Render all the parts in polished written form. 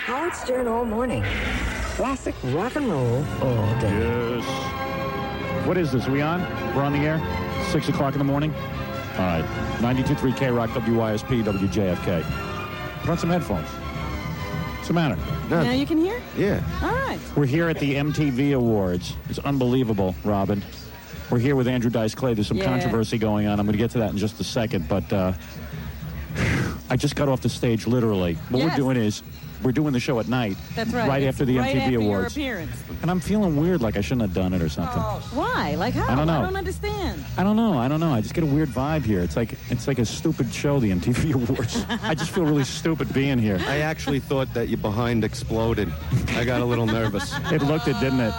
Howard Stern all morning. Classic rock and roll all day. Yes. What is this? Are we on? We're on the air? 6 o'clock in the morning? All right. 92.3 K-Rock, WYSP, WJFK. Put on some headphones. What's the matter? Now you can hear? Yeah. All right. We're here at the MTV Awards. It's unbelievable, Robin. We're here with Andrew Dice Clay. There's some controversy going on. I'm going to get to that in just a second, but I just got off the stage, literally. What we're doing is we're doing the show at night. That's right. Right after the right MTV after Awards. Your appearance. And I'm feeling weird, like I shouldn't have done it or something. Why? Like how? I don't know. I don't understand. I don't know. I just get a weird vibe here. It's like a stupid show, the MTV Awards. I just feel really stupid being here. I actually thought that your behind exploded. I got a little nervous. It looked it, didn't it?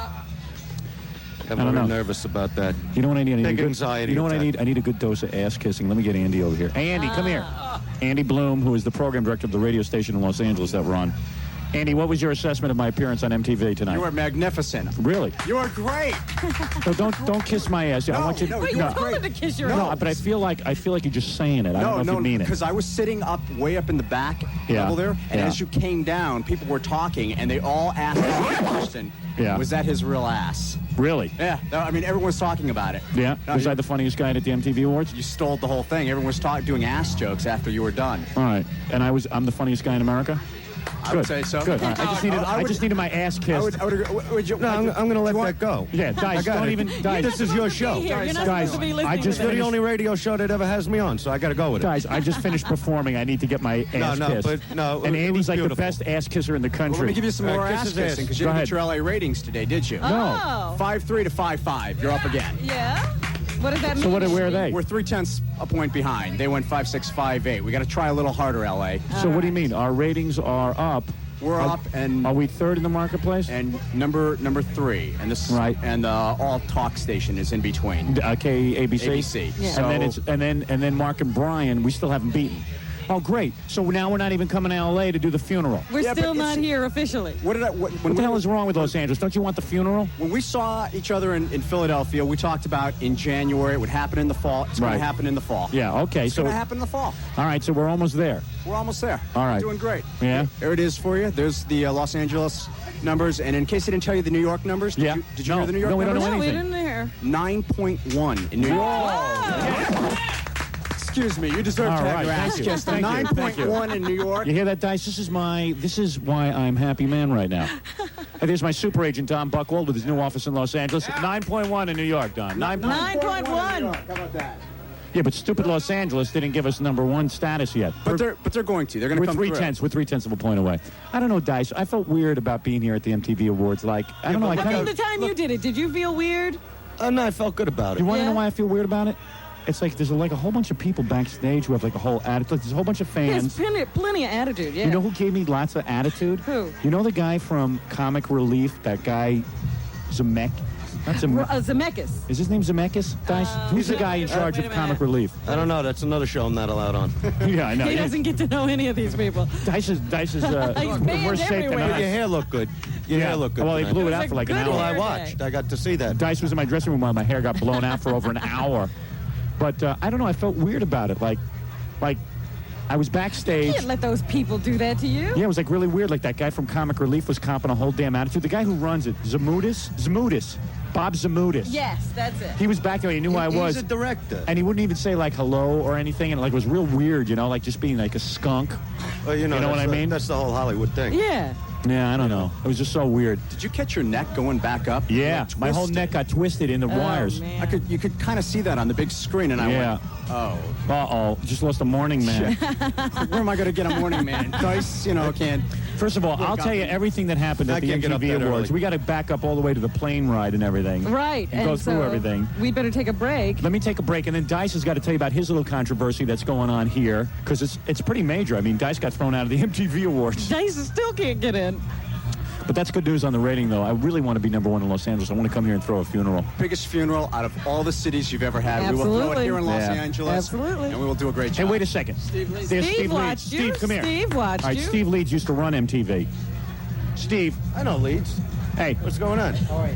I'm very nervous about that. You know what I need? Big anxiety. You know what I need? I need a good dose of ass kissing. Let me get Andy over here. Hey, Andy, come here. Andy Bloom, who is the program director of the radio station in Los Angeles that we're on. Andy, what was your assessment of my appearance on MTV tonight? You were magnificent. Really? You were great. So don't kiss my ass. I want you. Wait, you told him to kiss your ass. No, but I feel like you're just saying it. I don't know if you mean it. Because I was sitting way up in the back level there, and as you came down, people were talking, and they all asked the question, was that his real ass? Really? Yeah. I mean, everyone was talking about it. Yeah? Was I the funniest guy at the MTV Awards? You stole the whole thing. Everyone was doing ass jokes after you were done. All right. And I'm the funniest guy in America? I would say so. Good. Right. I just needed my ass kissed. I'm going to let that go. Yeah, Dice, don't even... Dice. This is your show. Guys, you're the only radio show that ever has me on, so I got to go with it. Guys, I just finished performing. I need to get my ass kissed. And Andy's like the best ass kisser in the country. Well, let me give you some more ass kissing, because you didn't get your LA ratings today, did you? No. 5-3 to 5-5. You're up again. Yeah? What does that mean? So where are they? We're 0.3 a point behind. They went 5-6, 5-8. We got to try a little harder, LA. So what do you mean? Our ratings are up. We're up, and are we third in the marketplace? And number 3, and this and the all talk station is in between. ABC. ABC. Yeah. So, and then Mark and Brian we still haven't beaten. Oh, great! So now we're not even coming to LA to do the funeral. We're still not here officially. What the hell is wrong with Los Angeles? Don't you want the funeral? When we saw each other in Philadelphia, we talked about in January it would happen in the fall. It's going to happen in the fall. Yeah. Okay. It's going to happen in the fall. All right. So we're almost there. We're almost there. All right. We're doing great. Yeah. There it is for you. There's the Los Angeles numbers, and in case I didn't tell you the New York numbers, did you hear the New York numbers? We don't know anything. We didn't hear. 9.1 in New York. Excuse me, you deserve to have your ass kissed. 9.1 in New York. You hear that, Dice? This is why I'm happy man right now. And there's my super agent, Don Buchwald, with his new office in Los Angeles. 9.1 in New York, Don. 9.1. How about that? Yeah, but stupid Los Angeles didn't give us #1 status yet. But they're going to. They're going to come through. We're 0.3 of a point away. I don't know, Dice. I felt weird about being here at the MTV Awards. Like, I don't know. The time you did it, did you feel weird? No, I felt good about it. You want to know why I feel weird about it? It's like there's a whole bunch of people backstage who have like a whole attitude. There's a whole bunch of fans. There's plenty of attitude, yeah. You know who gave me lots of attitude? Who? You know the guy from Comic Relief, that guy, Zemeck? Not Zemeckis. Is his name Zemeckis? Dice? Who's the guy in charge of Comic Relief? I don't know. That's another show I'm not allowed on. Yeah, I know. He doesn't get to know any of these people. Dice is He's worse shape than us. Your hair looked good. Your hair looked good. Well, he blew it out for like an hour. Well, I watched. I got to see that. Dice was in my dressing room while my hair got blown out for over an hour. But I don't know. I felt weird about it. Like I was backstage. You can't let those people do that to you. Yeah, it was like really weird. Like that guy from Comic Relief was comping a whole damn attitude. The guy who runs it, Zamutis. Bob Zamutis. Yes, that's it. He was back there. He knew who I was. He's a director. And he wouldn't even say like hello or anything. And like it was real weird, like just being like a skunk. Well, you know what I mean? That's the whole Hollywood thing. Yeah. Yeah, I don't know. It was just so weird. Did you catch your neck going back up? Yeah, my whole neck got twisted in the wires. Man. You could kind of see that on the big screen, and I went, oh. Uh-oh, just lost a morning man. Where am I going to get a morning man? Dice, can't. First of all, I'll tell you everything that happened at the MTV Awards. We got to back up all the way to the plane ride and everything. Right. And go through everything. We better take a break. Let me take a break, and then Dice has got to tell you about his little controversy that's going on here, because it's pretty major. I mean, Dice got thrown out of the MTV Awards. Dice still can't get in. But that's good news on the rating, though. I really want to be #1 in Los Angeles. I want to come here and throw a funeral. Biggest funeral out of all the cities you've ever had. Absolutely. We will throw it here in Los Angeles. Absolutely. And we will do a great job. Hey, wait a second. Steve Leeds. watched you. Steve, come here. Steve watched All right, you. Steve Leeds used to run MTV. Steve. I know Leeds. Hey. What's going on? All right.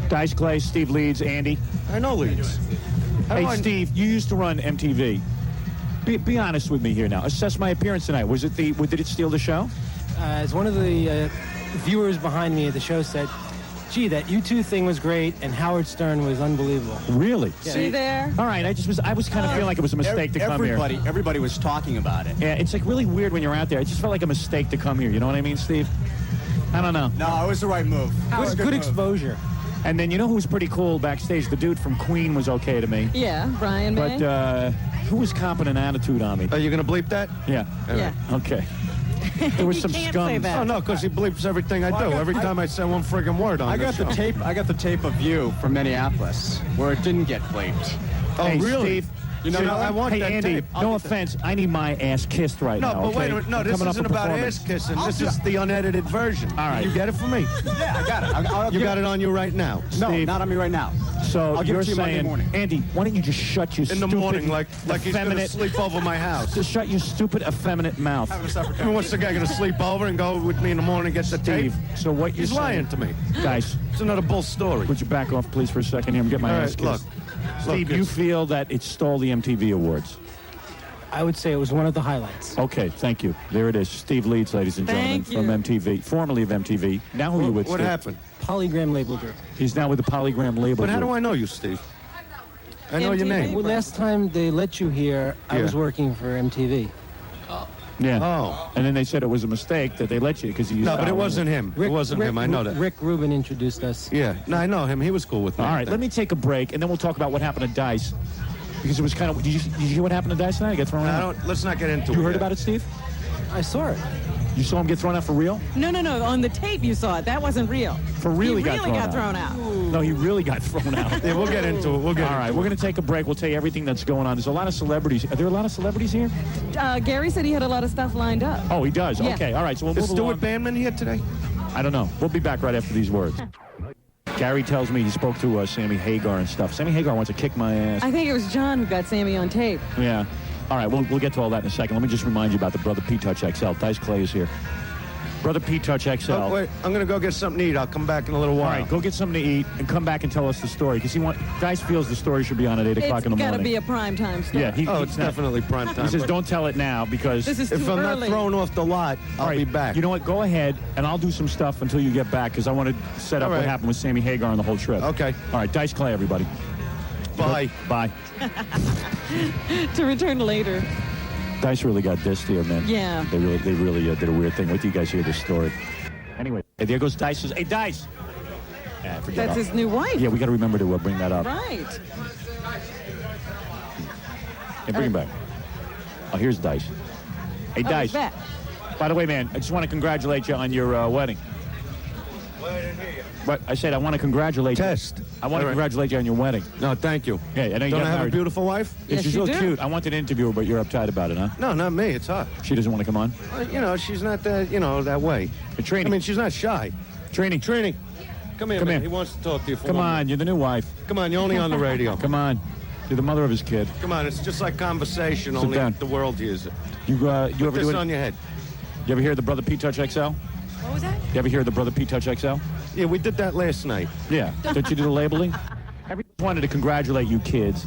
Dice Clay, Steve Leeds, Andy. I know Leeds. Hey, Steve, you used to run MTV. Be honest with me here now. Assess my appearance tonight. Did it steal the show? as one of the viewers behind me at the show said, gee, that U2 thing was great, and Howard Stern was unbelievable. Really? Yeah. See there? All right, I was kind of feeling like it was a mistake to come here. Everybody was talking about it. Yeah, it's like really weird when you're out there. It just felt like a mistake to come here. You know what I mean, Steve? I don't know. No, it was the right move. Good exposure. And then you know who was pretty cool backstage? The dude from Queen was okay to me. Yeah, Brian May. But who was competent attitude on me? Are you going to bleep that? Yeah. Yeah. Okay. There was some can't scum. say that. Oh, no, because he bleeps everything I do. Every time I say one friggin' word on I got the tape. I got the tape of you from Minneapolis where it didn't get bleeped. Oh, Hey, really? Steve. You know, I want Hey, that Andy, tape. no offense. I need my ass kissed right No, now. but okay? wait a minute. No, I'm this coming up isn't a about performance. ass kissing. This is the unedited version. All right. You get it for me? Yeah, I got it. You got it on you right now. No, Steve. not on me right now. So I'll give you're it to you Monday saying, morning. Andy, why don't you just shut your In stupid, the morning, like he's going to effeminate, sleep over my house. just shut your stupid, effeminate mouth. I mean, what's the guy going to sleep over and go with me in the morning and get the tape? Steve, so what you're He's lying to me. Guys, It's another bull story. would you back off, please, for a second here and get my All ass right, kissed? look. Steve, you feel that it stole the MTV Awards. I would say it was one of the highlights. Okay, thank you. There it is. Steve Leeds, ladies and gentlemen, Thank from you. MTV, formerly of MTV. Now who are you with, What Steve? happened? Polygram Label Group. He's now with the Polygram label. But how do group. I know you, Steve? I know your MTV? name. Well, last time they let you here, I Yeah. was working for MTV. Yeah. Oh. And then they said it was a mistake that they let you because you. No, but it wasn't him. It wasn't him. I know that. Rick Rubin introduced us. Yeah. No, I know him. He was cool with me. All right, let me take a break, and then we'll talk about what happened to Dice. Because it was kind of. Did you hear what happened to Dice tonight? He got thrown out. Let's not get into it. You heard yet. about it, Steve? I saw it. You saw him get thrown out for real? No. On the tape you saw it. That wasn't real. For real, he he got really got thrown thrown out. No, he really got thrown out. Yeah, we'll get into it. We'll get All right, we're going to take a break. We'll tell you everything that's going on. There's a lot of celebrities. Are there a lot of celebrities here? Gary said he had a lot of stuff lined up. Oh, he does? Yeah. Okay, all right. So we'll Is move Stuart along. Bandman here today? I don't know. We'll be back right after these words. Gary tells me he spoke to Sammy Hagar and stuff. Sammy Hagar wants to kick my ass. I think it was John who got Sammy on tape. Yeah. All right, we'll get to all that in a second. Let me just remind you about the Brother P-Touch XL. Dice Clay is here. Brother P-Touch XL. Oh, wait, I'm going to go get something to eat. I'll come back in a little All while. right, go get something to eat and come back and tell us the story. Because Dice feels the story should be on at 8 o'clock in the It's got morning. to be a prime time story. Yeah, It's definitely prime time. He says, but don't tell it now because... This is if too I'm early. not thrown off the lot, I'll All right, be back. You know what? Go ahead, and I'll do some stuff until you get back because I want to set up All what right. happened with Sammy Hagar on the whole trip. Okay. All right, Dice Clay, everybody. Bye. Bye. To return later. Dice really got dissed here, man. Yeah. They really did a weird thing. Wait till you guys hear this story. Anyway, hey, there goes Dice. Hey, Dice! Yeah, forget That's it. his new wife. Yeah, we got to remember to bring that up. Right. Hey, bring him back. Oh, here's Dice. Hey, Oh, Dice. he's back. By the way, man, I just want to congratulate you on your wedding. But I said I want to congratulate Test. you. I want to All right. congratulate you on your wedding. No, thank you. Yeah, I know you Don't got I have married. a beautiful wife? Yeah, Yes, she's you real do. cute. I wanted to interview her, but you're uptight about it, huh? No, not me. It's her. She doesn't want to come on. She's not that, that way. Hey, Trini. I mean, she's not shy. Trini. Trini, come here, Come man. here. He wants to talk to you for Come one on, minute. you're the new wife. Come on, you're only on the radio. Come on. You're the mother of his kid. Come on, it's just like conversation, Sit only down. the world hears it. You ever Put do this it? on your head. You ever hear the Brother P-Touch XL? What was that? You ever hear the Brother P-Touch XL? Yeah, we did that last night. Yeah. Don't you do the labeling? I wanted to congratulate you kids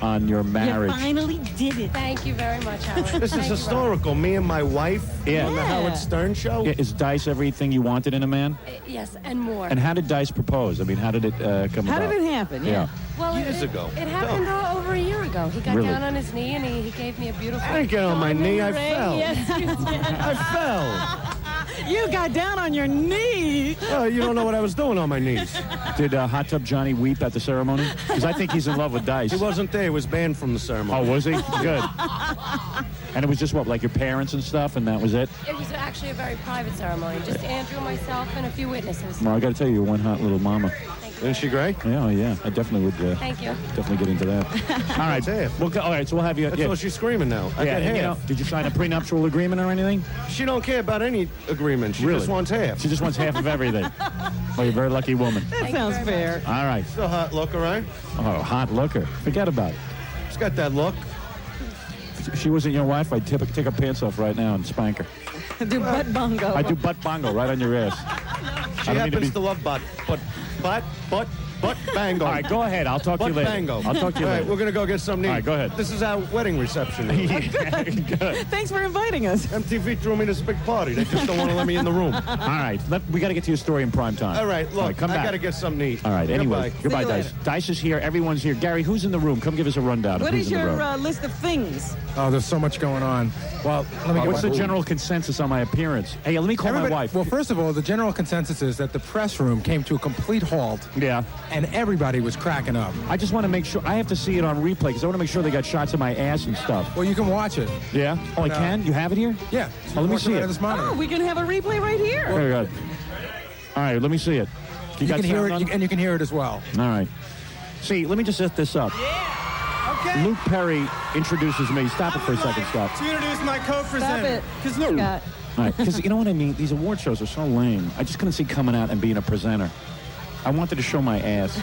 on your marriage. You finally did it. Thank you very much, Howard. This Thank is you, historical. Me and my wife Yeah. on the Yeah. Howard Stern show. Yeah, is Dice everything you wanted in a man? Robert. Yes, and more. And how did Dice propose? I mean, how did it come How about? did it happen? Yeah. well, years ago. It happened over a year ago. He got Really? down on his knee and he gave me a beautiful. I didn't get on my knee. I diamond ring. fell. Yes, you did. I fell. You got down on your knees. Oh, you don't know what I was doing on my knees. Did Hot Tub Johnny weep at the ceremony? Because I think he's in love with Dice. He wasn't there. He was banned from the Oh, ceremony. was he? Good. And it was just what, like your parents and stuff, and that was it? It was actually a very private ceremony. Just Andrew, myself, and a few witnesses. Well, I got to tell you, you're one hot little mama. Thank you. Isn't she great? Yeah, oh, yeah. I definitely would Thank you. definitely get into that. All right. That's half. All right, so we'll have you. That's Yeah, all she's screaming now. I yeah, get and, you know, half. did you sign a prenuptial agreement or anything? She don't care about any agreement. She Really? just wants half. She just wants half of everything. Well, you're a very lucky woman. That Thank you sounds very fair. All right. Still hot look, all right? Oh, hot looker. Forget about it. She's got that look. If she wasn't your wife, I'd take her pants off right now and spank her. Do butt bongo. I'd do butt bongo right on your ass. She I don't need to happens be- to love butt. Butt bango. All right, go ahead. I'll talk to you Butt later. bango. I'll talk to you All right, later. we're going to go get something to eat. All right, go ahead. This is our wedding reception. Thanks for inviting us. MTV threw me this big party. They just don't want to let me in the room. All right, we got to get to your story in prime time. All right, look, come I back. got to get something to eat. All right, anyway. Goodbye, See you Dice. later. Dice is here. Everyone's here. Gary, who's in the room? Come give us a rundown. What of who's is in the your room. list of things? Oh, there's so much going on. Well, let me get What's the my- general consensus on my appearance? Hey, let me call my wife. Well, first of all, the general consensus is that the press room came to a complete halt, Yeah. and everybody was cracking up. I just want to make sure. I have to see it on replay because I want to make sure they got shots of my ass and stuff. Well, you can watch it. Yeah? Oh, I No. can? You have it here? Yeah. Oh, let me see Right it. on this monitor. Oh, we can have a replay right here. Very good. All right, let me see it. You got can hear sound it, on? and you can hear it as well. All right. See, let me just set this up. Okay. Luke Perry introduces me. Stop it for a second, stop. To introduce my Stop co-presenter. it. Scott. All right, because you know what I mean? These award shows are so lame. I just couldn't see coming out and being a presenter. I wanted to show my ass.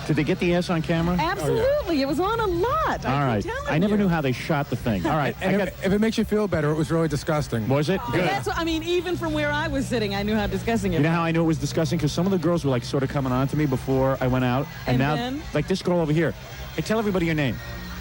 Did they get the ass on camera? Absolutely. It was on a lot. All right. I never knew how they shot the thing. All right. And if it makes you feel better, it was really disgusting. Was it? Good. That's what, I mean, even from where I was sitting, I knew how disgusting it You know was. how I knew it was disgusting? Because some of the girls were like sort of coming on to me before I went out. And now, then? like this girl over here. Hey, tell everybody your name.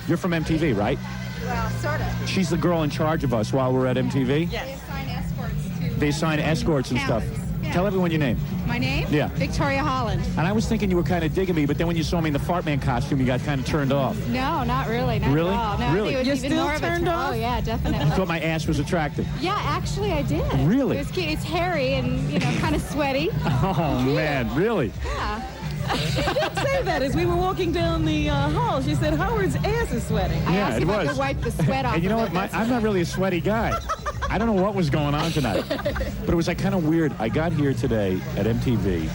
You're from MTV, right? Well, sort of. She's the girl in charge of us while we're at MTV. They assign escorts to. They sign escorts and stuff. talents. Yeah. Tell everyone your name. My name? Yeah. Victoria Holland. And I was thinking you were kind of digging me, but then when you saw me in the Fart Man costume, you got kind of turned off. No, not really. Not Really? at all. No, Really? I think it was You're even still more of a turned turn. off? Oh, yeah, You definitely. thought my ass was attractive. Yeah, actually, I did. Really? It was cute. It's hairy and, kind of sweaty. Oh, man, really? Yeah. She did say that as we were walking down the hall. She said Howard's ass is sweating. I Yeah, asked it if I was. could wipe the sweat off. And you know of what? it. I'm not really a sweaty guy. I don't know what was going on tonight. But it was like kind of weird. I got here today at MTV,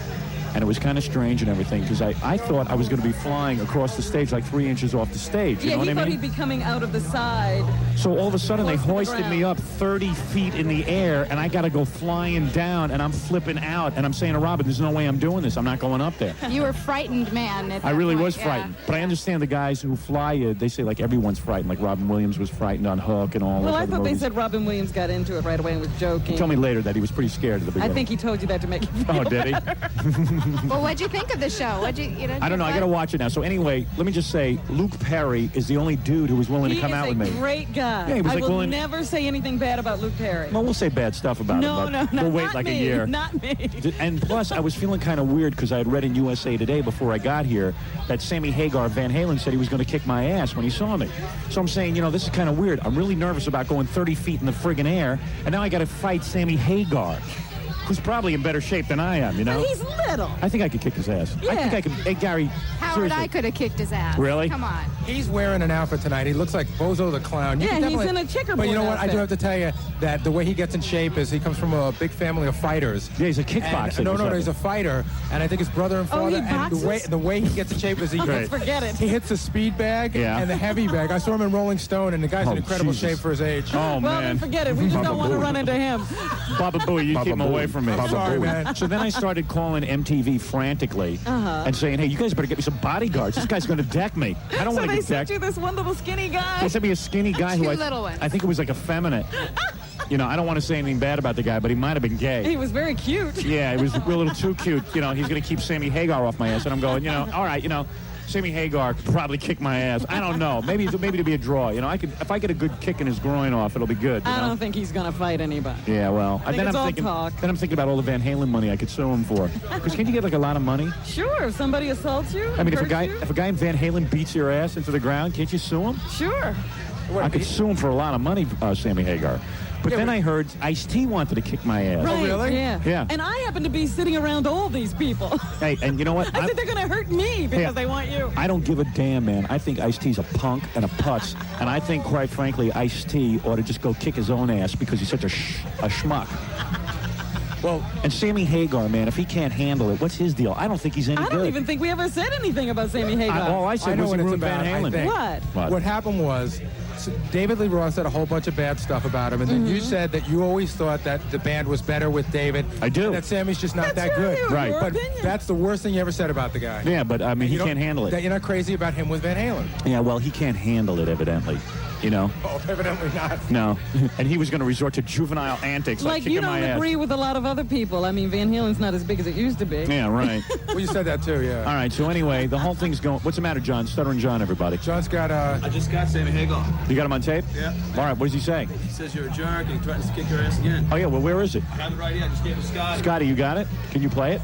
and it was kind of strange and everything because I thought I was going to be flying across the stage like 3 inches off the stage. You Yeah, know he what I thought mean? he'd be coming out of the side. So all of a sudden they Close to the hoisted me ground. up 30 feet in the air, and I got to go flying down, and I'm flipping out, and I'm saying to Robin, there's no way I'm doing this. I'm not going up there. You were a frightened man. At I that really point, was yeah. frightened. But I understand the guys who fly it, they say like everyone's frightened. Like Robin Williams was frightened on Hook and all Well, those I other thought they movies. said Robin Williams got into it right away and was joking. Tell me later that he was pretty scared at the I beginning. think he told you that to make you feel Oh, did he? Well, what'd you think of the show? What'd you, I don't know. I got to watch it now. So anyway, let me just say, Luke Perry is the only dude who was willing He to come is out a with me. great guy. Yeah, he was I like will willing- never say anything bad about Luke Perry. Well, we'll say bad stuff about no, him. no, but no, we'll wait not like me. a year. Not me. And plus, I was feeling kind of weird because I had read in USA Today before I got here that Sammy Hagar of Van Halen said he was going to kick my ass when he saw me. So I'm saying, this is kind of weird. I'm really nervous about going 30 feet in the friggin' air, and now I got to fight Sammy Hagar, who's probably in better shape than I am, But he's little. I think I could kick his ass. I Yeah. think I could. Hey, Gary, Howard, seriously. I could have kicked his ass. Really? Come on. He's wearing an outfit tonight. He looks like Bozo the Clown. You Yeah, can he's definitely- in a checkerboard But you know what? I do outfit. have to tell you that the way he gets in shape is he comes from a big family of fighters. Yeah, he's a kickboxer. And, no, or no, he's a something. fighter. And I think his brother and Oh, father. he and boxes? the way he gets in shape is he Right. Forget it. he hits the speed bag Yeah. and the heavy bag. I saw him in Rolling Stone, and the guy's Oh, in incredible Jesus. shape for his age. Oh, Well, man. then forget it. We just don't want to run into him. Baba Booey, you keep him away from me. I'm sorry, man. So then I started calling MTV frantically and saying, hey, you guys better get me some bodyguards. This guy's going to deck me. I don't So want to they get sent decked. you this one little skinny guy. They sent me a skinny guy who Two little ones. I think it was like effeminate. I don't want to say anything bad about the guy, but he might have been gay. He was very cute. Yeah, he was a little too cute. He's going to keep Sammy Hagar off my ass. And I'm going, all right, Sammy Hagar could probably kick my ass. I don't know. Maybe to be a draw. If I get a good kick in his groin off, it'll be good. I don't think he's going to fight anybody. Yeah, well, think it's all talk. Then I'm thinking about all the Van Halen money I could sue him for. Because can't you get like a lot of money? Sure, if somebody assaults you. I mean, if a hurts guy you, in Van Halen beats your ass into the ground, can't you sue him? Sure. I could sue him for a lot of money, Sammy Hagar. But then I heard Ice-T wanted to kick my ass. Right, really? Yeah. Yeah. And I happen to be sitting around all these people. Hey, and you know what? I think they're going to hurt me because they want you. I don't give a damn, man. I think Ice-T's a punk and a putz. And I think, quite frankly, Ice-T ought to just go kick his own ass because he's such a schmuck. Well, And Sammy Hagar, man, if he can't handle it, what's his deal? I don't think he's any I good. don't even think we ever said anything about Sammy Hagar. All I said I know was what he it's ruined about, Van I Halen. think. What? what happened was David Lee Roth said a whole bunch of bad stuff about him, and then you said that you always thought that the band was better with David. I do. And that Sammy's just not That's that good. Right. Your But opinion. that's the worst thing you ever said about the guy. Yeah, but I mean, he You don't- can't handle That it. you're not crazy about him with Van Halen. Yeah, well, he can't handle it, evidently. you know? Oh, evidently not. No. And he was going to resort to juvenile antics like you kicking my don't ass. agree with a lot of other people. I mean, Van Halen's not as big as it used to be. Yeah, right. Well, you said that too, yeah. All right, so anyway, the whole thing's going... What's the matter, John? Stuttering John, everybody. John's got I just got Sammy Hagar. You got him on tape? Yeah. All right, what does he say? He says you're a jerk and he threatens to kick your ass again. Oh, yeah, well, where is it? I have it right here. I just gave it to Scotty. Scotty, you got it? Can you play it?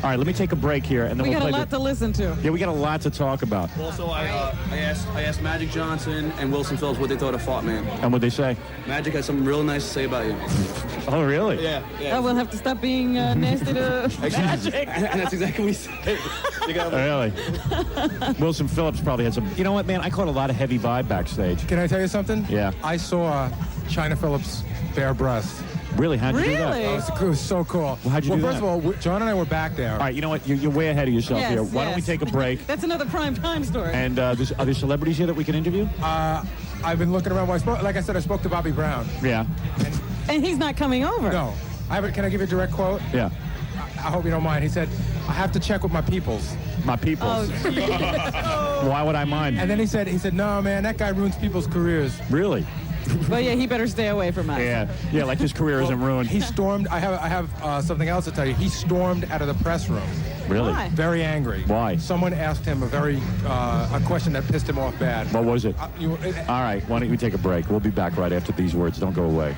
All right, let me take a break here, and then We we'll got play a lot to listen to. Yeah, we got a lot to talk about. Also, I asked Magic Johnson and Wilson Phillips what they thought of Fart Man. And what'd they say? Magic had something real nice to say about you. Oh, really? Yeah. Oh, we'll have to stop being nasty to Magic. And that's exactly what he said. Really? Wilson Phillips probably had some... You know what, man? I caught a lot of heavy vibe backstage. Can I tell you something? Yeah. I saw China Phillips' bare breast. Really? How'd you do Really? that? It was so cool. Well, how'd you do first that? of all, John and I were back there. All right, you know what? You're way ahead of yourself Yes, here. Why don't we yes. take a break? That's another prime time story. And are there celebrities here that we can interview? I've been looking around. Like I said, I spoke to Bobby Brown. Yeah. And he's not coming over. No. Can I give you a direct quote? Yeah. I hope you don't mind. He said, I have to check with my peoples. My people. Oh, Why would I mind? And then he said, no, man, that guy ruins people's careers. Really? Well, yeah, he better stay away from us. Yeah, like his career isn't ruined. He stormed. I have something else to tell you. He stormed out of the press room. Really? Why? Very angry. Why? Someone asked him a question that pissed him off bad. What was it? All right, why don't we take a break? We'll be back right after these words. Don't go away.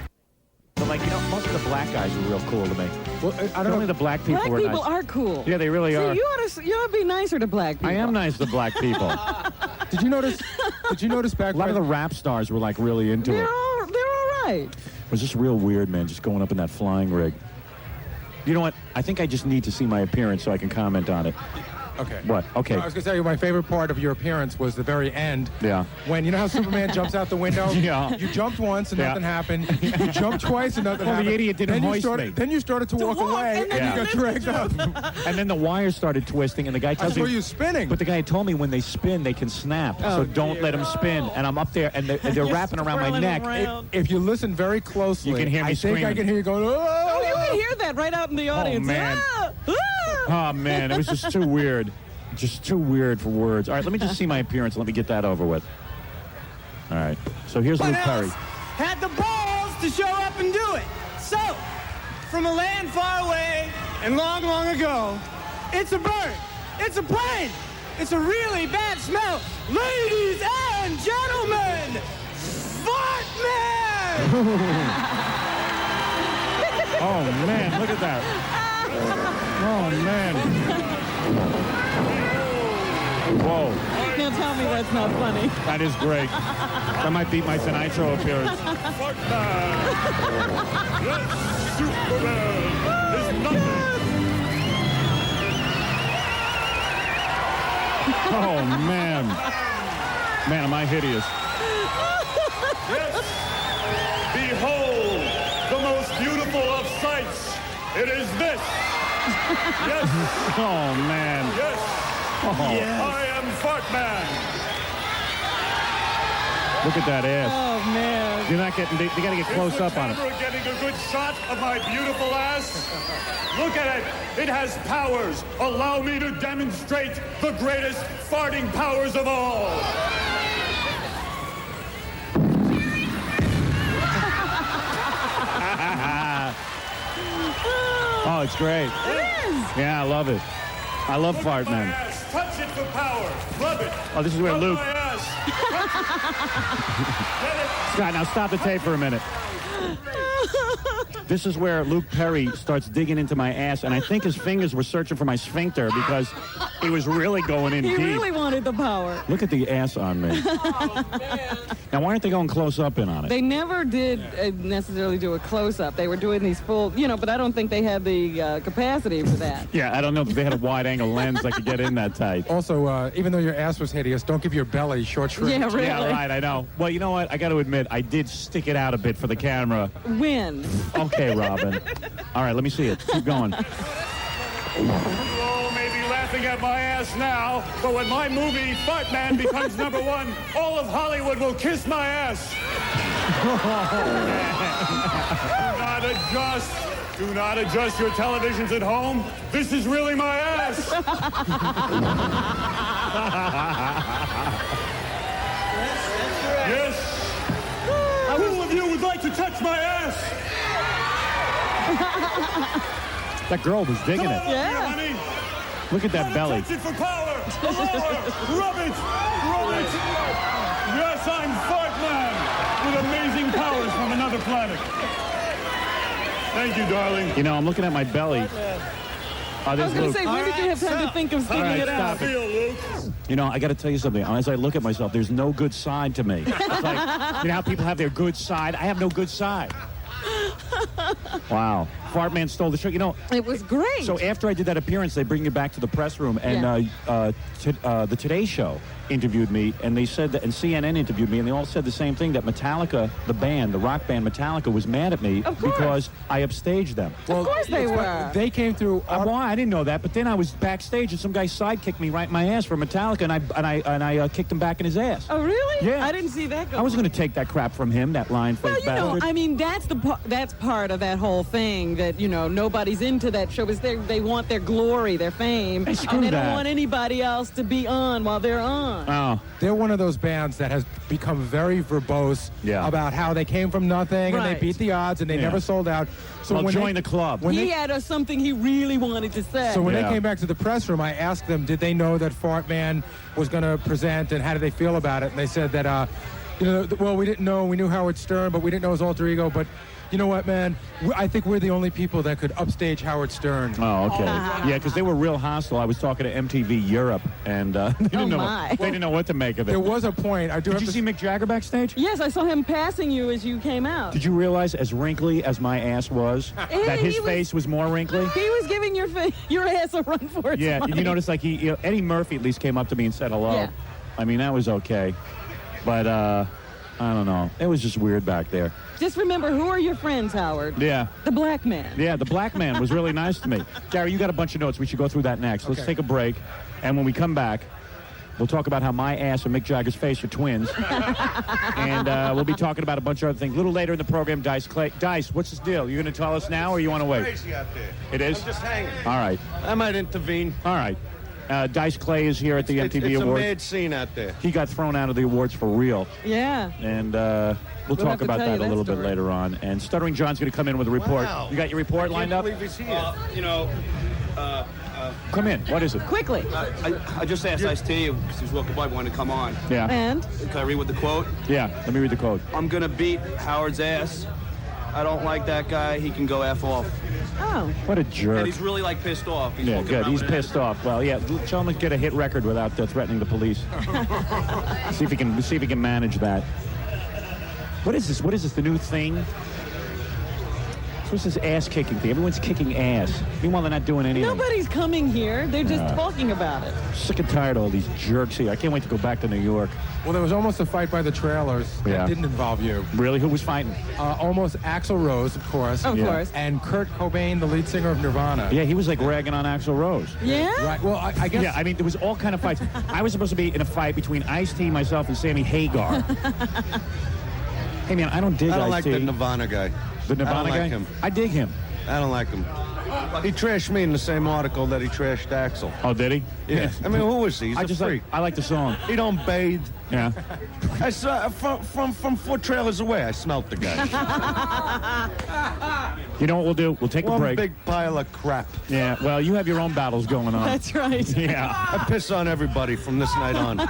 But like, you know, most of the black guys are real cool to me. Well, I don't Only know. the black people Black were people nice. are cool. Yeah, they really are. You ought to be nicer to black people. I am nice to black people. Did you notice? Back A lot of the when? rap stars were like really into They're it. all right. It was just real weird, man, just going up in that flying rig. You know what? I think I just need to see my appearance so I can comment on it. Okay. What? Okay. I was going to tell you my favorite part of your appearance was the very end. Yeah. When, you know how Superman jumps out the window? Yeah. You jumped once and Yeah. nothing happened. You jumped twice and nothing Well, the happened. idiot didn't then you hoist started, me. Then you started to walk away and and then you got dragged up. And then the wires started twisting, and the guy I tells saw me... you spinning. But the guy told me when they spin, they can snap. so don't let them spin. And I'm up there, and they're wrapping around my twirling neck. around. If you listen very closely, You can hear me I think I screaming. can hear you going, Oh, you can hear that right out in the audience. man. Ah! Ah! Oh, man, it was just too weird. Just too weird for words. All right, let me just see my appearance. Let me get that over with. All right. So here's Luke Perry. Had the balls to show up and do it. So, from a land far away and long, long ago, it's a bird. It's a plane. It's a really bad smell. Ladies and gentlemen, Fart Man! Oh, man, look at that. Oh, man. Whoa. Now tell me that's not funny. That is great. That might beat my Tonight Show appearance. Oh, man. Man, am I hideous. Yes. Behold, the most beautiful of sights. It is this. Yes. Oh, man. Yes. Oh. Yes. I am Fart Man. Look at that ass. Oh, man. You're not getting, they got to get close up on it. Is the camera getting a good shot of my beautiful ass? Look at it. It has powers. Allow me to demonstrate the greatest farting powers of all. Oh, it's great. It is. Yeah, I love it. I love Look Fart at my Man. ass. Touch it for power. Rub it. Oh, this is where Rub Luke... my ass. Get it. Scott, now stop the tape for a minute. This is where Luke Perry starts digging into my ass, and I think his fingers were searching for my sphincter because he was really going in He deep. really wanted the power. Look at the ass on me. Now, why aren't they going close up in on it? They never did necessarily do a close-up. They were doing these full, but I don't think they had the capacity for that. Yeah, I don't know if they had a wide-angle lens that could get in that tight. Also, even though your ass was hideous, don't give your belly short shrift. Yeah, really. Yeah, right, I know. Well, you know what? I got to admit, I did stick it out a bit for the camera. When? Okay, Robin. All right, let me see it. Keep going. You all may be laughing at my ass now, but when my movie, Fart Man, becomes #1, all of Hollywood will kiss my ass. Do not adjust your televisions at home. This is really my ass. Yes. of you would like to touch my ass? That girl was digging Come it. on up here, honey. Look at that Gotta belly. touch it for power. Rub it. Rub it. Yes, I'm Fart Man with amazing powers from another planet. Thank you, darling. You know, I'm looking at my belly. I was going to say, when did you have time to think of sticking it out? Stop it. You know, I got to tell you something. As I look at myself, there's no good side to me. It's like, you know how people have their good side? I have no good side. Wow. Fart Man stole the show. You know, it was great. So after I did that appearance, they bring you back to the press room, and the Today Show interviewed me, and they said that, and CNN interviewed me, and they all said the same thing, that Metallica, the band, the rock band Metallica, was mad at me because I upstaged them. Well, of course they were. They came through. Well, I didn't know that, but then I was backstage, and some guy sidekicked me right in my ass for Metallica, and I kicked him back in his ass. Oh, really? Yeah. I didn't see that go. I was going to take that crap from him, that line face Well, bastard. I mean, that's part of that whole thing, that, nobody's into that show. Is they want their glory, their fame, Hey, screw and they that. don't want anybody else to be on while they're on. Oh. They're one of those bands that has become very verbose about how they came from nothing and they beat the odds and they never sold out. So Well, when join the club. He had something he really wanted to say. So when they came back to the press room, I asked them, did they know that Fart Man was going to present, and how did they feel about it? And they said that, well, we didn't know. We knew Howard Stern, but we didn't know his alter ego. But you know what, man? I think we're the only people that could upstage Howard Stern. Oh, okay. Yeah, because they were real hostile. I was talking to MTV Europe, and they didn't know what to make of it. There was a point. Did you see Mick Jagger backstage? Yes, I saw him passing you as you came out. Did you realize, as wrinkly as my ass was, that his face was more wrinkly? He was giving your ass a run for its Yeah, money. did you notice, like, Eddie Murphy at least came up to me and said hello. Yeah. I mean, that was okay. But, I don't know. It was just weird back there. Just remember, who are your friends, Howard? Yeah. The black man. Yeah, the black man was really nice to me. Gary, you got a bunch of notes. We should go through that next. Let's take a break. And when we come back, we'll talk about how my ass and Mick Jagger's face are twins. And we'll be talking about a bunch of other things. A little later in the program, Dice Clay. Dice, what's this deal? You going to tell us now, or you want to wait? Crazy out there. It is? I'm just hanging. All right. I might intervene. All right. Dice Clay is here at the MTV It's Awards. a mad scene out there. He got thrown out of the awards for real. Yeah. And we'll have talk to about tell you that a that little bit story. later on. And Stuttering John's going to come in with a report. Wow. You got your report lined up? I can't believe he's here. Come in. What is it? Quickly. I just asked Ice-T, because he was walking by, wanted to come on. Yeah. And? Can I read what the quote? Yeah. Let me read the quote. I'm going to beat Howard's ass. I don't like that guy. He can go F off. Oh. What a jerk. And he's really, pissed off. He's Yeah, walking good. around He's with an pissed off. Well, yeah. Tell him to get a hit record without threatening the police. see if he can manage that. What is this? What is this? The new thing? What's this ass kicking thing? Everyone's kicking ass. Meanwhile, they're not doing anything. Nobody's coming here. They're just talking about it. Sick and tired of all these jerks here. I can't wait to go back to New York. Well, there was almost a fight by the trailers Yeah. that didn't involve you. Really? Who was fighting? Almost Axl Rose, of course. Of course. And Kurt Cobain, the lead singer of Nirvana. Yeah, he was like ragging on Axl Rose. Yeah? Right. Well, I guess. Yeah, I mean, there was all kind of fights. I was supposed to be in a fight between Ice-T, myself, and Sammy Hagar. Hey, man, I don't dig I don't like Ice-T. the Nirvana guy. The Nirvana I don't guy? like him. I dig him. I don't like him. He trashed me in the same article that he trashed Axl. Oh, did he? Yeah. I mean, who is he? He's I a just freak. I like the song. He don't bathe. Yeah. I saw from 4 trailers away. I smelt the guy. You know what we'll do? We'll take a One break. big pile of crap. Yeah, well, you have your own battles going on. That's right. Yeah. I piss on everybody from this night on.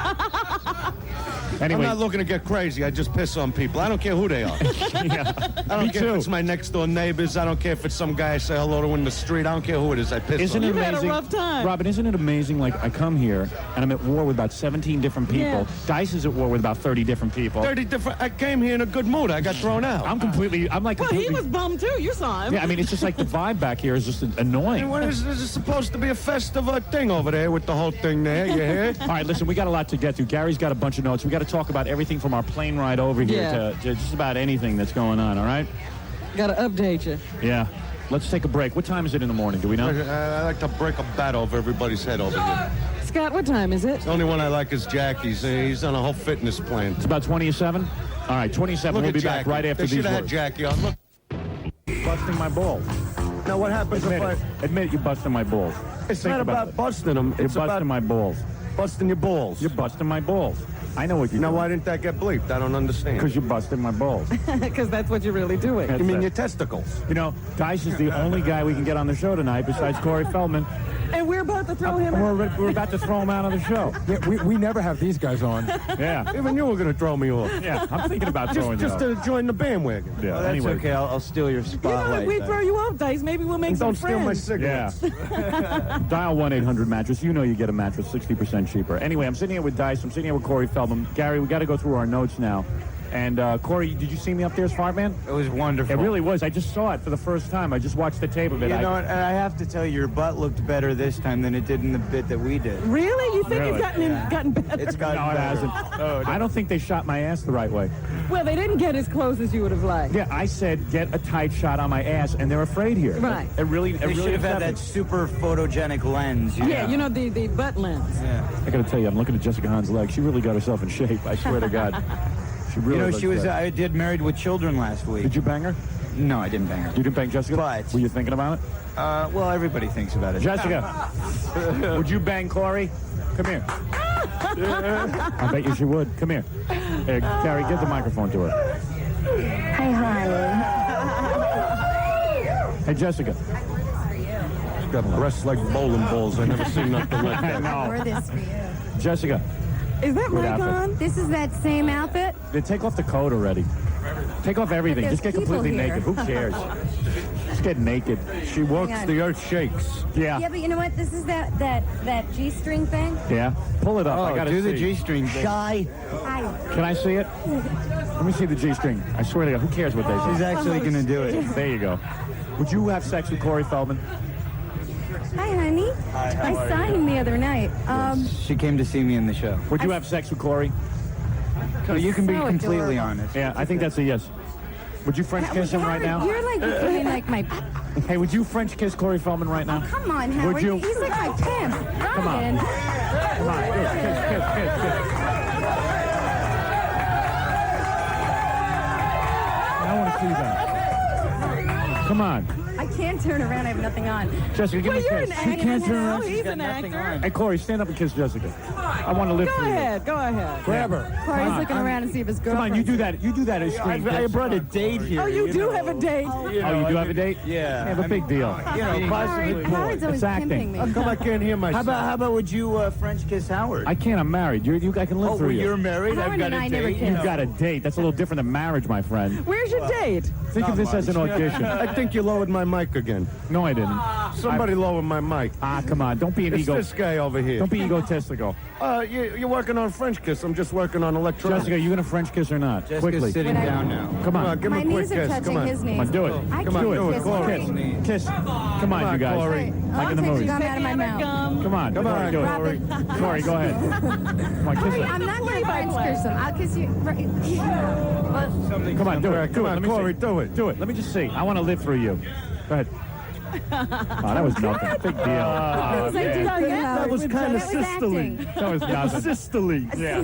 Anyway. I'm not looking to get crazy. I just piss on people. I don't care who they are. Yeah. I don't Me care too. if it's my next door neighbors. I don't care if it's some guy I say hello to in the street. I don't care who it is. I piss Isn't on it You've had a amazing? rough time. Robin, isn't it amazing? Like, I come here and I'm at war with about 17 different people. Yeah. Dice is at war with about 30 different people. 30 different. I came here in a good mood. I got thrown out. I'm like Well, he completely. was bummed, too. You saw him. Yeah, I mean, it's just like the vibe back here is just annoying. What is this? Is supposed to be a festive thing over there with the whole thing there. You hear? All right, listen, we got a lot to get to. Gary's got a bunch of notes. We got to talk about everything from our plane ride over here Yeah. to just about anything that's going on, all right? Got to update you. Yeah. Let's take a break. What time is it in the morning? Do we know? I like to break a bat over everybody's head over here. Scott, what time is it? The only one I like is Jackie's. He's on a whole fitness plan. It's about 27? All right, 27. Look We'll at be Jackie. back right after They these should have had words. Jackie on. Look. Busting my balls. Now what happens Admit if it. Admit you're busting my balls. It's Think not about about it. busting them. You're It's busting about my balls. busting your balls. You're busting my balls. I know what you. Now, why didn't that get bleeped? I don't understand. Because you busted my balls. Because that's what you're really doing. You mean your testicles? You know, Dice is the only guy we can get on the show tonight besides Corey Feldman. And we're about to throw him out. We're about to throw him out of the show. Yeah, we never have these guys on. Yeah. Even you were going to throw me off. Yeah, I'm thinking about throwing you Just off. to join the bandwagon. Yeah, Well, that's anyway. okay. I'll steal your You know, spotlight. if we then. throw you off, Dice, maybe we'll make some Don't steal my friends. cigarettes. Yeah. Dial 1-800-MATTRESS. You know you get a mattress 60% cheaper. Anyway, I'm sitting here with Dice. I'm sitting here with Corey Feldman. Gary, we got to go through our notes now. And Corey, did you see me up there as Fart Man? It was wonderful. It really was. I just saw it for the first time. I just watched the tape of it. You know, and I have to tell you, your butt looked better this time than it did in the bit that we did. Really? You think Really? it's gotten better? It's gotten No, it better. hasn't. I don't think they shot my ass the right way. Well, they didn't get as close as you would have liked. Yeah, I said get a tight shot on my ass, and they're afraid here. Right. It really They should have had upset that me. super photogenic lens. Yeah, you know, the butt lens. Yeah. I got to tell you, I'm looking at Jessica Hahn's leg. She really got herself in shape. I swear to God. She really You know, looks she was. good. I did Married with Children last week. Did you bang her? No, I didn't bang her. You didn't bang Jessica? But- Were you thinking about it? Well, everybody thinks about it. Jessica, would you bang Corey? Come here. I bet you she would. Come here. Here, Gary, give the microphone to her. Hey, honey. Hey, Jessica. She's got breasts like bowling balls. I never seen nothing like that. Or this for you. Jessica, Is that Good mic outfit. on? This is that same outfit? then take off the coat already. Take off everything. But Just get there's completely people naked. here. Who cares? Just get naked. She works, Hang on. the earth shakes. Yeah. Yeah, but you know what? This is that G-string thing. Yeah. Pull it up. I Oh, gotta do see. the G-string thing. Hi. Can I see it? Let me see the G-string. I swear to God, who cares what they She's say? actually going to do it. There you go. Would you have sex with Corey Feldman? Hi, honey. I saw him the other night. She came to see me in the show. Would you have sex with Corey? So you can be so completely adorable. honest. Yeah, I think that's a yes. Would you French kiss him right now? You're like becoming like my. Hey, would you French kiss Corey Feldman right now? Come on, Howard. Would you? He's like my pimp. Come on. Ryan. Come on, do it. Kiss. I want to see that. Come on. I can't turn around. I have nothing on. Jessica, give Well, me a you're an kiss. actor can't turn now. around. He's an nothing actor. on. Hey, Corey, stand up and kiss Jessica. I want to live Go for you. ahead. Go ahead. Grab her. Corey's on. looking around and see if his Come girlfriend. on, you do that. You do that as screen. I brought a date here. Oh, you do have a date. Oh, you do have a date? Yeah. Have a big deal. You know, possibly. Howard's always It's acting. pimping me. How come I can't hear myself? How about would you French kiss Howard? I can't. I'm married. I can live Oh, through well, you. you're married. Howard I've got and a I never date. kissed. You've got a date. That's a little different than marriage, my friend. Where's your date? Think of this as an audition. I think you lowered my mic again. No, I didn't. Somebody lower my mic. Ah, come on. Don't be an It's ego. this guy over here. Don't be egotistical. You're working on French kiss. I'm just working on electronics. Jessica, you gonna French kiss or not? Jessica's Quickly. sitting When I- down now. Come Come on, on. give My him a quick knees are kiss. touching Come on. his knees. Come on, do it. I Come on, can't do it. kiss Corey. Corey. Kiss. Come on, you guys. Corey. Like in the I'll take movies. gum out of my mouth. Come on. Come on, do it. Corey. Corey, go ahead. Come on, kiss Corey, her. I'm not going to French kiss him. I'll kiss you. Come on, do it. Come on, Let me Corey, see. do it. Do it. Let me just see. I want to live through you. Go ahead. Oh, that was nothing. Big deal. That was kind of acting. That was nothing. Sisterly. Yeah.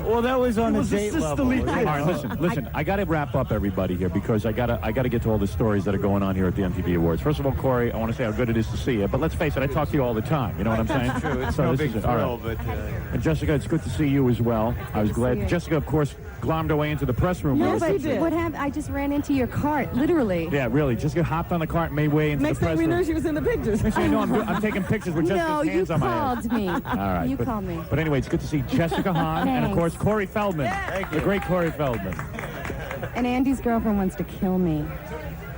Well, that was on a date level. All right, listen. I got to wrap up everybody here because I got to get to all the stories that are going on here at the MTV Awards. First of all, Corey, I want to say how good it is to see you. But let's face it, I talk to you all the time. You know what I'm saying? True, it's So no this big is it. All thrill, right. but And Jessica, it's good to see you as well. I was glad. you. Jessica, of course, glommed her way into the press room. No, Yes, but he did. what happened? I just ran into your cart, literally. Yeah, really. Jessica hopped on the cart and made way into Next the thing press we room. knew, she was in the pictures. Next thing you know, I'm taking pictures with Jessica's No, you hands on my head. called me. All right. You but, called me. But anyway, it's good to see Jessica Hahn and, of Thanks. course, Corey Feldman. The great Corey Feldman. And Andy's girlfriend wants to kill me.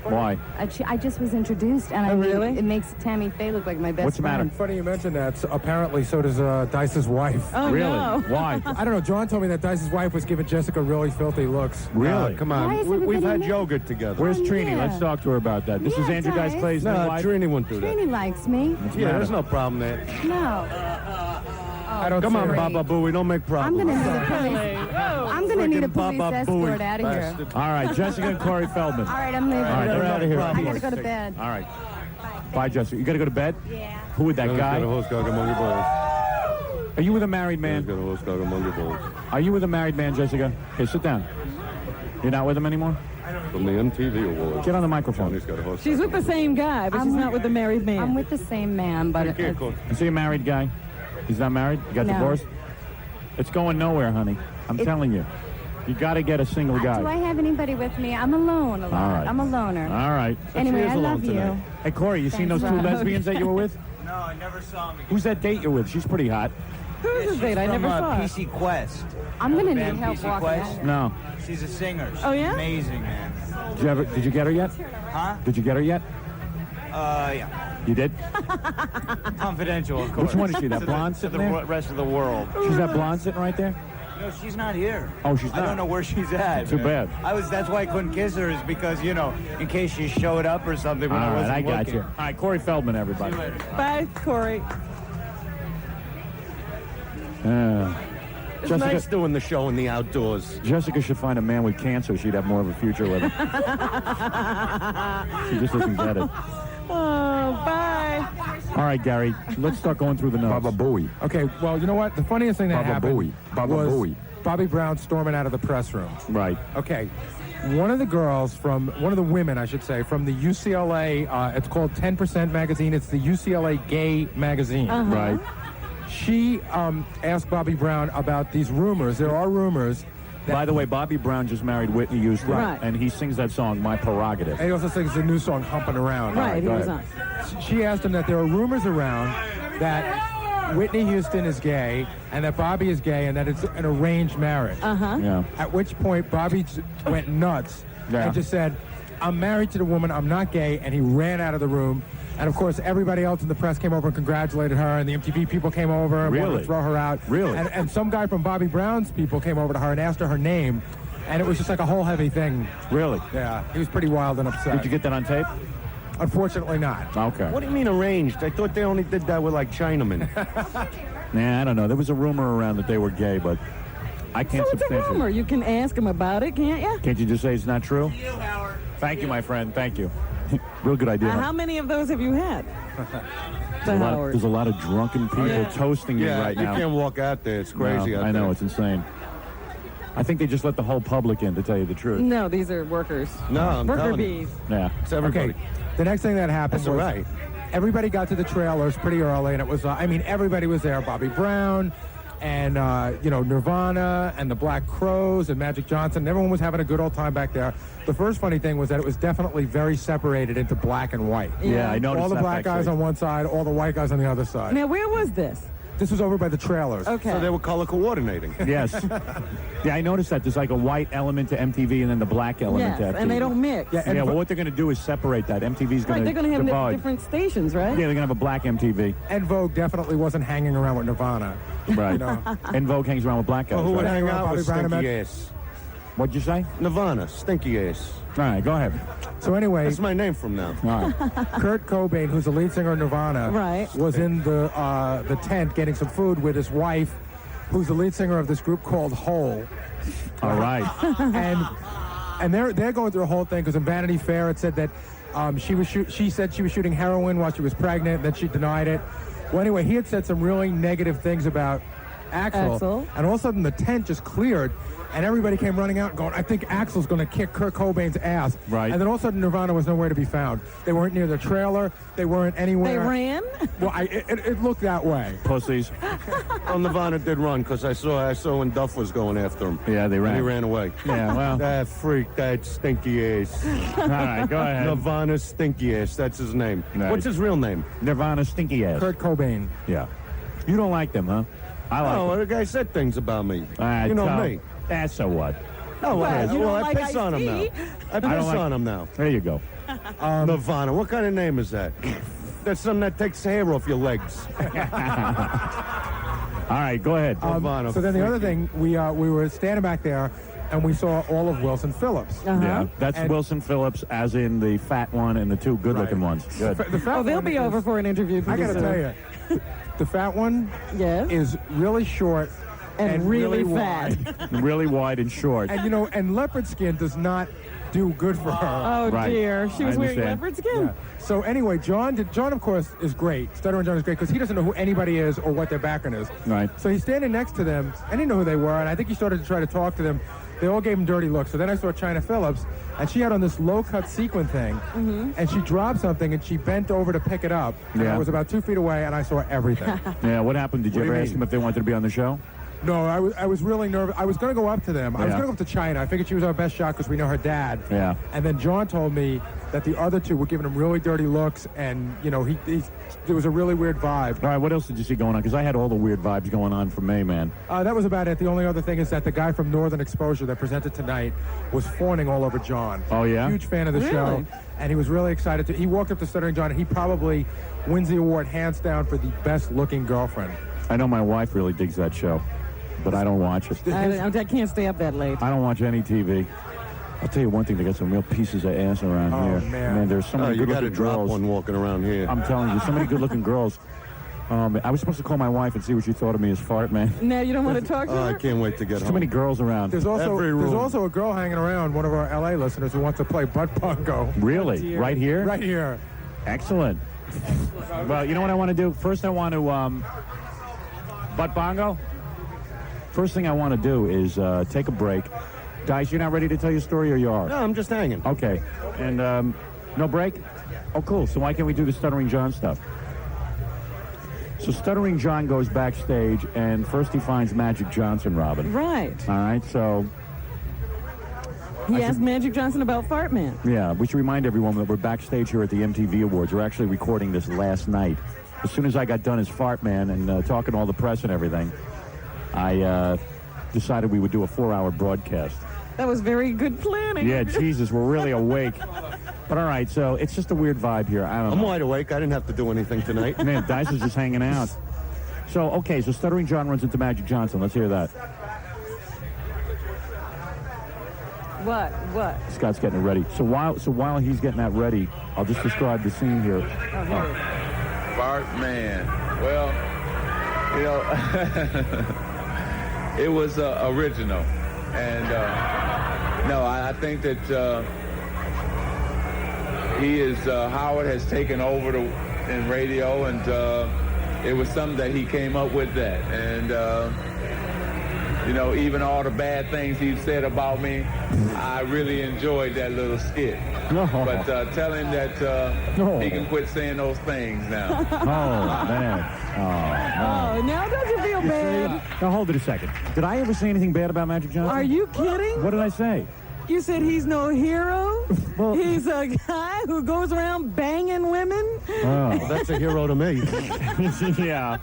Why? I just was introduced, and really? it makes Tammy Faye look like my best What's the matter? friend. Funny you mentioned that. So apparently, so does Dice's wife. Oh, Really? no. Why? I don't know. John told me that Dice's wife was giving Jessica really filthy looks. Really? Come Why on. is We've everybody had mad? yogurt together. Where's Oh, Trini? yeah. Let's talk to her about that. This is Yeah, Andrew Dice Dice. Clay's new No, wife. Trini won't do that. Trini likes me. Yeah, there's no problem there. No. I don't Come see on, her. Baba Boo. We don't make I'm problems. gonna need a police. I'm gonna need a Frickin' police Baba escort Booey out of here. bastard. All right, Jessica and Corey Feldman. All right, I'm leaving. All right, They're out of here. I gotta go to bed. All right. Bye, Jessica. You got to go to bed? Yeah. Who with that Got a guy? horse dog among your balls. Are you with a married man? Got a horse dog among your balls. Are you with a married man, Jessica? Okay, sit down. You're not with him anymore? From the MTV Awards. Get on the microphone. Johnny's got a horse She's dog with the same guy, but she's not with the married man. I'm with the same man, but among your balls. Is he a married guy? He's not married? You got No. divorced? It's going nowhere, honey. I'm telling you. You got to get a single guy. Do I have anybody with me? I'm alone a lot. All right. I'm a loner. All right. Anyway, I love you. Hey, Corey, you seen those two lesbians that you were with? No, I never saw him. Who's that date you're with? She's pretty hot. Who's the date? I never saw her. PC Quest. I'm going to need Band help PC walking Quest? out here. No. She's a singer. She's Oh, yeah? amazing, man. Did you get her yet? Huh? Did you get her yet? Yeah. You did? Confidential, of course. Which one is she? That To blonde the sitting there? rest of the world. She's that blonde sitting right there? No, she's not here. Oh, she's I not? don't know where she's at. Too bad. That's why I couldn't kiss her, is because, you know, in case she showed up or something when I All right, wasn't I got looking. you. All right, Corey Feldman, everybody. Bye, Corey. It's nice doing the show in the outdoors. Jessica should find a man with cancer. She'd have more of a future with him. She just doesn't get it. Oh, bye. All right, Gary, let's start going through the notes. Baba Booey. Okay, well, you know what? The funniest thing that Baba happened Booey. Baba was Booey. Bobby Brown storming out of the press room. Right. Okay. One of the women, I should say, from the UCLA, it's called 10% magazine. It's the UCLA gay magazine. Uh-huh. Right. She asked Bobby Brown about these rumors. There are rumors. By the way, Bobby Brown just married Whitney Houston, Right. and he sings that song, My Prerogative. And he also sings the new song, Humping Around. Right, he go was ahead. on. She asked him that there are rumors around that Whitney Houston is gay and that Bobby is gay and that it's an arranged marriage. Uh-huh. Yeah. At which point, Bobby went nuts Yeah. and just said, I'm married to the woman, I'm not gay, and he ran out of the room. And, of course, everybody else in the press came over and congratulated her, and the MTV people came over and wanted Really? to throw her out. Really? And some guy from Bobby Brown's people came over to her and asked her name, and it was just like a whole heavy thing. Really? Yeah, he was pretty wild and upset. Did you get that on tape? Unfortunately not. Okay. What do you mean arranged? I thought they only did that with, like, Chinamen. Nah, I don't know. There was a rumor around that they were gay, but I can't So it's a substantiate rumor. You can ask him about it, can't you? Can't you just say it's not true? Thank you, my friend. Thank you. Real good idea. How many of those have you had? There's a lot of drunken people toasting me right now. You can't walk out there. It's crazy No, out I know, there. it's insane. I think they just let the whole public in, to tell you the truth. No, these are workers. No, I'm Worker telling you. bees. Yeah. It's everybody. Okay, the next thing that happened That's all was right. everybody got to the trailers pretty early, and it was, everybody was there. Bobby Brown and, Nirvana and the Black Crowes and Magic Johnson. Everyone was having a good old time back there. The first funny thing was that it was definitely very separated into black and white. Yeah, I noticed all the that black guys backstage. on one side, all the white guys on the other side. Now, where was this? This was over by the trailers. Okay. So they were color coordinating. Yes. Yeah, I noticed that. There's like a white element to MTV and then the black element Yes, to MTV. and they don't mix. Yeah, well, what they're going to do is separate that. MTV's Right, going they're going to have divide. different stations, right? Yeah, they're going to have a black MTV. And Vogue definitely wasn't hanging around with Nirvana. Right. You know. And Vogue hangs around with black guys. Well, who would right? hang out with Bobby Brown stinky and ass? What'd you say? Nirvana, stinky ass. All right, go ahead. So anyway, That's my name from now. All right. Kurt Cobain, who's the lead singer of Nirvana, Right. was in the tent getting some food with his wife, who's the lead singer of this group called Hole. All right. And they're going through a whole thing because in Vanity Fair it said that she said she was shooting heroin while she was pregnant, and then she denied it. Well, anyway, he had said some really negative things about Axl. And all of a sudden the tent just cleared. And everybody came running out going, I think Axl's going to kick Kurt Cobain's ass. Right. And then all of a sudden Nirvana was nowhere to be found. They weren't near the trailer. They weren't anywhere. They ran? Well, it looked that way. Pussies. Well, Nirvana did run because I saw when Duff was going after him. Yeah, they ran. And he ran away. Yeah, well. That freak, that stinky ass. All right, go ahead. Nirvana stinky ass, that's his name. Nice. What's his real name? Nirvana stinky ass. Kurt Cobain. Yeah. You don't like them, huh? I like Oh, them. the guy said things about me. You know me. So what? Oh, Well, you don't I like piss on him now. Ice-T. I piss on him now. There you go. Nirvana, what kind of name is that? That's something that takes the hair off your legs. All right, go ahead. Nirvana. So then the other thing, we were standing back there, and we saw all of Wilson Phillips. Yeah, that's And- Wilson Phillips, as in the fat one and the two good-looking ones. Good. The fat Oh, they'll one be is- over for an interview. I got to tell you, the fat one Yes. is really short And really fat. wide. Really wide and short. And and leopard skin does not do good for her. Oh, Right. dear. She I was wearing understand. leopard skin. Yeah. So anyway, John, of course, is great. Stuttering John is great because he doesn't know who anybody is or what their background is. Right. So he's standing next to them. I didn't know who they were, and I think he started to try to talk to them. They all gave him dirty looks. So then I saw China Phillips, and she had on this low-cut sequin thing, and she dropped something, and she bent over to pick it up. And Yeah. I was about 2 feet away, and I saw everything. Yeah, what happened? Did you What do ever you ask mean? them if they wanted to be on the show? No, I was really nervous. I was going to go up to them. I was going to go up to China. I figured she was our best shot because we know her dad. Yeah. And then John told me that the other two were giving him really dirty looks, and, you know, there was a really weird vibe. All right, what else did you see going on? Because I had all the weird vibes going on for me, man. That was about it. The only other thing is that the guy from Northern Exposure that presented tonight was fawning all over John. Oh, yeah? Huge fan of the show. And he was really excited to. He walked up to Stuttering John, and he probably wins the award hands down for the best-looking girlfriend. I know my wife really digs that show, but I don't watch it. I can't stay up that late. I don't watch any TV. I'll tell you one thing, they got some real pieces of ass around here. Man, there's so many you got good-looking to drop girls. one walking around here. I'm telling you, so many good-looking girls. I was supposed to call my wife and see what she thought of me as fart man. Now you don't want to talk to her? I can't wait to get home. Too many girls around. There's also a girl hanging around, one of our L.A. listeners, who wants to play butt bongo. Really? Right here? Right here. Excellent. Well, you know what I want to do? First, I want to butt bongo. First thing I want to do is take a break. Dice, you're not ready to tell your story, or you are? No, I'm just hanging. Okay. And no break? Oh, cool. So why can't we do the Stuttering John stuff? So Stuttering John goes backstage, and first he finds Magic Johnson, Robin. Right. All right, so... He asked Magic Johnson about Fart Man. Yeah, we should remind everyone that we're backstage here at the MTV Awards. We're actually recording this last night. As soon as I got done as Fart Man and talking to all the press and everything, I decided we would do a 4-hour broadcast. That was very good planning. Yeah, Jesus, we're really awake. But all right, so it's just a weird vibe here. I don't know. I'm wide awake. I didn't have to do anything tonight. Man, Dice is just hanging out. So, okay, so Stuttering John runs into Magic Johnson. Let's hear that. What? Scott's getting it ready. So while he's getting that ready, I'll just describe the scene here. Fart Man. Well, you know, it was original. And, no, I think that Howard has taken over in radio, and it was something that he came up with that. And, you know, even all the bad things he said about me, I really enjoyed that little skit. No. But tell him that he can quit saying those things now. Oh, man. Oh, now don't you feel bad? Now, hold it a second. Did I ever say anything bad about Magic Johnson? Are you kidding? What did I say? You said he's no hero? Well, he's a guy who goes around banging women? Oh, that's a hero to me. Yeah.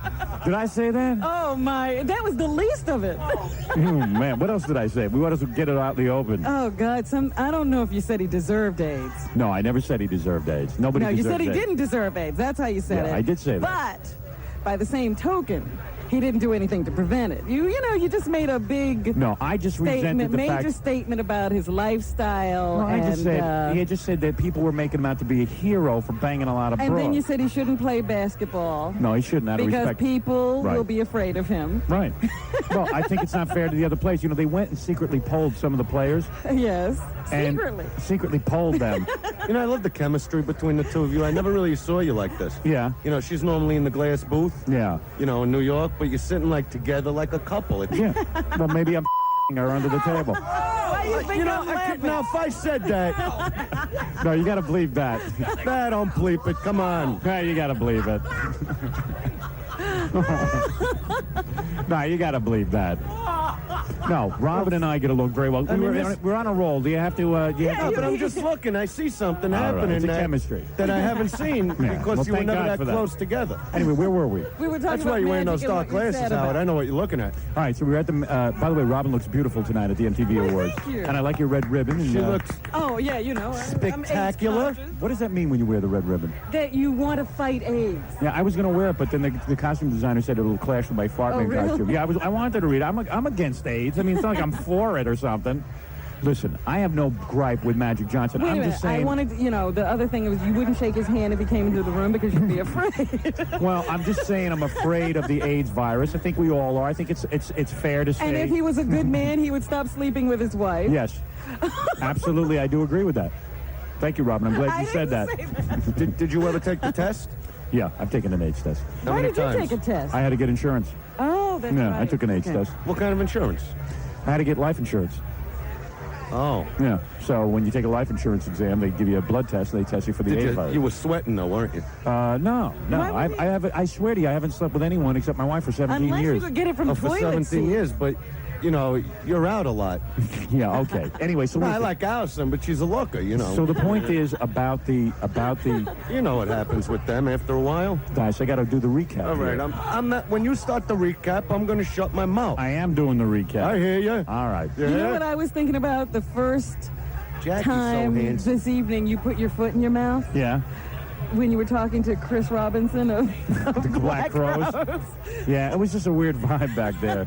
Did I say that? Oh, my. That was the least of it. Oh, man. What else did I say? We want us to get it out in the open. Oh, God. I don't know if you said he deserved AIDS. No, I never said he deserved AIDS. Nobody No, you deserves said he AIDS. didn't deserve AIDS. That's how you said it. I did say that. But by the same token, he didn't do anything to prevent it. You know, you just made a big No, I just resented the major fact... statement about his lifestyle. No, and, he just said that people were making him out to be a hero for banging a lot of and bros. then you said he shouldn't play basketball. No, he shouldn't. Out of because respect. people Right. will be afraid of him. Right. Well, I think it's not fair to the other players. You know, they went and secretly polled some of the players. Yes, And secretly polled them. You know, I love the chemistry between the two of you. I never really saw you like this. Yeah. You know, she's normally in the glass booth. Yeah. You know, in New York, but you're sitting like together like a couple. Yeah. Well, maybe I'm her under the table. Why you think I'm laughing? Now, if I said that... No, you got to believe that. I don't bleep it. Come on. No, you got to believe it. No, you got to believe that. No, Robin and I get along very well. We're on a roll. Do you have to... but I'm just looking. I see something All right, happening it's a chemistry. that I haven't seen Yeah. because Well, you were thank never God that for that. close together. Anyway, where were we? We were talking That's about why you're wearing those Magic and dark what you glasses, said Howard. about I know what you're looking at. All right, so we were at the... by the way, Robin looks beautiful tonight at the MTV Awards. thank you. And I like your red ribbon. And, She looks Oh, yeah, you know. spectacular. I'm AIDS-conscious. What does that mean when you wear the red ribbon? That you want to fight AIDS. Yeah, I was going to wear it, but then the costume designer said it'll clash with my Fartman really? costume. Yeah, I wanted to read it. I'm against AIDS. I mean, it's not like I'm for it or something. Listen, I have no gripe with Magic Johnson. Wait a I'm minute. just saying... I wanted, the other thing was you wouldn't shake his hand if he came into the room because you'd be afraid. Well, I'm just saying I'm afraid of the AIDS virus. I think we all are. I think it's fair to say... And if he was a good man, he would stop sleeping with his wife. Yes. Absolutely, I do agree with that. Thank you, Robin. I'm glad you said that. Did you ever take the test? Yeah, I've taken an AIDS test. How Why many did you times? take a test? I had to get insurance. Oh, that's Yeah, right. I took an AIDS Okay. test. What kind of insurance? I had to get life insurance. Oh. Yeah. So when you take a life insurance exam, they give you a blood test. And they test you for the AIDS virus. You were sweating though, weren't you? No. I swear to you, I haven't slept with anyone except my wife for 17 years. Unless you could get it from for toilet 17 seat. years, but you know, you're out a lot. Yeah, okay. Anyway, so I like Allison, but she's a looker, you know. So the point is about the you know what happens with them after a while. Guys, I got to do the recap. All right, here. I'm not. When you start the recap, I'm going to shut my mouth. I am doing the recap. I hear you. All right. You know what I was thinking about the first Jackie's time so handsome. this evening you put your foot in your mouth? Yeah. When you were talking to Chris Robinson of The Black Crowes. Yeah, it was just a weird vibe back there.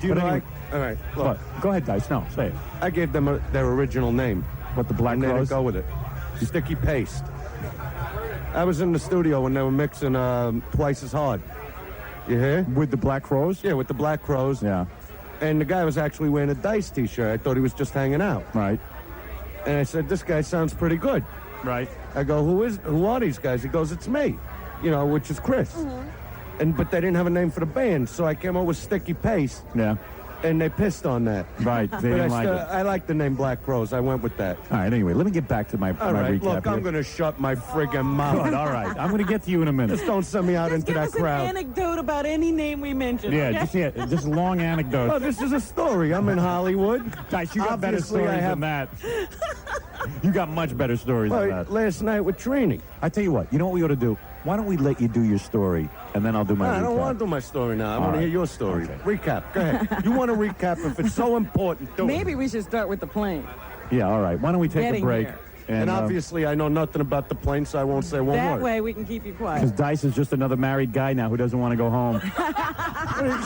Do you know? Anyway, all right, look. Go ahead, Dice. No, say it. I gave them their original name. What, the Black Crowes? They didn't go with it. Sticky Paste. I was in the studio when they were mixing Twice as Hard. You hear? With the Black Crowes? Yeah, with the Black Crowes. Yeah. And the guy was actually wearing a Dice t-shirt. I thought he was just hanging out. Right. And I said, this guy sounds pretty good. Right. I go, who are these guys? He goes, it's me. You know, which is Chris. But they didn't have a name for the band, so I came up with Sticky Paste. Yeah. And they pissed on that. Right, they didn't like it. I like the name Black Crowes. I went with that. All right, anyway, let me get back to my recap. Look, here. I'm going to shut my friggin' mouth. Good, all right. I'm going to get to you in a minute. Just don't send me out into that crowd. An anecdote about any name we mentioned. Yeah, okay? just a long anecdote. Oh, this is a story. I'm in Hollywood. Guys, you got better Obviously, stories than that. You got much better stories than that. Last night with Trini. I tell you what we ought to do? Why don't we let you do your story, and then I'll do my recap. I don't want to do my story now. I want to hear your story. Okay. Recap. Go ahead. You want to recap if it's so important, do it. Maybe we should start with the plane. Yeah, all right. Why don't we take Getting a break? here. And obviously, I know nothing about the plane, so I won't say one That word. way we can keep you quiet. Because Dice is just another married guy now who doesn't want to go home.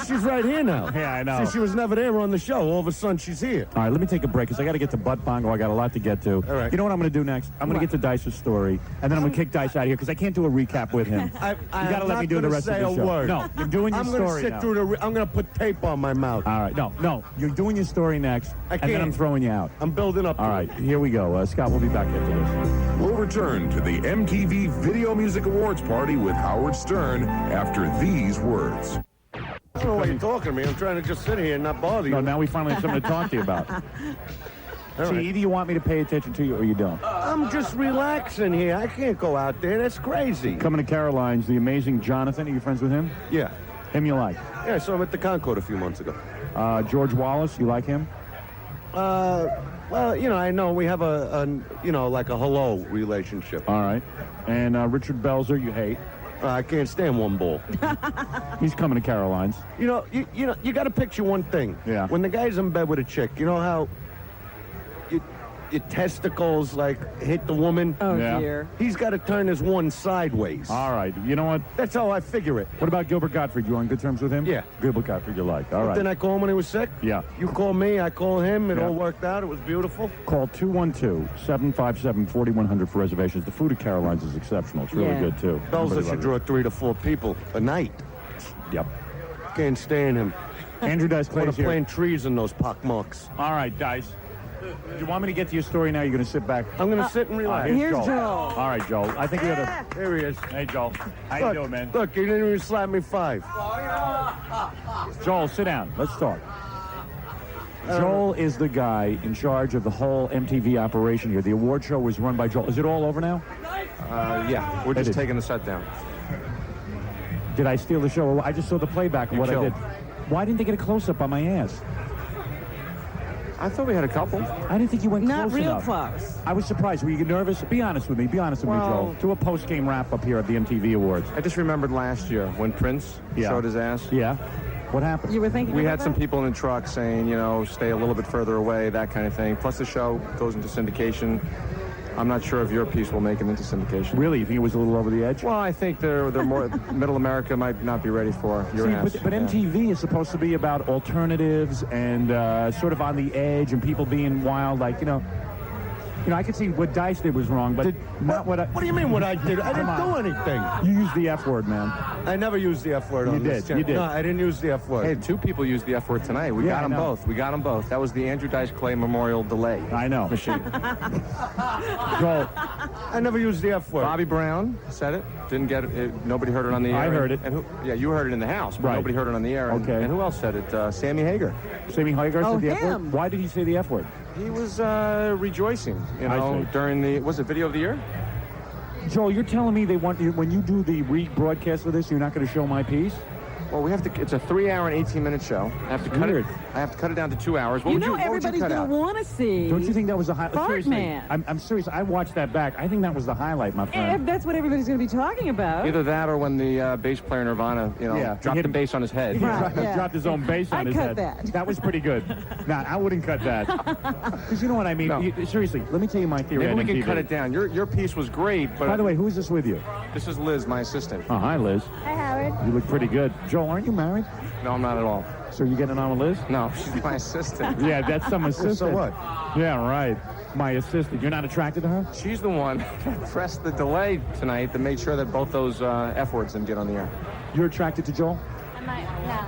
She's right here now. Yeah, I know. See, she was never there on the show. All of a sudden, she's here. All right, let me take a break because I got to get to Butt Bongo. I got a lot to get to. All right. You know what I'm going to do next? I'm going to get to Dice's story, and then I'm going to kick Dice out of here because I can't do a recap with him. I You got to let me do the rest of the show. Word. No, you're doing your I'm story gonna sit now. through I'm going to put tape on my mouth. All right, no, you're doing your story next, I and then can't. I'm throwing you out. I'm building up. All right, here we go. Scott, we'll be back after this. We'll return to the MTV Video Music Awards party with Howard Stern after these words. I don't know why you're talking to me. I'm trying to just sit here and not bother you. No, now we finally have something to talk to you about. See, either you want me to pay attention to you or you don't. I'm just relaxing here. I can't go out there. That's crazy. Coming to Caroline's, the amazing Jonathan. Are you friends with him? Yeah. Him you like? Yeah, I saw him at the Concord a few months ago. George Wallace, you like him? Well, you know, I know we have like a hello relationship. All right. And Richard Belzer, you hate? I can't stand one bull. He's coming to Caroline's. You know, you got to picture one thing. Yeah. When the guy's in bed with a chick, you know how your testicles like hit the woman? Oh, Yeah. dear. He's got to turn his one sideways. All right. You know what? That's how I figure it. What about Gilbert Gottfried? You on good terms with him? Yeah. Gilbert Gottfried you like. All right. Didn't I call him when he was sick? Yeah. You call me, I call him. It Yeah. all worked out. It was beautiful. Call 212-757-4100 for reservations. The food at Caroline's is exceptional. It's really Yeah. good, too. Belzer Everybody should loves draw 3 to 4 people a night. it. Yep. Can't stand him. Andrew Dice Clay Want is to here. plant trees in those pockmarks. All right, Dice. Do you want me to get to your story now? You're going to sit back? I'm going to sit and relax. Here's Joel. All right, Joel. I think we ought to... There he is. Hey, Joel. How you doing, man? Look, you didn't even slap me 5. Joel, sit down. Let's talk. Joel is the guy in charge of the whole MTV operation here. The award show was run by Joel. Is it all over now? Yeah, we're just taking the set down. Did I steal the show? I just saw the playback of what I killed. did. Why didn't they get a close-up on my ass? I thought we had a couple. I didn't think you went Not close real enough. close. I was surprised. Were you nervous? Be honest with me. Be honest with me, Joel. Do a post-game wrap-up here at the MTV Awards. I just remembered last year when Prince showed his ass. Yeah. What happened? You were thinking We about had some that? people in the truck saying, you know, stay a little bit further away, that kind of thing. Plus the show goes into syndication. I'm not sure if your piece will make it into syndication. Really? You think it was a little over the edge? Well, I think they're more Middle America might not be ready for your ass. But Yeah. MTV is supposed to be about alternatives and sort of on the edge and people being wild, like, you know, I could see what Dice did was wrong, but not what I... What do you mean what I did? I didn't do anything. You used the F word, man. I never used the F word on this channel. You did. No, I didn't use the F word. Hey, 2 people used the F word tonight. We got them both. We got them both. That was the Andrew Dice Clay Memorial Delay. I know. Machine. Joel, I never used the F word. Bobby Brown said it. Didn't get it. Nobody heard it on the air. I heard it. And yeah, you heard it in the house, but nobody heard it on the air. And, Okay. And who else said it? Sammy Hagar. Sammy Hagar said the F word? him. Why did he say the F word? He was rejoicing, I see. during the, was it Video of the Year? Joel, you're telling me they want you, when you do the rebroadcast of this, you're not going to show my piece? Well, we have to. It's a 3-hour and 18-minute show. I have to cut it. I have to cut it down to 2 hours. What You would know what would everybody's cut going out? to want to see. Don't you think that was the highlight? Fart Seriously, Man. I'm serious. I watched that back. I think that was the highlight, my friend. That's what everybody's going to be talking about. Either that or when the bass player Nirvana, dropped the bass on his head. He Right, yeah. dropped his own bass on I'd his cut head. that. That was pretty good. Nah, I wouldn't cut that. Because you know what I mean? No. Seriously, let me tell you my theory. Maybe we on can MTV. cut it down. Your piece was great, but By the way, who is this with you? this is Liz, my assistant. Oh, hi, Liz. Hi, Howard. You look pretty good. Joel, aren't you married? No, I'm not at all. So you getting on with Liz? No, she's my assistant. Yeah, that's some assistant. So what? Yeah, right. My assistant. You're not attracted to her? She's the one that pressed the delay tonight that made sure that both those F words didn't get on the air. You're attracted to Joel? No.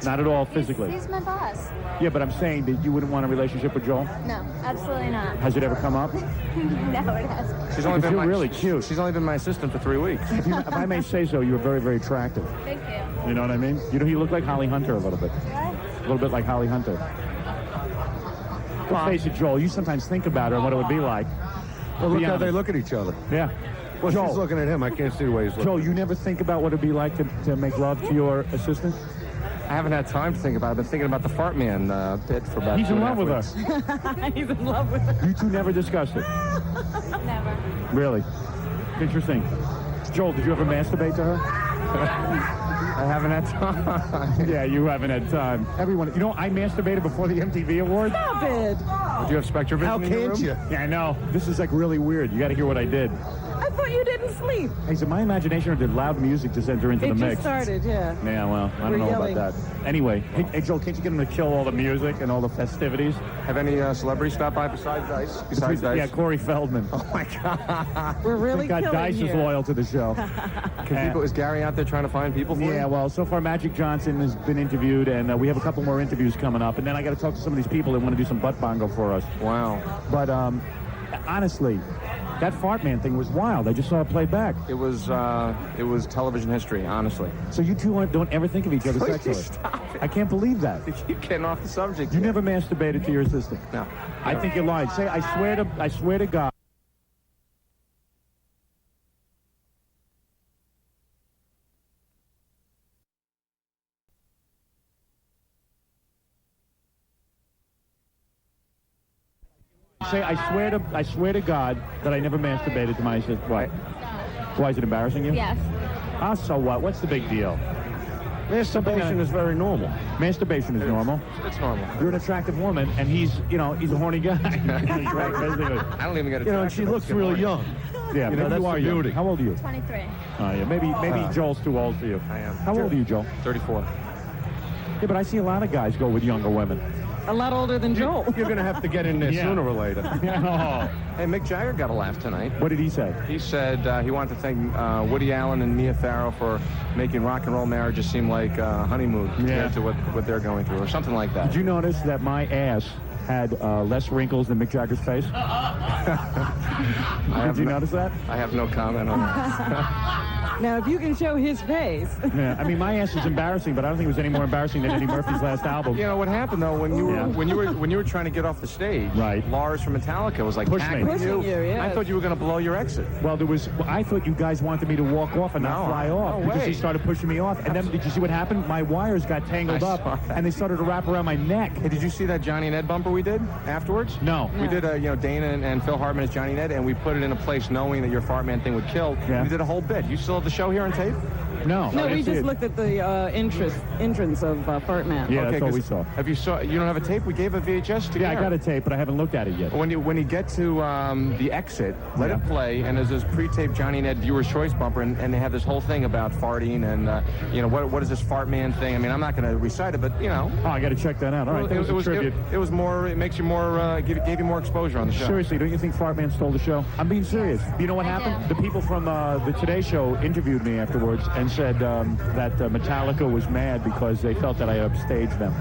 Not at all physically. He's my boss. Yeah, but I'm saying that you wouldn't want a relationship with Joel? No, absolutely not. Has it ever come up? No, it hasn't. She's only You been feel my, really cute. She's only been my assistant for 3 weeks. If I may say so, you're very, very attractive. Thank you. You know what I mean? You know, you look like Holly Hunter a little bit. What? A little bit like Holly Hunter. Let's face it, Joel, you sometimes think about her and what it would be like. Well, look Be how they honest. look at each other. Yeah. Well, Joel, she's looking at him. I can't see the way he's looking. Joel, you never think about what it'd be like to make love to your assistant? I haven't had time to think about it. I've been thinking about the Fart Man bit for about He's 2.5 in love with weeks. her. He's in love with her. You two never discussed it? Never. Really? Interesting. Joel, did you ever masturbate to her? I haven't had time. Yeah, you haven't had time. Everyone, you know, I masturbated before the MTV Awards. Stop it. Do you have Spectre Vision How in your can't room? you? Yeah, I know. This is like really weird. You got to hear what I did. I thought you didn't sleep. Hey, so my imagination or did loud music just enter into It the just mix? started, yeah. Yeah, well, I We're don't know yelling. about that. Anyway, hey, Joel, can't you get him to kill all the music and all the festivities? Have any celebrities stopped by besides Dice? Besides Dice? Yeah, Corey Feldman. Oh my God! We're really Thank God killing Dice is here. loyal to the show. Is Gary out there trying to find people for Yeah, you? well, so far Magic Johnson has been interviewed, and we have a couple more interviews coming up, and then I got to talk to some of these people that want to do some butt bongo for us. Wow. But honestly, that Fart Man thing was wild. I just saw it played back. It was television history, honestly. So you two don't ever think of each other Please sexually? stop it. I can't believe that. You keep getting off the subject. You never masturbated to your assistant? No. I think you're lying. Say, I swear to God. Say, I swear to God that I never masturbated to my assistant. Why? Why is it embarrassing you? Yes. Ah, so what? What's the big deal? Masturbation is very normal. Masturbation is normal. It's normal. You're an attractive woman, and he's a horny guy. Basically. I don't even get it. You know, and she looks really young. Yeah, You know, maybe that's you are the young. beauty. How old are you? 23. Yeah, maybe Joel's too old for you. I am. How old are you, Joel? 34. Yeah, but I see a lot of guys go with younger women. A lot older than Joel. You're going to have to get in there Yeah. sooner or later. Hey, Mick Jagger got a laugh tonight. What did he say? He said he wanted to thank Woody Allen and Mia Farrow for making rock and roll marriages seem like honeymoon compared to what they're going through, or something like that. Did you notice that my ass had less wrinkles than Mick Jagger's face? Did you notice that? I have no comment on that. Now, if you can show his face. Yeah, I mean, my ass is embarrassing, but I don't think it was any more embarrassing than Eddie Murphy's last album. You know what happened though when you were Yeah. when you were trying to get off the stage? Right. Lars from Metallica was like Push me. tackling Pushing you, yes. I thought you were going to blow your exit. Well, I thought you guys wanted me to walk off and not No, fly off no because way. he started pushing me off. And then, did you see what happened? My wires got tangled I up, saw that. and they started to wrap around my neck. Hey, did you see that Johnny and Ed bumper we did afterwards? No. We did Dana and Phil Hartman as Johnny and Ed, and we put it in a place knowing that your Fart Man thing would kill. Yeah. We did a whole bit. You still have the show here on tape? No. No, I we didn't see just it. looked at the entrance of Fart Man. Yeah, that's all 'cause we saw. Have you don't have a tape? We gave a VHS to Yeah, I Gary. got a tape, but I haven't looked at it yet. When you get to the exit, let it play, and there's this pre-taped Johnny and Ed Viewer's Choice bumper, and they have this whole thing about farting and what is this Fart Man thing? I mean, I'm not going to recite it, but Oh, I got to check that out. All right, that was a tribute. It was more. It makes you more. Gave you more exposure on the show. Seriously, don't you think Fart Man stole the show? I'm being serious. You know what happened? The people from the Today Show interviewed me afterwards and said that Metallica was mad because they felt that I upstaged them.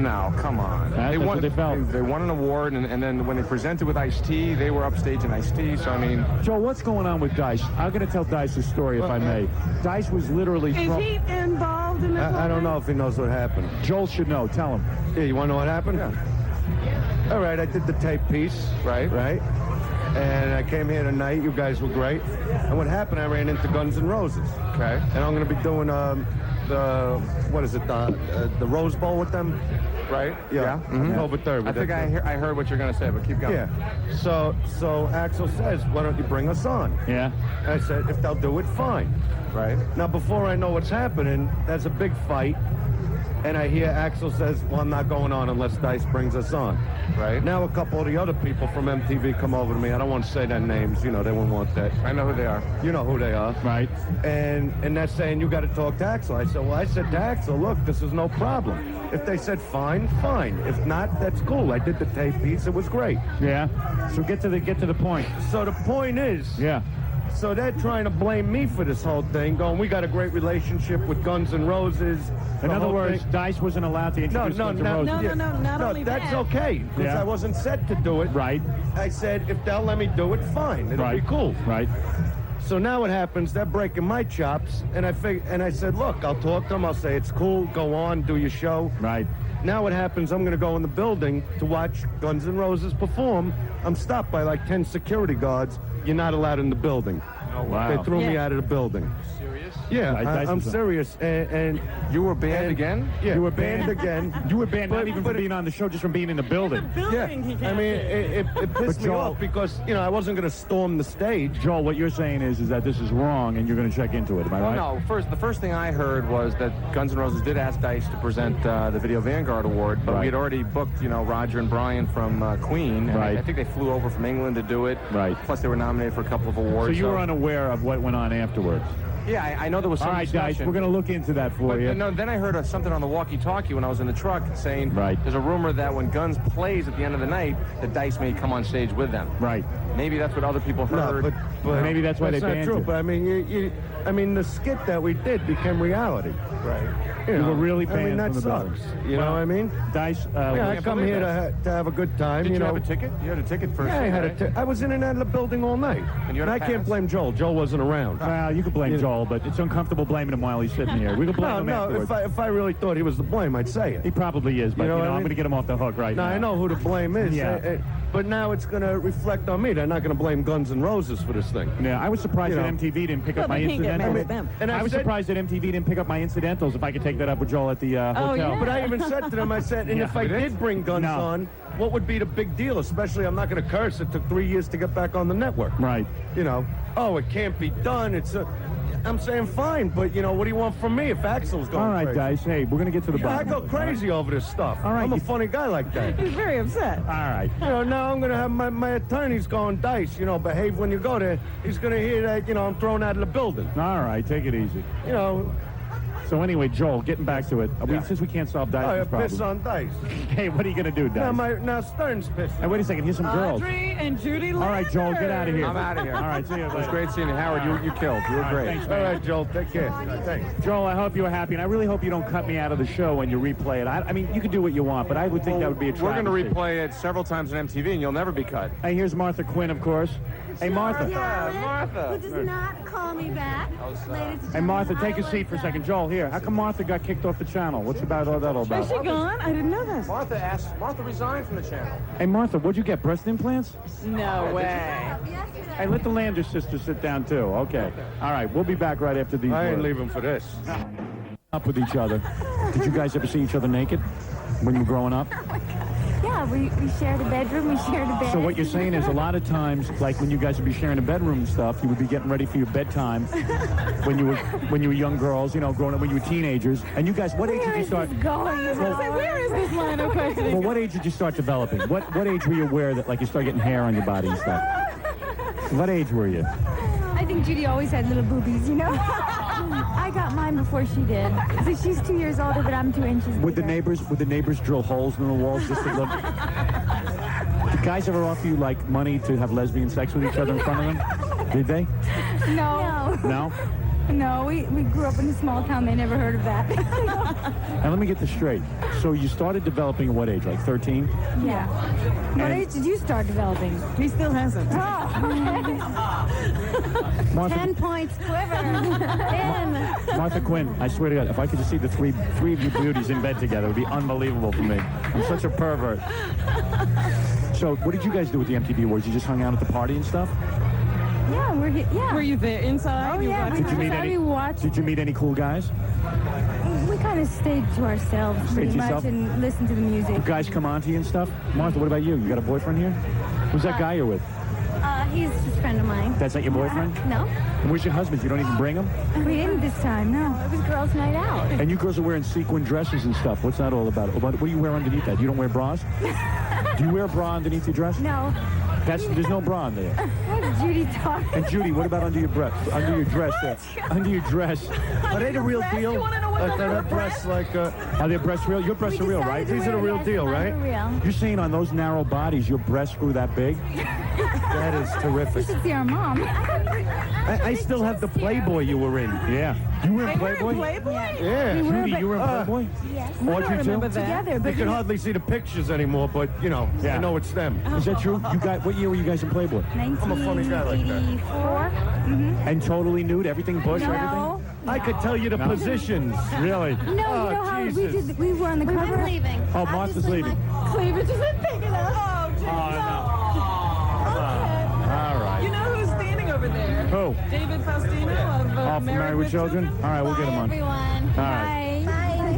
No, come on. That's what they felt. They won an award, and then when they presented with Ice-T, they were upstaging Ice-T, so I mean... Joe, what's going on with Dice? I'm going to tell Dice a story, if I may. Dice was literally... Is he involved in this? I don't know if he knows what happened. Joel should know. Tell him. Yeah, you want to know what happened? Yeah. All right, I did the tape piece. Right. And I came here tonight. You guys were great. And what happened, I ran into Guns N' Roses. Okay. And I'm going to be doing the Rose Bowl with them. Right? Yeah. October 3rd. I think I heard what you're going to say, but keep going. Yeah. So Axel says, why don't you bring us on? Yeah. And I said, if they'll do it, fine. Right. Now, before I know what's happening, there's a big fight. And I hear Axel says, well, I'm not going on unless Dice brings us on. Right. Now a couple of the other people from MTV come over to me. I don't want to say their names. You know, they won't want that. I know who they are. You know who they are. Right. And they're saying, you got to talk to Axel. I said to Axel, look, this is no problem. If they said fine, fine. If not, that's cool. I did the tape piece. It was great. Yeah. So get to the point. So the point is... Yeah. So they're trying to blame me for this whole thing, going, we got a great relationship with Guns N' Roses. In other words, Dice wasn't allowed to introduce Guns N' Roses. Not only that. That's okay, because I wasn't set to do it. Right. I said, if they'll let me do it, fine. It'll be cool. Right. So now what happens, they're breaking my chops, and I said, look, I'll talk to them. I'll say, it's cool. Go on, do your show. Right. Now what happens, I'm going to go in the building to watch Guns N' Roses perform. I'm stopped by like 10 security guards. You're not allowed in the building. Oh, wow. They threw me out of the building. Serious? Yeah, I'm serious. And you were banned again? Yeah, you were banned again. You were banned not even from being on the show, just from being in the building. Yeah, I mean, it pissed me off because, you know, I wasn't going to storm the stage. Joel, what you're saying is that this is wrong and you're going to check into it, am I right? No, the first thing I heard was that Guns N' Roses did ask Dice to present the Video Vanguard Award, but we had already booked, you know, Roger and Brian from Queen. And I think they flew over from England to do it. Right. Plus, they were nominated for a couple of awards. So you were unaware of what went on afterwards? Yeah, I know there was some discussion. All right, Dice, we're going to look into that for you. No, then I heard something on the walkie-talkie when I was in the truck saying there's a rumor that when Guns plays at the end of the night, that Dice may come on stage with them. Right. Maybe that's what other people heard. No, but maybe that's why they banned That's not true, but I mean, I mean, the skit that we did became reality. Right. You were really banned I mean, that from the sucks. building. You know what I mean? Dice, I come here to have a good time. Did you know. have a ticket? You had a ticket for I had a ticket. I was in and out of the building all night. And I can't blame Joel. Joel wasn't around. Well, you can blame Joel, but it's uncomfortable blaming him while he's sitting here. We can blame him afterwards. If I really thought he was to blame, I'd say it. He probably is, but you know I'm going to get him off the hook right now. I know who to blame is. Yeah. But now it's going to reflect on me. They're not going to blame Guns N' Roses for this thing. Yeah, I was surprised that MTV didn't pick up my incidentals. And I was surprised that MTV didn't pick up my incidentals. If I could take that up with Joel at the hotel. Yeah. But I even said to them, I said, and if I did bring Guns on, what would be the big deal? Especially, I'm not going to curse. It took 3 years to get back on the network. Right. You know, it can't be done. I'm saying fine, but, you know, what do you want from me if Axel's going crazy? All right, Dice. Hey, we're going to get to the bottom. I go crazy over this stuff. All right. I'm a funny guy like that. He's very upset. All right. You know, now I'm going to have my attorneys going, Dice, you know, behave when you go there. He's going to hear that, you know, I'm thrown out of the building. All right, take it easy. You know. So anyway, Joel, getting back to it. Since we can't solve Dice's problem. Piss on Dice. Hey, what are you going to do, Dice? Now Stern's pissed. Hey, wait a second. Here's some girls. Audrey and Judy All right, Joel, get out of here. I'm out of here. All right, see you later. It was great seeing you. Howard, you killed. You were great. Thanks, All right, Joel, take care. Thanks. Joel, I hope you were happy, and I really hope you don't cut me out of the show when you replay it. I mean, you can do what you want, but I would think that would be a travesty. We're going to replay it several times on MTV, and you'll never be cut. Hey, here's Martha Quinn, of course. Hey, Martha. Martha. Who does not call me back. Hey, Martha, take a seat for a second. Joel, here. How come Martha got kicked off the channel? What's about all that all about? Is she gone? I didn't know this. Martha resigned from the channel. Hey, Martha, what'd you get? Breast implants? No way. Hey, let the Landers sisters sit down, too. Okay. All right, we'll be back right after these I ain't words. leaving for this. Up with each other. Did you guys ever see each other naked when you were growing up? Yeah, we shared a bedroom, we shared a bed. So what you're saying is a lot of times, like when you guys would be sharing a bedroom and stuff, you would be getting ready for your bedtime when you were young girls, you know, growing up when you were teenagers. And you guys, what age did you start? Where is this line of questioning? Well, what age did you start developing? What age were you aware that like you start getting hair on your body and stuff? What age were you? I think Judy always had little boobies, you know? I got mine before she did. So she's 2 years older, but I'm 2 inches bigger. Would the neighbors drill holes in the walls just to look? Did guys ever offer you like money to have lesbian sex with each other in front of them? Did they? No. No? No, we grew up in a small town. They never heard of that. And let me get this straight. So you started developing at what age? Like 13? Yeah. What age did you start developing? He still hasn't. Martha, 10 points quiver. Martha Quinn, I swear to God, if I could just see the three of you beauties in bed together, it would be unbelievable for me. I'm such a pervert. So what did you guys do with the MTV Awards? You just hung out at the party and stuff? Yeah, we're here. Yeah. Were you there inside? Oh, yeah. Did you meet Did you meet any cool guys? We kind of stayed to ourselves pretty to much yourself? and listened to the music. Do guys come on to you and stuff? Martha, what about you? You got a boyfriend here? Who's that guy you're with? He's just a friend of mine. That's not your boyfriend? No. And where's your husband? You don't even bring him? We didn't this time, no. It was girls' night out. And you girls are wearing sequin dresses and stuff. What's that all about? What do you wear underneath that? You don't wear bras? Do you wear a bra underneath your dress? No. There's no bra in there. What is Judy talking? And Judy, what about under your breast? Under your dress there. Under your dress. Are they the real deal? Like that breasts like Are their breasts real? Your breasts are real, right? These are the real deal, right? Real. You're saying on those narrow bodies, your breasts grew that big? That is You terrific. should see our mom. I still have the Playboy you were in. Yeah. You were in Playboy? Yeah. We were, Judy, you were in Playboy? Yes. Audrey, too? Together, You but can hardly see the pictures anymore, but, you know, I know it's them. Is that true? What year were you guys in Playboy? I'm a funny guy like that. 1984. Mm-hmm. And totally nude? Everything bush, No. everything? I could tell you the No. positions. Really? No, you know how Jesus. we were on the cover. leaving. Oh, Martha's leaving. Cleavage isn't big enough. All right. You know who's standing over there? Who? David Faustino of From Married with Children? All right, we'll get him on. Everyone. All right. Bye. Nice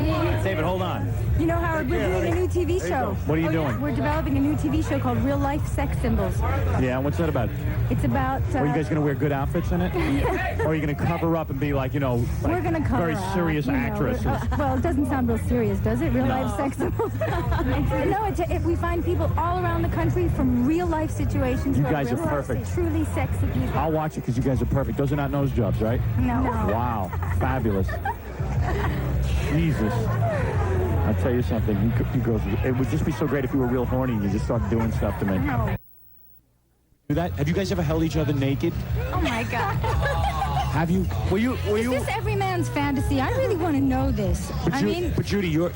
to meet you. David, hold on. You know, Howard, we're doing a new TV show. What are you doing? We're developing a new TV show called Real Life Sex Symbols. Yeah, what's that about? It's about... Are you guys going to wear good outfits in it? Or are you going to cover up and be like, you know, like we're going to cover very up, serious you know, actresses? well, it doesn't sound real serious, does it? Real No. life sex symbols. No, we find people all around the country from real life situations. You who guys are real life, perfect. Truly sexy people. I'll watch it because you guys are perfect. Those are not nose jobs, right? No. Wow. Fabulous. Jesus. I'll tell you something. You girls, it would just be so great if you were real horny and you just started doing stuff to me. No. Do that? Have you guys ever held each other naked? Oh my God. Have you? Is this every man's fantasy? I really want to know this. But Judy, you're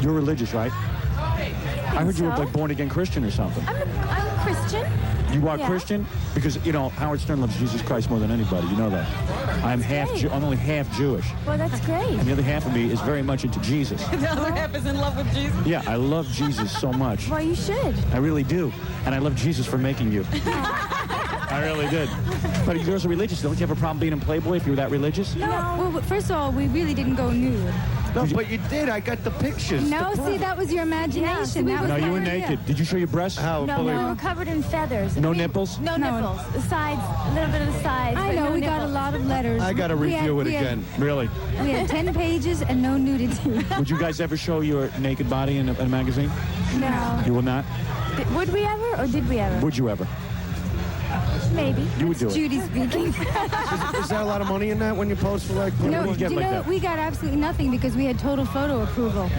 religious, right? I heard you were like born again Christian or something. I'm Christian. You are Yeah. Christian? Because, you know, Howard Stern loves Jesus Christ more than anybody. You know that. I'm only half Jewish. Well, that's great. And the other half of me is very much into Jesus. The other half is in love with Jesus. Yeah, I love Jesus so much. Well, you should. I really do. And I love Jesus for making you. I really did. But you girls are religious. Don't you have a problem being in Playboy if you were that religious? No. Well, first of all, we really didn't go nude. No, but you did. I got the pictures. No, see, that was your imagination. That was No, you were my idea. naked. Did you show your breasts? No, we were covered in feathers. No nipples? No nipples. The sides, a little bit of the sides. I but know, no we got a nipples. lot of letters. I got to review it again. Really? We had 10 pages and no nudity. Would you guys ever show your naked body in a magazine? No. You will not? Would we ever or did we ever? Would you ever? Maybe. You would do it. Judy speaking. Is there a lot of money in that when you post for like? No, you get you like know, that? we got absolutely nothing because we had total photo approval.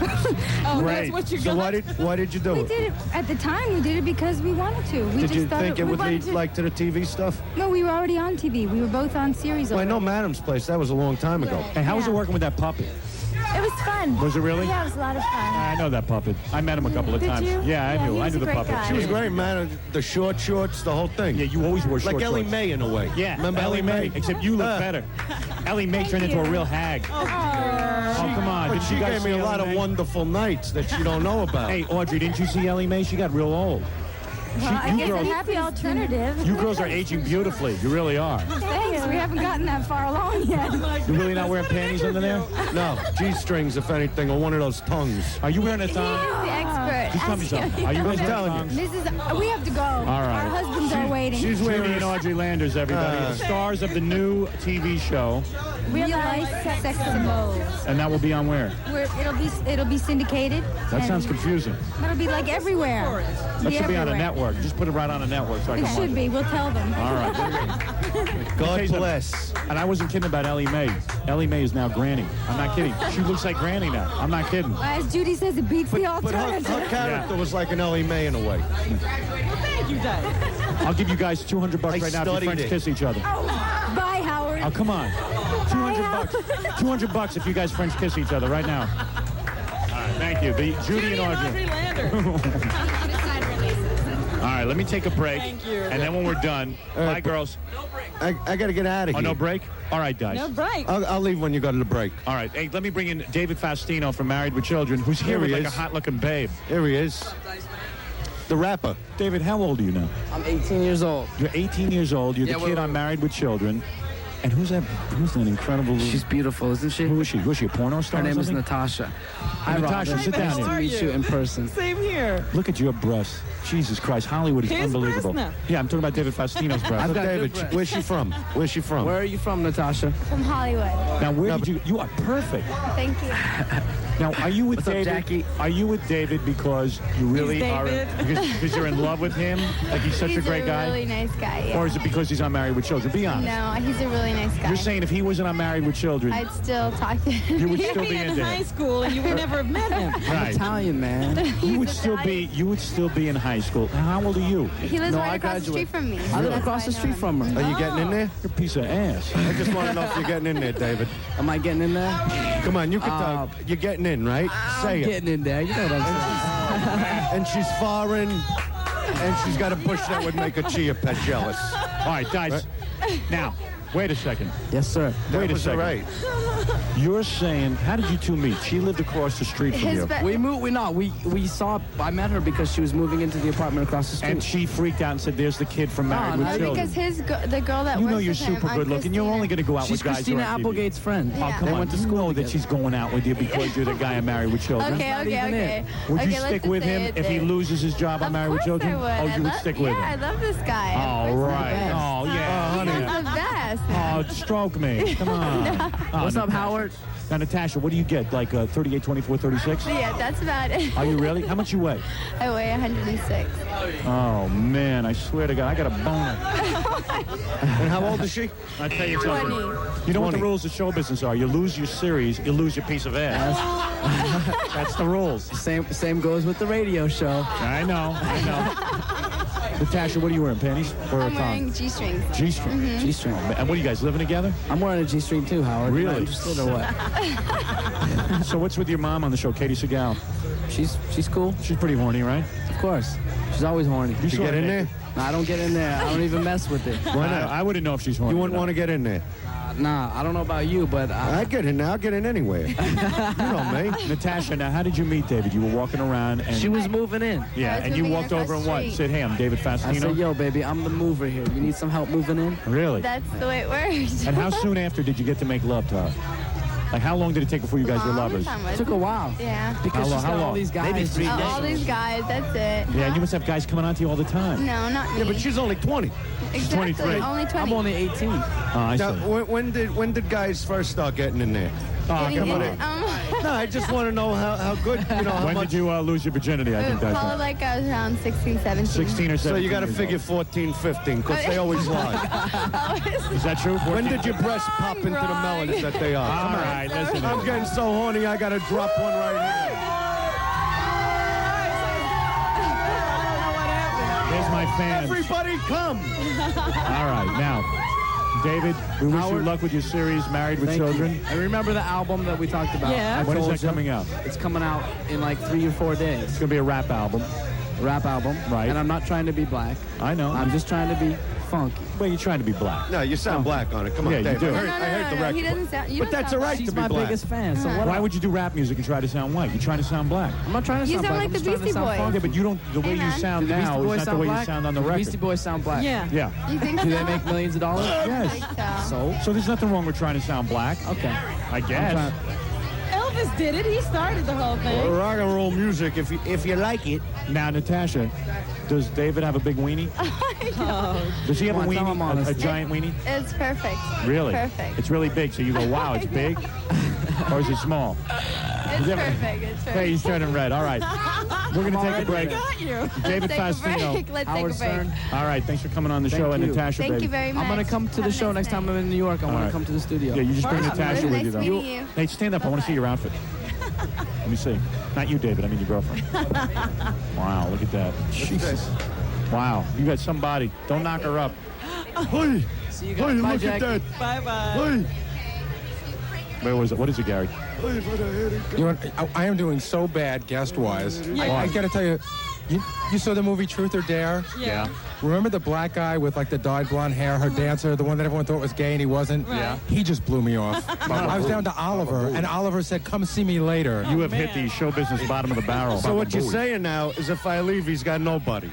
Oh, Great. that's what you So got. why did you do We it? did it at the time. We did it because we wanted to. We Did just you thought think it we would wanted lead to- like to the TV stuff? No, we were already on TV. We were both on series. Well, I know already. Madam's Place. That was a long time ago. Hey, how was it Yeah. working with that puppet? It was fun. Was it really? Yeah, it was a lot of fun. I know that puppet. I met him a couple of Did times. you? Yeah, I Yeah, knew. he I was knew a the great puppet. guy. She was great, man. The short shorts, the whole thing. Yeah, you always wore short Like Ellie shorts. Mae in a way. Yeah, Remember Ellie Mae. Except you look better. Ellie Mae turned into a real hag. Oh, come on. But Didn't she you guys gave me see a lot Ellie of Mae? wonderful nights that you don't know about. Hey, Audrey, didn't you see Ellie Mae? She got real old. I guess girls- a happy alternative. You girls are aging beautifully. You really are. Thanks. We haven't gotten that far along yet. You really not wearing panties under there? No, G-strings, if anything, or one of those tongues. Are you wearing a He is thong? the expert. Just tell me something. Are you guys wearing telling you. thongs? This is. We have to go. All right. Our husbands are waiting. She's Judy wearing and Audrey Landers, everybody. The stars of the new TV show. Real life sex symbols. And that will be on where? It'll be syndicated. That and sounds confusing. It'll be like everywhere. That should be on a everywhere. network. Just put it right on a network so I It can watch should it. be. We'll tell them. All right. God bless. And I wasn't kidding about Ellie Mae. Ellie Mae is now Granny. I'm not kidding. She looks like Granny now. I'm not kidding. As Judy says, it beats the But alternative. her character was like an Ellie Mae in a way. Thank you, Dave. I'll give you guys $200 right now if you French kiss each other. Bye, Howard. Oh, come on. $200. $200 if you guys French kiss each other right now. All right, thank you. Judy and Audrey. All right, let me take a break. Thank you. And then when we're done, bye, girls. I got to get out of Oh, here. no break? All right, guys. No break. I'll leave when you go to the break. All right. Hey, let me bring in David Faustino from Married with Children, who's here with like a hot-looking babe. Here he is. The rapper. David, how old are you now? I'm 18 years old. You're 18 years old. You're the kid on Married with Children. And who's that incredible... She's beautiful, isn't she? Who is she? Was she a porno star? Her name is something? Natasha. Hi, Natasha, Robin. sit down Nice here. to meet you in person. Same here. Look at your breasts. Jesus Christ, Hollywood is His unbelievable. breasts now. Yeah, I'm talking about David Faustino's breasts. I've got David, good breasts. where's she from? Where's she from? Where are you from, Natasha? From Hollywood. Now, where did you... You are perfect. Thank you. Now, are you with What's up, David? Jackie? Are you with David because you really are... Because you're in love with him? Like he's such a great guy? He's a really nice guy, yeah. Or is it because he's on Married with Children? Be honest. No, he's a really nice guy. You're saying if he wasn't on Married with Children, I'd still talk to him. you would still be in into high him. school, and you would never have met him. Right. Italian, man. You would still be in high school. How old are you? He lives No, right I across the street graduate. from me. I live That's across why the I street know from her. Are you getting in there? You're a piece of ass. I just want to know if you're getting in there, David. Am I getting in there? Come on, you can talk. You're getting in, right? Say I'm it. getting in there. You know what I'm saying. And she's foreign, and she's got a bush that would make a chia pet jealous. All right, guys. Now, wait a second. Yes, sir. Wait a second. Right. You're saying, how did you two meet? She lived across the street from you. We moved. We saw. I met her because she was moving into the apartment across the street. And she freaked out and said, "There's the kid from Married with Children." Because the girl that You works know you're with him, super I'm good looking. You're only going to go out She's with guys Christina who are on TV. Applegate's friend. Oh, Yeah. come They on. went to You school know that together. she's going out with you because you're the guy on Married with Children. Okay. Would Okay, you stick let's with say him it if he then. loses his job on Married with Of course Children? I would. Oh, you would stick with him. Yeah, I love this guy. Oh, right. Oh, yeah. He's the best. Oh, stroke me. Come on. No. Oh, What's up, Natasha. Howard? Now, Natasha, what do you get? Like 38, 24, 36? Yeah, that's about it. Are you really? How much you weigh? I weigh 106. Oh, man, I swear to God, I got a boner. And how old is she? I tell you 20. something. You know what the rules of show business are? You lose your series, you lose your piece of ass. That's the rules. Same goes with the radio show. I know. Natasha, what are you wearing? Panties or a I'm thong? wearing G-strings. G-string. Mhm. G-string. And what are you guys living together? I'm wearing a G-string too, Howard. Really? You're not interested or what? So what's with your mom on the show, Katie Segal? She's cool. She's pretty horny, right? Of course. She's always horny. You get in there? No, I don't get in there. I don't even mess with it. Why not? I wouldn't know if she's horny. You wouldn't want to get in there. Nah, I don't know about you, but I'd get in there. I'll get in anywhere. You know me. Natasha, now how did you meet David? You were walking around and... she was moving in. Yeah, and you walked over and what? Said, hey, I'm David Faustino? I said, yo, baby, I'm the mover here. You need some help moving in? Really? That's the way it works. And how soon after did you get to make love to her? Like, how long did it take before you guys were lovers? It took a while. Yeah. Because How she's long? got How all long? these guys. Maybe 3 days. All these guys, that's it. Yeah, and you must have guys coming on to you all the time. No, not me. Yeah, but she's only 20. Exactly. 23. Only 20. I'm only 18. Oh, I Now, see. when did guys first start getting in there? Oh, Getting come on. in- No, I just want to know how good, you know, how When much. did you lose your virginity? I think that's Probably it. like I was around 16, 17. 16 or 17. So you got to years figure old. 14, 15, because they always lie. Is that true? When 14? did your breasts pop into the melons that they are? All Come on. right, listen. I'm getting so horny, I got to drop one right here. There's my fans. Everybody come. All right, now, David, we wish you Howard, luck with your series, Married with Thank Children. you. And remember the album that we talked about? Yeah. I When is told that you. coming out? It's coming out in like 3 or 4 days. It's going to be a rap album. Rap album. Right. And I'm not trying to be black. I know. I'm just trying to be funky. Well, you're trying to be black. No, you sound black on it. Come on, Yeah, you Dave. do. I heard, No, I heard the no, record. he doesn't sound. You But don't that's sound all right She's to be my black. biggest fan. So what? Why would you do rap music and try to sound white? You're trying to sound black. I'm not trying to You sound sound black. like I'm the just trying to Beastie sound Boys. funky. Yeah, but you don't. The way Hey, you man. sound Do the Beastie now is Boys not the sound way black? you sound on the Do the record. Beastie Boys sound black. Yeah. Yeah. You think Do so? they make millions of dollars? Yes. I think so. So there's nothing wrong with trying to sound black. Okay. I guess. Elvis did it. He started the whole thing. Rock and roll music, if you like it. Now, Natasha, does David have a big weenie? Does he have a Come on, tell him weenie? honest. A giant weenie? It's perfect. Really? Perfect. It's really big. So you go, wow, it's big? Or is it small? It's Yeah. perfect. It's perfect. Hey, he's turning red. All right. We're going to take a break. Got you. David Let's take a Faustino. break. Let's Howard take a break. Stern. All right. Thanks for coming on the Thank show. And you. Natasha, Thank baby. you very much. I'm going to come to the Have a show nice next time night. I'm in New York. I All want right. to come to the studio. Yeah, you just bring Natasha It was with you, nice though. meeting you. Hey, stand up. I want to see your outfit. Let me see. Not you, David. I mean your girlfriend. Wow, look at that. Jesus. Wow, you got somebody. Don't knock her up. Hey, See you guys. Bye, look Jack. at that. Bye-bye. Hey. Where was it? What is it, Gary? You know, I am doing so bad guest-wise. Yeah. I got to tell you, you saw the movie Truth or Dare? Yeah. Remember the black guy with like the dyed blonde hair, her dancer, the one that everyone thought was gay and he wasn't? Right. Yeah. He just blew me off. I was down to Oliver, and Oliver said, "Come see me later." You have hit the show business bottom of the barrel. So what you're saying now is if I leave, he's got nobody.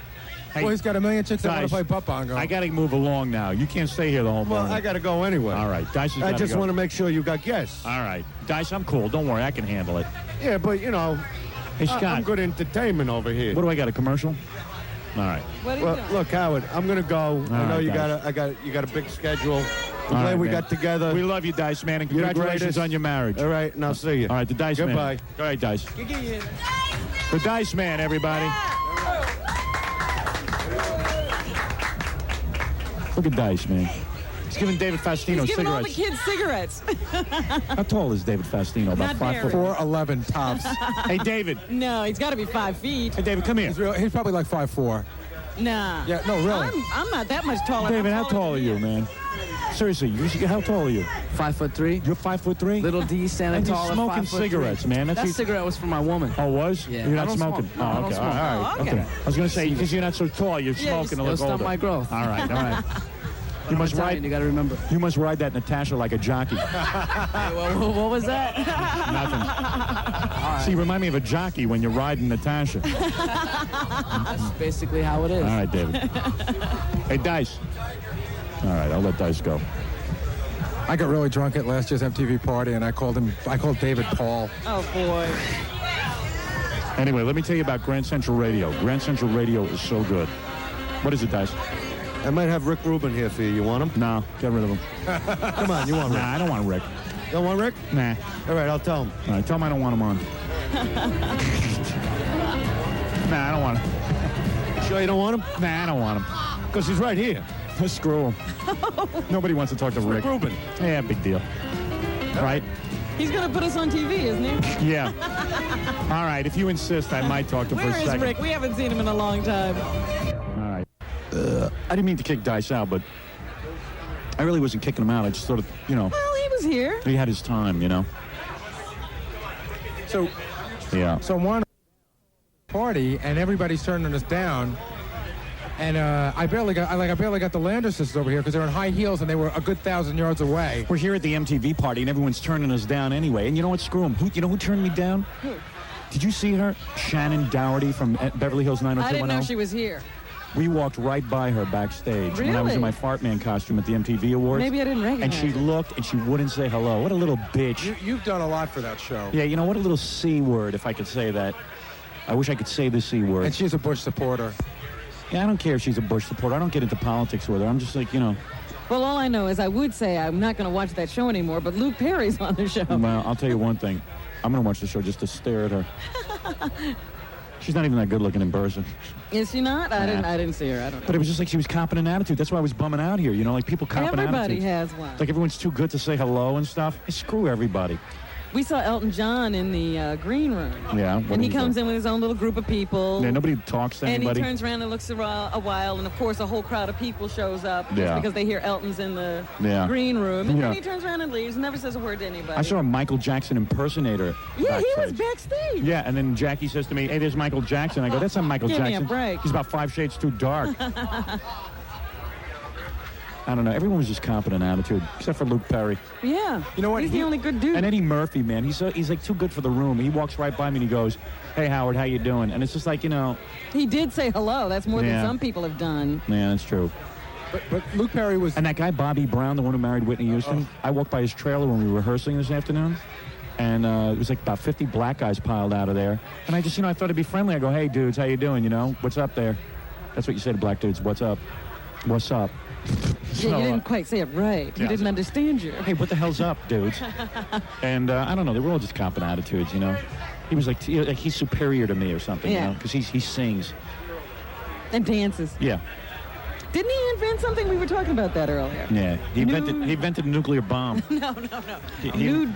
Well, he's got a million chicks that want Dice, to play butt bongo. I got to move along now. You can't stay here the whole morning. Well, I got to go anyway. All right, Dice has I gotta just go. want to make sure you got guests. All right, Dice, I'm cool. Don't worry, I can handle it. Yeah, but you know, Hey, Scott. I'm good entertainment over here. What do I got? A commercial? All right. What are you Well, doing? look, Howard, I'm gonna go. I know right, you guys. you got a big schedule. I'm All glad right, we man. got together. We love you, Dice, man, and You're the congratulations greatest. on your marriage. All right, and I'll see you. All right, the Dice Goodbye. Man. All right, Dice. The Dice Man, everybody. Look at Dice, man. He's giving David Faustino He's giving all the cigarettes. kids cigarettes. How tall is David Faustino? About Not 5 foot. very. 4'11" tops. Hey, David. No, he's got to be 5 feet. Hey, David, come here. He's probably like 5'4". Nah. Yeah, no, really. I'm not that much taller. David, I'm how taller tall are than you, man? Seriously, how tall are you? 5'3". You're 5'3". Little D standing And you're tall. at smoking 5'3". cigarettes, man. That cigarette was for my woman. Oh, was? Yeah. You're I not don't smoking? smoke. No, I Oh, don't okay. smoke. All right. Oh, okay. I was going to say, because you're not so tall, you're Yeah, smoking a It'll look stop older. my growth. All right, all right. You must ride. You got to remember. You must ride that Natasha like a jockey. What was that? Nothing. See, you remind me of a jockey when you're riding Natasha. That's basically how it is. All right, David. Hey, Dice. All right, I'll let Dice go. I got really drunk at last year's MTV party, and I called David Paul. Oh, boy. Anyway, let me tell you about Grand Central Radio. Grand Central Radio is so good. What is it, Dice? I might have Rick Rubin here for you. You want him? No, get rid of him. Come on, you want Rick? Nah, I don't want Rick. You don't want Rick? Nah. All right, I'll tell him. All right, tell him I don't want him on. Nah, I don't want him. Sure you don't want him? Nah, I don't want him. Because he's right here. Screw him. Nobody wants to talk to Rick. Rubin. Yeah, big deal. Right? He's going to put us on TV, isn't he? Yeah. All right, if you insist, I might talk to him for a Where is second. Rick? We haven't seen him in a long time. All right. I didn't mean to kick Dice out, but I really wasn't kicking him out. I just sort of, Well, he was here. he had his time, So, Yeah. so one party, and everybody's turning us down. And I barely got the Lander sisters over here because they're in high heels and they were a good 1,000 yards away. We're here at the MTV party, and everyone's turning us down anyway. And you know what? Screw them. You know who turned me down? Who? Did you see her? Shannon Dougherty from Beverly Hills 90210. I didn't know she was here. We walked right by her backstage when I was Really? in my Fart Man costume at the MTV Awards. Maybe I didn't recognize And she her. looked, and she wouldn't say hello. What a little bitch. You've done a lot for that show. Yeah, you know, what a little C word, if I could say that. I wish I could say the C word. And she's a Bush supporter. Yeah, I don't care if she's a Bush supporter. I don't get into politics with her. I'm just like, Well, all I know is I would say I'm not going to watch that show anymore, but Luke Perry's on the show. Well, I'll tell you one thing. I'm going to watch the show just to stare at her. She's not even that good looking in person. Is she not? I Nah. didn't see her. I don't know. But it was just like she was copping an attitude. That's why I was bumming out here. Like people copping Everybody attitudes. has one. Like everyone's too good to say hello and stuff. Hey, screw everybody. We saw Elton John in the green room. Yeah. what And he did comes do? in with his own little group of people. Yeah, nobody talks to And anybody. he turns around and looks around a while, and of course a whole crowd of people shows up just Yeah. because they hear Elton's in the Yeah. green room. And Yeah. then he turns around and leaves, never says a word to anybody. I saw a Michael Jackson impersonator. Yeah, he was backstage. backstage. Yeah, and then Jackie says to me, "Hey, there's Michael Jackson." I go, "That's not Michael Give me a Jackson. break." He's about 5 shades too dark." I don't know. Everyone was just competent attitude, except for Luke Perry. Yeah. You know what? He's the only good dude. And Eddie Murphy, man, he's like too good for the room. He walks right by me and he goes, "Hey, Howard, how you doing?" And it's just like, He did say hello. That's more Yeah. than some people have done. Yeah, that's true. But Luke Perry was... And that guy, Bobby Brown, the one who married Whitney Houston, I walked by his trailer when we were rehearsing this afternoon, and it was like about 50 black guys piled out of there. And I just, I thought it'd be friendly. I go, "Hey, dudes, how you doing? What's up there?" That's what you say to black dudes. What's up? What's up? Yeah, you didn't quite say it right. He yeah. didn't understand you. Hey, what the hell's up, dudes? And I don't know. They were all just copping attitudes, He was like he's superior to me or something, Yeah. because he sings. And dances. Yeah. Didn't he invent something? We were talking about that earlier. Yeah. He invented a nuclear bomb. No. He New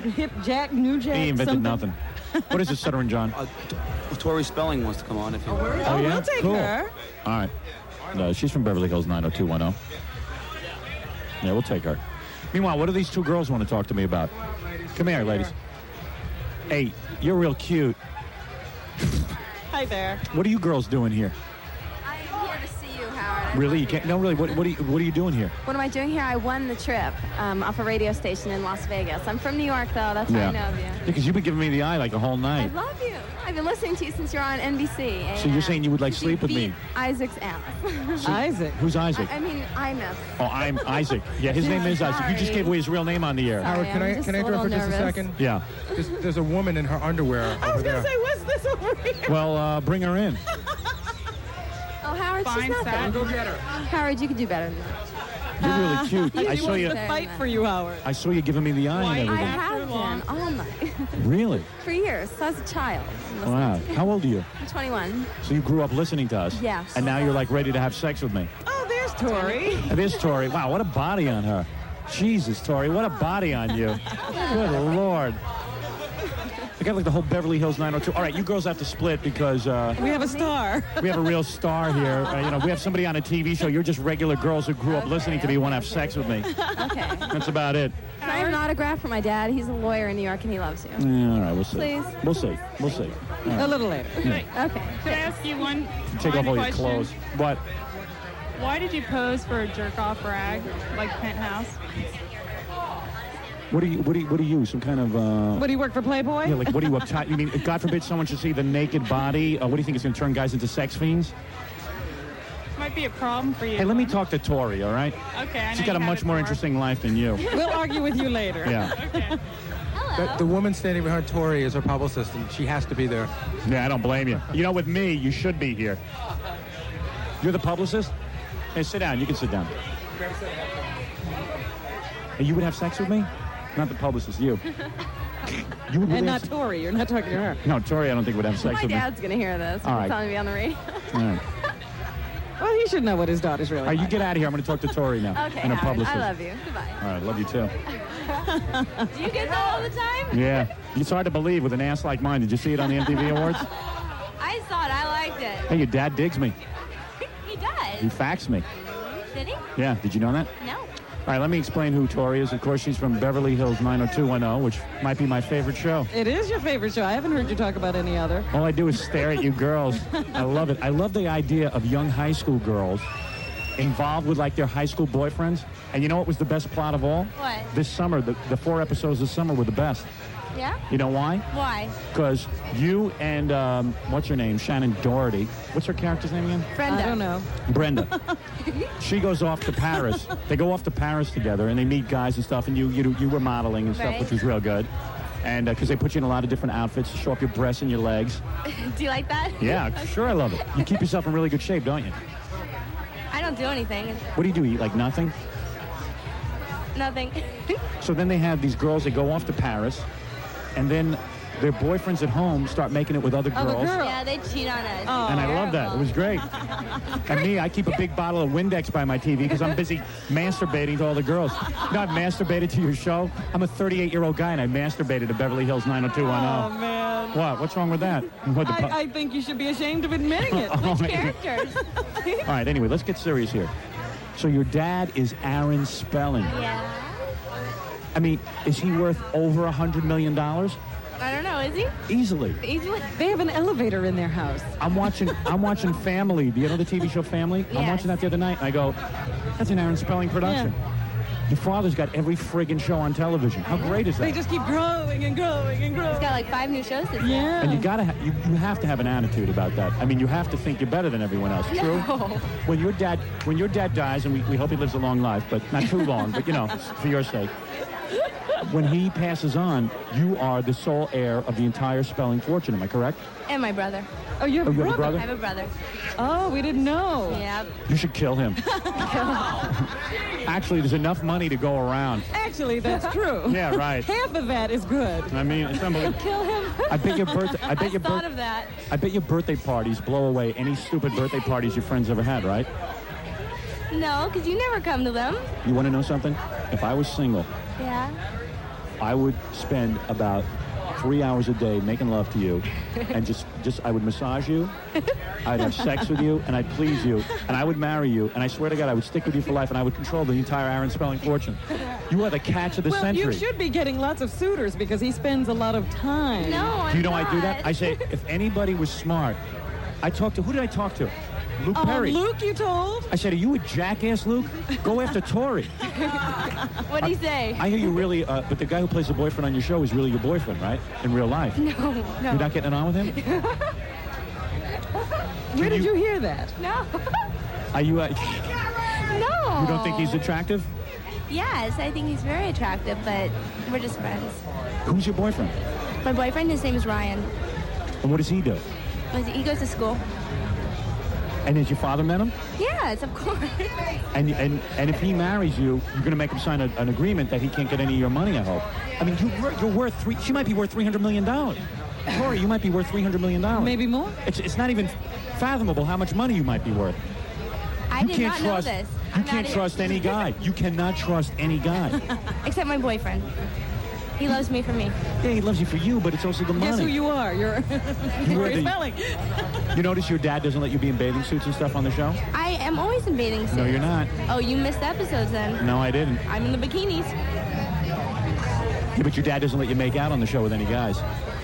Jack. He invented something. nothing. What is it, Stuttering John? Tori Spelling wants to come on if you want. Oh, we'll take her. All right. No, she's from Beverly Hills 90210. Yeah, we'll take her. Meanwhile, what do these two girls want to talk to me about? Come here, ladies. Hey, you're real cute. Hi there. What are you girls doing here? I'm here to see you, Howard. Really? You can't? No, really. What are you doing here? What am I doing here? I won the trip off a radio station in Las Vegas. I'm from New York, though. That's how I know of you. Yeah, because you've been giving me the eye like the whole night. I love you. I've been listening to you since you're on NBC. So you're saying you would like sleep with me? Isaac's ass. Isaac? Who's Isaac? I mean, I'm a... Oh, I'm Isaac. Yeah, his name is Isaac. You just gave away his real name on the air. Howard, can I interrupt for just a second? Yeah. There's a woman in her underwear. I was going to say, what's this over here? Well, bring her in. Oh, Howard, she's not Sam. Go get her. Howard, you could do better than that. You're really cute. I saw you. Fight for you, Howard. I saw you giving me the eye and I everything. have been all night. Really? For years. So I was a child. Wow. How old are you? I'm 21. So you grew up listening to us. Yes. And now you're like ready to have sex with me. Oh, there's Tori. It is Tori. Wow, what a body on her. Jesus, Tori, what a body on you. Good Lord. I got like the whole Beverly Hills 902. All right, you girls have to split because we have a star. We have a real star here. We have somebody on a TV show. You're just regular girls who grew up listening to me want to have sex with me. Okay. That's about it. Can I have an autograph for my dad? He's a lawyer in New York and he loves you. Yeah, all right, we'll see. Please. We'll see. We'll see. All right. A little later. Yeah. Okay. Could I ask you one Take off all your question? clothes. What? Why did you pose for a jerk-off rag like Penthouse? What are you? Some kind of What do you work for Playboy? Yeah, like what are you uptight? You mean God forbid someone should see the naked body? What do you think it's going to turn guys into sex fiends? Might be a problem for you. Hey, let me talk to Tori, all right? Okay, I know She's got a you much have it more for. interesting life than you. We'll argue with you later. Yeah. The woman standing behind Tori is her publicist, and she has to be there. Yeah, I don't blame you. You know, with me, you should be here. You're the publicist? Hey, sit down. You can sit down. And you would have sex with me? Not the publicist, you. You would And have not Tori. You're not talking to her. No, Tori, I don't think would have sex My with me. dad's going to hear this. All He's right. telling me on the radio. All right. Well, he should know what his daughter's really All right, you like. get out of here. I'm going to talk to Tori now. Okay, and her Howard, publicist. I love you. Goodbye. All right, love you too. Do you get that all the time? Yeah. It's hard to believe with an ass like mine. Did you see it on the MTV Awards? I saw it. I liked it. Hey, your dad digs me. He does. He faxed me. Did he? Yeah, did you know that? No. All right, let me explain who Tori is. Of course, she's from Beverly Hills 90210, which might be my favorite show. It is your favorite show. I haven't heard you talk about any other. All I do is stare at you girls. I love it. I love the idea of young high school girls involved with like their high school boyfriends. And you know what was the best plot of all? What? This summer, the 4 episodes this summer were the best. Yeah? You know why? Why? Because you and, what's her name? Shannon Doherty. What's her character's name again? Brenda. I don't know. Brenda. She goes off to Paris. They go off to Paris together, and they meet guys and stuff, and you were modeling and stuff, Right. which was real good. And because they put you in a lot of different outfits to show off your breasts and your legs. Do you like that? Yeah, sure, I love it. You keep yourself in really good shape, don't you? I don't do anything. What do? You eat like nothing? Nothing. So then they have these girls that go off to Paris, and then their boyfriends at home start making it with other girls. Yeah, they cheat on us. And I love that. It was great. And me, I keep a big bottle of Windex by my TV because I'm busy masturbating to all the girls. You know, I've masturbated to your show. I'm a 38-year-old guy, and I masturbated to Beverly Hills 90210. Oh, man. What? What's wrong with that? What, I think you should be ashamed of admitting it. Oh, Which yeah. characters? All right, anyway, let's get serious here. So your dad is Aaron Spelling. Yeah. I mean, is he worth over $100 million? I don't know. Is he? Easily. Easily. They have an elevator in their house. I'm watching Family. Do you know the TV show Family? I'm Yes. watching that the other night, and I go, that's an Aaron Spelling production. Your father's got every friggin' show on television. How great is that? They just keep growing and growing and growing. He's got like 5 new shows this year. Yeah. And you gotta, you have to have an attitude about that. I mean, you have to think you're better than everyone else. True. No. When your dad dies, and we hope he lives a long life, but not too long, but you know, for your sake. When he passes on, you are the sole heir of the entire Spelling fortune. Am I correct? And my brother. Oh, you have you have a brother? I have a brother. Oh, we didn't know. Yeah. You should kill him. Actually, there's enough money to go around. Actually, that's true. Yeah, right. Half of that is good. I mean, it's unbelievable. Kill him. I bet your birthday. I bet your thought birth- of that. I bet your birthday parties blow away any stupid birthday parties your friends ever had, right? No, because you never come to them. You want to know something? If I was single, Yeah. I would spend about 3 hours a day making love to you, and just I would massage you, I'd have sex with you, and I'd please you, and I would marry you, and I swear to God, I would stick with you for life, and I would control the entire Aaron Spelling fortune. You are the catch of the century. Well, you should be getting lots of suitors because he spends a lot of time. No, I'm Do you know not. I do that? I say, if anybody was smart, I talked to, who did I talk to? Luke Perry. Luke, you told? I said, are you a jackass, Luke? Go after Tori. What'd he say? I hear you really, but the guy who plays the boyfriend on your show is really your boyfriend, right? In real life. No. You're not getting it on with him? Where did you hear that? No. Are you, No. you don't think he's attractive? Yes, I think he's very attractive, but we're just friends. Who's your boyfriend? My boyfriend, his name is Ryan. And what does he do? He goes to school. And has your father met him? Yes, of course. And if he marries you, you're going to make him sign an agreement that he can't get any of your money, I hope. I mean, you're worth she might be worth $300 million. Tori, you might be worth $300 million. Maybe more? It's not even fathomable how much money you might be worth. I did not know this. You can't trust any guy. You cannot trust any guy. Except my boyfriend. He loves me for me. Yeah, he loves you for you, but it's also the money. Guess who you are? You're Tori Spelling. You notice your dad doesn't let you be in bathing suits and stuff on the show? I am always in bathing suits. No, you're not. Oh, you missed episodes then. No, I didn't. I'm in the bikinis. Yeah, but your dad doesn't let you make out on the show with any guys.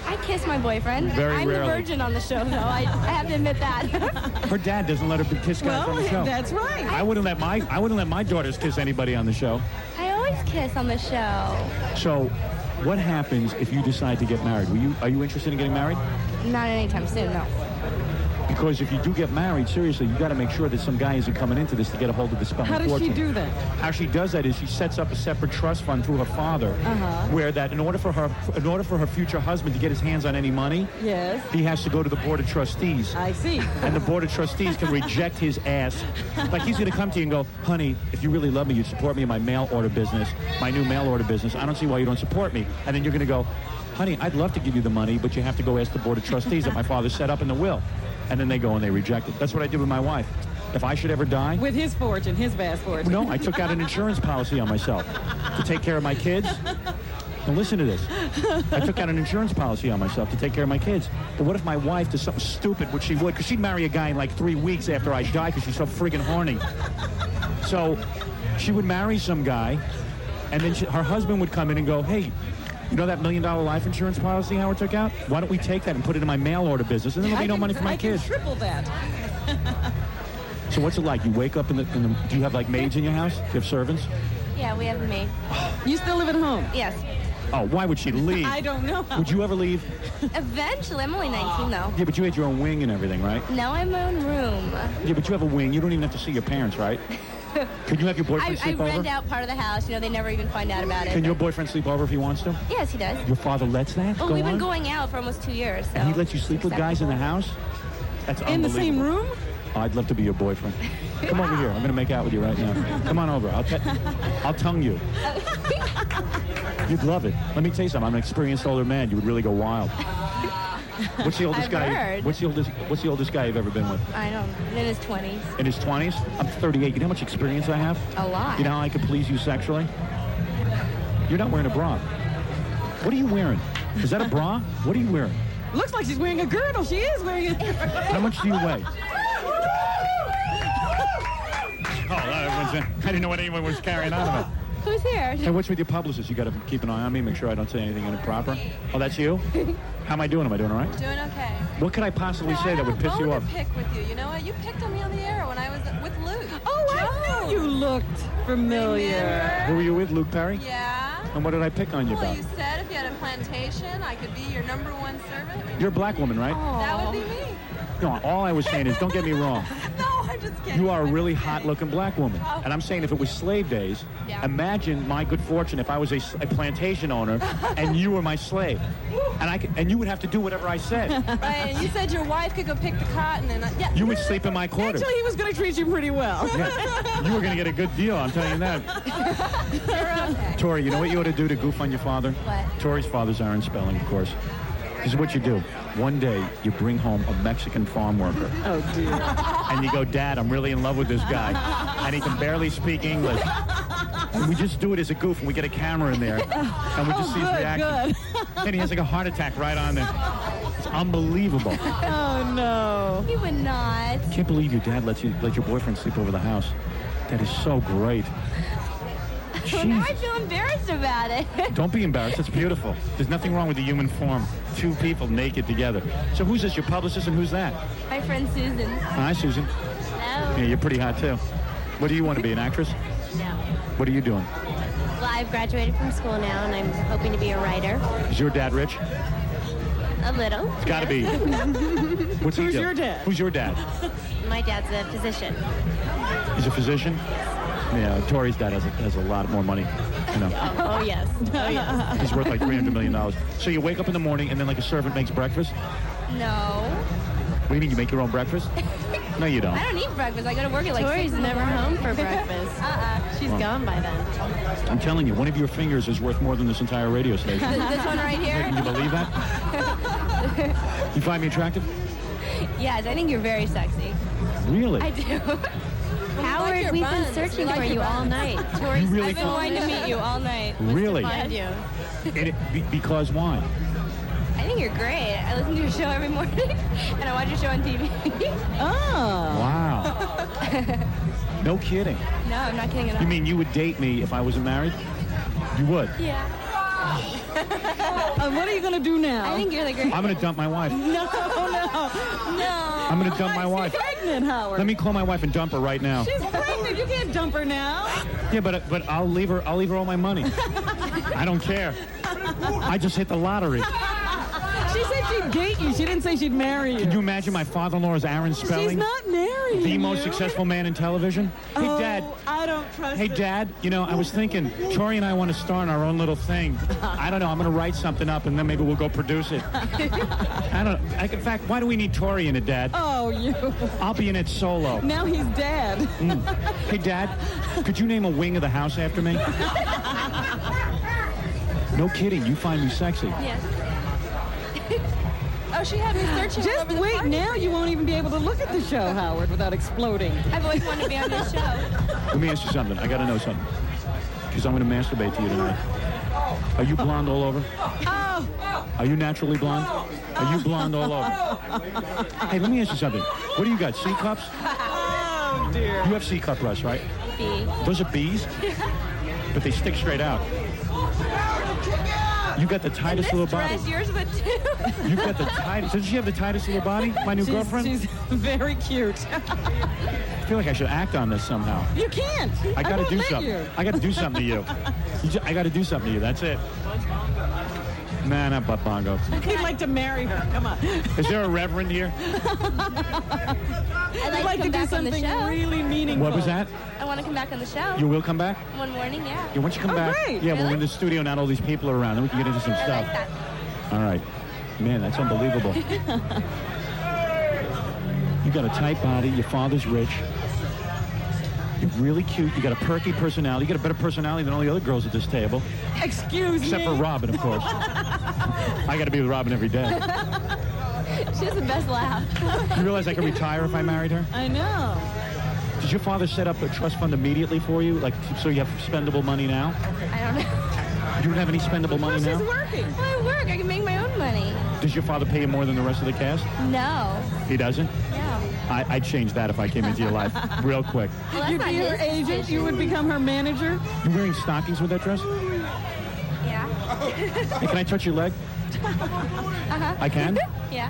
I kiss my boyfriend. Very I'm rarely. the virgin on the show, though. I have to admit that. Her dad doesn't let her kiss guys on the show. That's right. I wouldn't let my daughters kiss anybody on the show. I always kiss on the show. So, what happens if you decide to get married? Are you interested in getting married? Not anytime soon, no. Because if you do get married, seriously, you got to make sure that some guy isn't coming into this to get a hold of the spelling How does fortune. she do that? How she does that is she sets up a separate trust fund through her father, where that in order for her future husband to get his hands on any money, yes, he has to go to the board of trustees. I see. And the board of trustees can reject his ass. Like he's going to come to you and go, honey, if you really love me, you'd support me in my mail order business, my new mail order business. I don't see why you don't support me. And then you're going to go, honey, I'd love to give you the money, but you have to go ask the board of trustees that my father set up in the will. And then they go and they reject it. That's what I did with my wife. If I should ever die... With his fortune, his vast fortune. No, I took out an insurance policy on myself to take care of my kids. Now listen to this. I took out an insurance policy on myself to take care of my kids. But what if my wife does something stupid, which she would, because she'd marry a guy in like 3 weeks after I die because she's so friggin' horny. So she would marry some guy, and then her husband would come in and go, hey, you know that $1 million life insurance policy Howard took out? Why don't we take that and put it in my mail order business, and then there'll be no money for my kids. I can triple that. So what's it like? You wake up in the do you have like maids in your house? Do you have servants? Yeah, we have a maid. You still live at home? Yes. Oh, why would she leave? I don't know. Would you ever leave? Eventually. I'm only 19, though. Yeah, but you had your own wing and everything, right? No, I have my own room. Yeah, but you have a wing. You don't even have to see your parents, right? Can you have your boyfriend I sleep over? rent out part of the house. You know, they never even find out about it. Can your boyfriend sleep over if he wants to? Yes, he does. Your father lets that Well, go we've been on? going out for almost 2 years. So And he lets you sleep with guys in the house? That's In the same unbelievable. room? Oh, I'd love to be your boyfriend. Come over here. I'm going to make out with you right now. Come on over. I'll tongue you. You'd love it. Let me tell you something. I'm an experienced older man. You would really go wild. What's the oldest I've guy? heard. What's the oldest guy you've ever been with? I don't know. In his 20s. In his 20s? I'm 38. You know how much experience I have? A lot. You know how I could please you sexually? You're not wearing a bra. What are you wearing? Is that a bra? What are you wearing? Looks like she's wearing a girdle. She is wearing a girdle. How much do you weigh? I didn't know what anyone was carrying out of it. Who's here? Hey, what's with your publicist? You got to keep an eye on me, make sure I don't say anything improper. Oh, that's you? How am I doing? Am I doing all right? Doing okay. What could I possibly say that would piss you off? I pick with you. You know what? You picked on me on the air when I was with Luke. Oh, I knew you looked familiar. Who were you with, Luke Perry? Yeah. And what did I pick on you Well, about? you said if you had a plantation, I could be your #1 servant. You're a black woman, right? That would be me. No, all I was saying is, don't get me wrong. No, I'm just kidding. You are a really hot-looking black woman. And I'm saying if it was slave days, imagine my good fortune if I was a plantation owner and you were my slave. And you would have to do whatever I said. Right, and you said your wife could go pick the cotton, and You would sleep in my quarters. Actually, he was going to treat you pretty well. Yeah. You were going to get a good deal, I'm telling you that. You're okay. Tori, you know what you ought to do to goof on your father? What? Tori's father's Aaron Spelling, of course. This is what you do. One day, you bring home a Mexican farm worker. Oh, dear. And you go, Dad, I'm really in love with this guy. And he can barely speak English. And we just do it as a goof, and we get a camera in there, and we just see his reaction. And he has like a heart attack right on there. It's unbelievable. Oh, no. He would not. Can't believe your dad let your boyfriend sleep over the house. That is so great. Well, now I feel embarrassed about it. Don't be embarrassed. It's beautiful. There's nothing wrong with the human form. Two people naked together. So who's this? Your publicist, and who's that? My friend Susan. Hi, Susan. Hello. Yeah, you're pretty hot, too. What do you want to be, an actress? No. What are you doing? Well, I've graduated from school now, and I'm hoping to be a writer. Is your dad rich? A little. It's got to be. What's he Who's do? your dad? Who's your dad? My dad's a physician. He's a physician? Yeah, Tori's dad has a lot more money. You know. Oh, yes. Oh, yes. He's worth like $300 million. So you wake up in the morning and then like a servant makes breakfast? No. What do you mean, you make your own breakfast? No, you don't. I don't eat breakfast. I go to work at like Tori's 6 in the never morning. home for breakfast. She's Well. gone by then. I'm telling you, one of your fingers is worth more than this entire radio station. This one right here? Can you believe that? You find me attractive? Yes, I think you're very sexy. Really? I do. Howard, we've been searching for you all night. You really I've been wanting to meet you all night. Really? Find you. Because why? I think you're great. I listen to your show every morning, and I watch your show on TV. Oh. Wow. No kidding. No, I'm not kidding at all. You mean you would date me if I wasn't married? You would? Yeah. What are you going to do now? I think you're the great. I'm going to dump my wife. No. I'm going to dump my wife. She's pregnant, Howard. Let me call my wife and dump her right now. She's pregnant. You can't dump her now. Yeah, but I'll leave her all my money. I don't care. I just hit the lottery. She said she'd date you. She didn't say she'd marry you. Can you imagine my father-in-law is Aaron Spelling? She's not married. The most successful man in television? Hey, Dad. I don't trust Hey, it. Dad, you know, I was thinking, Tori and I want to star in our own little thing. I don't know. I'm going to write something up, and then maybe we'll go produce it. I don't know. In fact, why do we need Tori in it, Dad? Oh, you. I'll be in it solo. Now he's dead. Hey, Dad, could you name a wing of the house after me? No kidding. You find me sexy. Yes. Oh, she had me searching all Just over the wait. party. Now you won't even be able to look at the show, Howard, without exploding. I've always wanted to be on this show. Let me ask you something. I got to know something. Because I'm going to masturbate to you tonight. Are you blonde all over? Oh. Are you naturally blonde? Are you blonde all over? Hey, let me ask you something. What do you got, C cups? Oh, dear. You have C cup breasts, right? B. Those are B's? But they stick straight out. You got the tightest little body. Dress, yours would too. You've got the tightest. Doesn't she have the tightest little body? My new girlfriend? She's very cute. I feel like I should act on this somehow. You can't. I got to won't do let something. you. I got to do something to you. I got to do something to you. That's it. Nah, not butt bongo. He'd like to marry her. Come on. Is there a reverend here? I'd like to do something really meaningful. What was that? I want to come back on the show. You will come back? One morning, yeah. Yeah, once you come back. great. Yeah, well, we're in the studio, not all these people are around. Then we can get into some stuff. Like that. All right. Man, that's unbelievable. You got a tight body. Your father's rich. You're really cute. You got a perky personality. You got a better personality than all the other girls at this table. Excuse Except me. for Robin, of course. I got to be with Robin every day. She has the best laugh. You realize I could retire if I married her? I know. Did your father set up a trust fund immediately for you? Like, so you have spendable money now? I don't know. You don't have any spendable money She's now? working. Well, I work. I can make my own money. Does your father pay you more than the rest of the cast? No. He doesn't? No. I'd change that if I came into your life real quick. Well, that's You'd not be her his agent. decision. You would become her manager. You wearing stockings with that dress? Yeah. Hey, can I touch your leg? Uh-huh. I can? Yeah.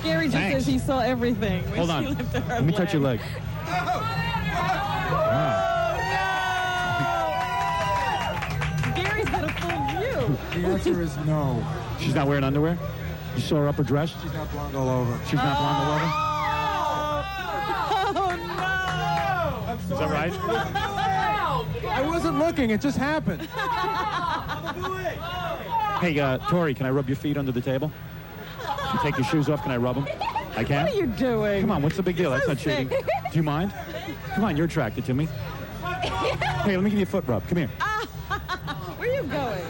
Gary just Thanks. says he saw everything. when Hold she on. lifted her Let me touch your leg. Gary's got a full view. The answer is no. She's not wearing underwear? You saw her upper dress? She's not blonde all over. She's not blonde all over? Oh, no. I'm Is that right? I wasn't looking. It just happened. Hey, Tori, can I rub your feet under the table? If you take your shoes off, can I rub them? I can? What are you doing? Come on, what's the big deal? That's So not cheating. sick. Do you mind? Come on, you're attracted to me. Hey, let me give you a foot rub. Come here. Where are you going?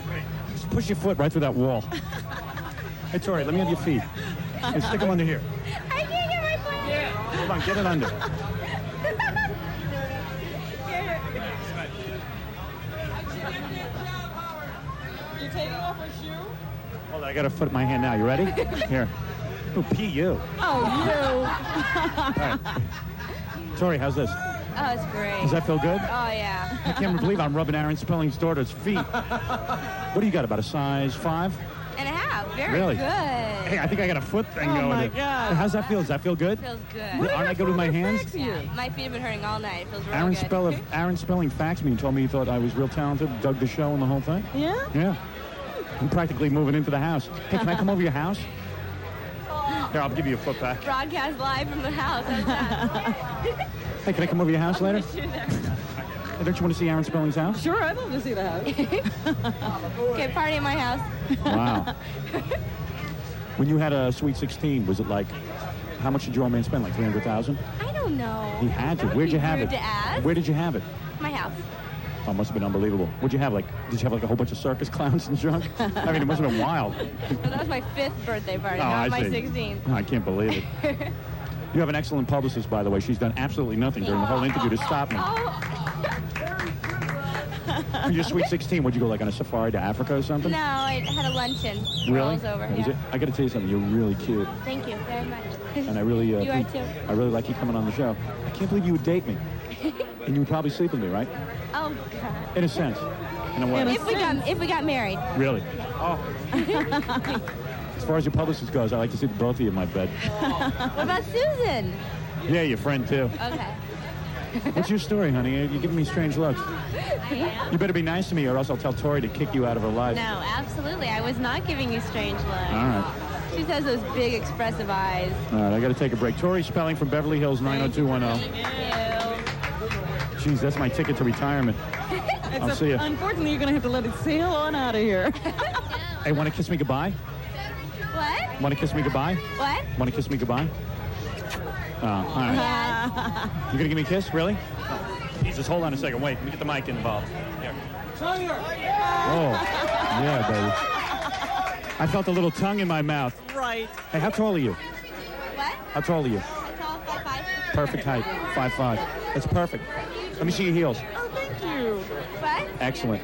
Just push your foot right through that wall. Hey, Tori, let me have your feet. Hey, stick them under here. I can't get my foot. Hold on, get it under. Hold on, I got a foot in my hand now. You ready? Here. Ooh, P.U. Oh, All right. Tori, how's this? Oh, it's great. Does that feel good? Oh, yeah. I can't believe I'm rubbing Aaron Spelling's daughter's feet. What do you got, about a size 5? And a half. Very Really? good. Hey, I think I got a foot thing going. my God. How's that feel? Does that feel good? Feels good. Aren't I good with my hands? Yeah. My feet have been hurting all night. It feels real good. Aaron Spelling faxed me and told me he thought I was real talented, dug the show and the whole thing. Yeah? Yeah. I'm practically moving into the house. Hey, can I come over your house? Here, I'll give you a foot back. Broadcast live from the house. How's that? Hey, can I come over your house later? Hey, Don't you want to see Aaron Spelling's house? Sure, I'd love to see the house. Okay, party at my house. Wow. When you had a Sweet 16, was it like, how much did your old man spend? Like $300,000? I don't know. He had to. That would Where'd you be have rude it? to ask. Where did you have it? My house. Oh, it must have been unbelievable. What'd you have? Like, did you have like a whole bunch of circus clowns and junk? I mean, it must have been wild. Well, that was my 5th birthday party, Oh, not I my see. 16th. I can't believe it. You have an excellent publicist, by the way. She's done absolutely nothing during the whole interview to stop me. For your Sweet 16, would you go like on a safari to Africa or something? No, I had a luncheon. Really? Rolls over. Was Yeah. it? I got to tell you something. You're really cute, Thank you very much. and I really, You are too. I really like you coming on the show. I can't believe you would date me, and you would probably sleep with me, right? Oh God. In a sense. In a way. If we got married. Really? Oh. As far as your publicist goes, I like to see both of you in my bed. What about Susan? Yeah, your friend too. Okay. What's your story, honey? You're giving me strange looks. You better be nice to me, or else I'll tell Tori to kick you out of her life. No, absolutely. I was not giving you strange looks. All right. She has those big expressive eyes. All right, I got to take a break. Tori Spelling from Beverly Hills 90210. Jeez, that's my ticket to retirement. I'll see you. Unfortunately, you're going to have to let it sail on out of here. Hey, want to kiss me goodbye? What? Want to kiss me goodbye? What? Want to kiss me goodbye? Oh, all right. You gonna give me a kiss? Really? Jesus, hold on a second. Wait, let me get the mic involved. Here. Oh, yeah, baby. I felt a little tongue in my mouth. Right. Hey, how tall are you? What? How tall are you? Tall, 5'5". Perfect height. 5'5". That's perfect. Let me see your heels. Oh, thank you. What? Excellent.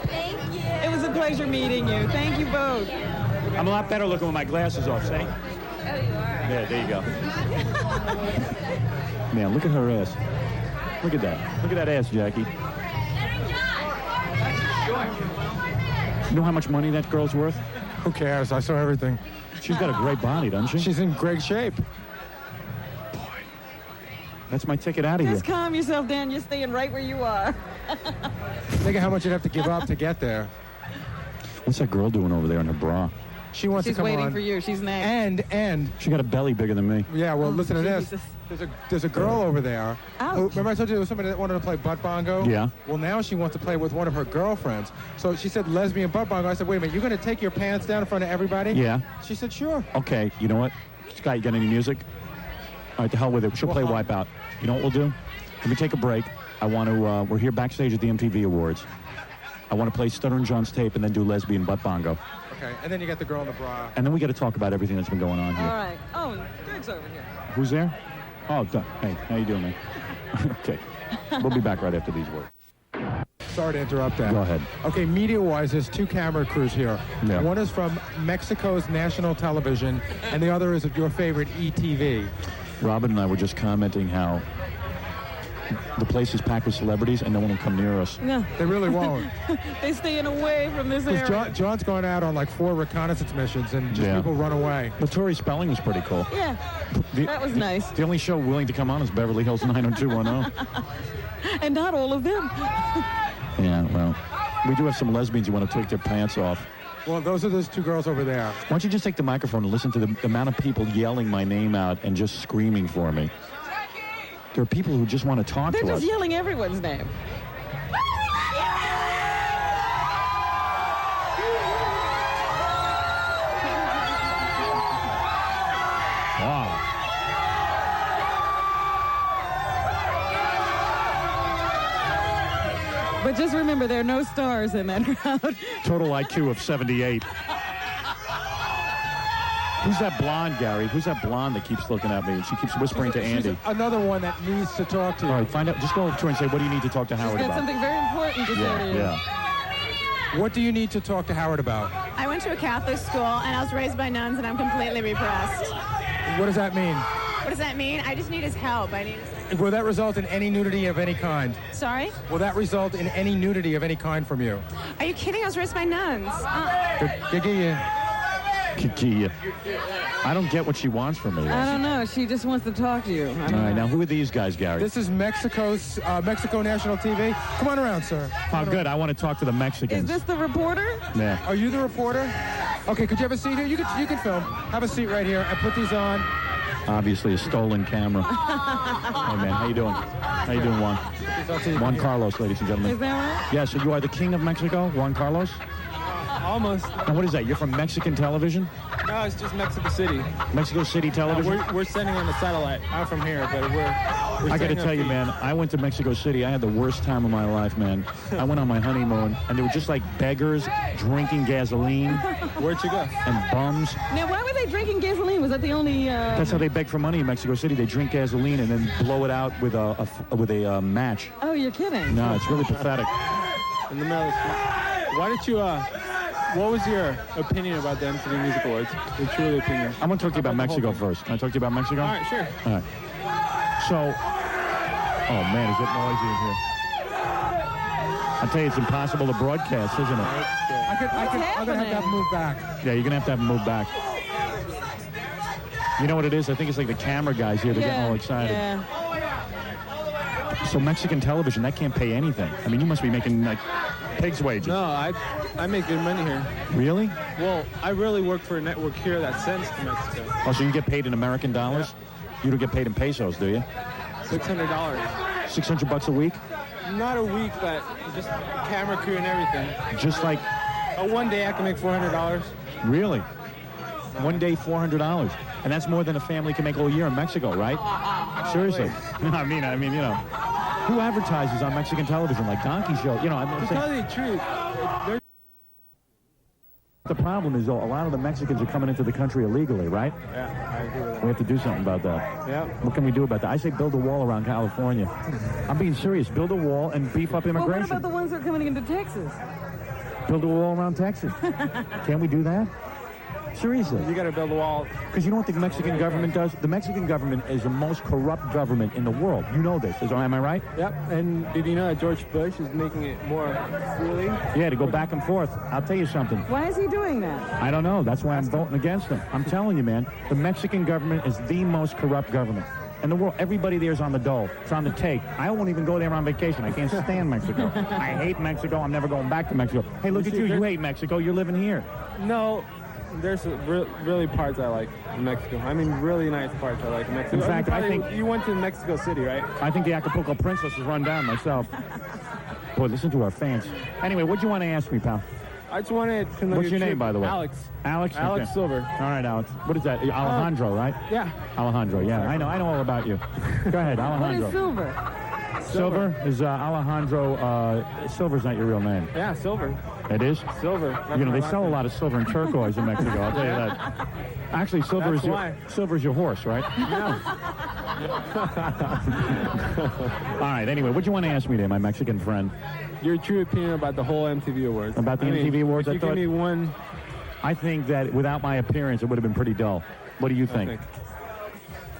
Thank you. It was a pleasure meeting you. Thank you both. I'm a lot better looking with my glasses off, see? Oh, you are. Yeah, there you go. Man, look at her ass. Look at that. Look at that ass, Jackie. You know how much money that girl's worth? Who cares? I saw everything. She's got a great body, doesn't she? She's in great shape. That's my ticket out of here. Just calm yourself down. You're staying right where you are. Think of how much you'd have to give up to get there. What's that girl doing over there in her bra? She wants She's to come waiting on. for you. She's next. And she got a belly bigger than me. Yeah, well, listen to this. Jesus. There's a girl over there. Who, remember I told you there was somebody that wanted to play butt bongo? Yeah. Well, now she wants to play with one of her girlfriends. So she said lesbian butt bongo. I said, wait a minute, you're going to take your pants down in front of everybody? Yeah. She said, sure. Okay, you know what? Scott, you got any music? All right, to hell with it. She'll play Wipeout. You know what we'll do? Let me take a break. I want to, we're here backstage at the MTV Awards. I want to play Stuttering John's tape and then do lesbian butt bongo. Okay, and then you got the girl in the bra. And then we got to talk about everything that's been going on here. All right. Oh, Greg's over here. Who's there? Oh, hey, how you doing, man? Okay. We'll be back right after these words. Sorry to interrupt that. Go ahead. Okay, media-wise, there's 2 camera crews here. Yeah. One is from Mexico's national television, and the other is of your favorite ETV. Robin and I were just commenting how the place is packed with celebrities and no one will come near us. No. They really won't. They're staying away from this area. Because John's gone out on like 4 reconnaissance missions and just people run away. But Tori Spelling was pretty cool. Yeah, that was nice. The only show willing to come on is Beverly Hills 90210. And not all of them. Yeah, well, we do have some lesbians who want to take their pants off. Well, those are those 2 girls over there. Why don't you just take the microphone and listen to the amount of people yelling my name out and just screaming for me? There are people who just want to talk They're to us. just yelling everyone's name. Wow. But just remember, there are no stars in that crowd. Total IQ of 78. Who's that blonde, Gary? Who's that blonde that keeps looking at me and she keeps whispering to Andy? She's another one that needs to talk to you. All right, find out. Just go over to her and say, what do you need to talk to Howard She's got about? something very important to say to you. Yeah. What do you need to talk to Howard about? I went to a Catholic school, and I was raised by nuns, and I'm completely repressed. What does that mean? What does that mean? I just need his help. Will that result in any nudity of any kind? Sorry? Will that result in any nudity of any kind from you? Are you kidding? I was raised by nuns. I don't get what she wants from me. I don't know. She just wants to talk to you. All right, now who are these guys, Gary? This is Mexico National TV. Come on around, sir. Oh, good. I want to talk to the Mexicans. Is this the reporter? Yeah. Are you the reporter? Okay, could you have a seat here? You can film. Have a seat right here. I put these on. Obviously a stolen camera. Hey, man, how you doing? How you doing, Juan? Juan Carlos, ladies and gentlemen. Is that right? Yeah, so you are the king of Mexico, Juan Carlos? Almost. Now, what is that? You're from Mexican television? No, it's just Mexico City. Mexico City television? We're sending on the satellite. I'm from here, but we're I got to tell you, man, I went to Mexico City. I had the worst time of my life, man. I went on my honeymoon, and they were just like beggars drinking gasoline. Where'd you go? And bums. Now, why were they drinking gasoline? Was that the only... That's how they beg for money in Mexico City. They drink gasoline and then blow it out with a match. Oh, you're kidding. No, it's really pathetic. In the middle of the street. Why did you, what was your opinion about the MTV Music Awards? Your truly opinion. I'm going to talk to you about Mexico first. Can I talk to you about Mexico? All right, sure. All right. So, oh man, is it noisy in here? I tell you, it's impossible to broadcast, isn't it? I'm going to have to move back. Yeah, you're going to have move back. You know what it is? I think it's like the camera guys here. They're getting all excited. Yeah. So Mexican television, that can't pay anything. I mean, you must be making like pig's wages. No, I make good money here. Really? Well, I really work for a network here that sends to Mexico. Oh, so you get paid in American dollars? Yeah. You don't get paid in pesos, do you? $600. $600 a week? Not a week, but just camera crew and everything. Just like... one day I can make $400. Really? One day, $400. And that's more than a family can make all year in Mexico, right? Seriously. I mean, you know, who advertises on Mexican television like Donkey Show? You know, I'm saying. To tell you the truth, the problem is, though, a lot of the Mexicans are coming into the country illegally, right? Yeah, I agree with that. We have to do something about that. Yeah. What can we do about that? I say build a wall around California. I'm being serious. Build a wall and beef up immigration. Well, what about the ones that are coming into Texas? Build a wall around Texas. Can we do that? Seriously. You got to build a wall. Because you know what the Mexican government does? The Mexican government is the most corrupt government in the world. You know this. Am I right? Yep. And did you know that George Bush is making it more freely? Yeah, to go back and forth. I'll tell you something. Why is he doing that? I don't know. That's why I'm voting against him. I'm telling you, man. The Mexican government is the most corrupt government in the world. Everybody there's on the dole. It's on the take. I won't even go there on vacation. I can't stand Mexico. I hate Mexico. I'm never going back to Mexico. Hey, look at you. You hate Mexico. You're living here. No. There's really parts I like in Mexico. I mean, really nice parts I like in Mexico. In fact, I think... You went to Mexico City, right? I think the Acapulco Princess is run down myself. Boy, listen to our fans. Anyway, what do you want to ask me, pal? I just wanted to know What's your name, by the way? Alex. Alex? Alex Okay. Silver. All right, Alex. What is that? Alejandro, right? Yeah. Alejandro, yeah. I know all about you. Go ahead, Alejandro. What is Silver? Silver is Alejandro. Silver's not your real name. Yeah, Silver. It is? Silver. You know, they sell a lot of silver and turquoise in Mexico, I'll tell you that. Actually, silver's your horse, right? Yeah. All right, anyway, what do you want to ask me there, my Mexican friend? Your true opinion about the whole MTV Awards. About the MTV Awards? If you give me one... I think that without my appearance, it would have been pretty dull. What do you think?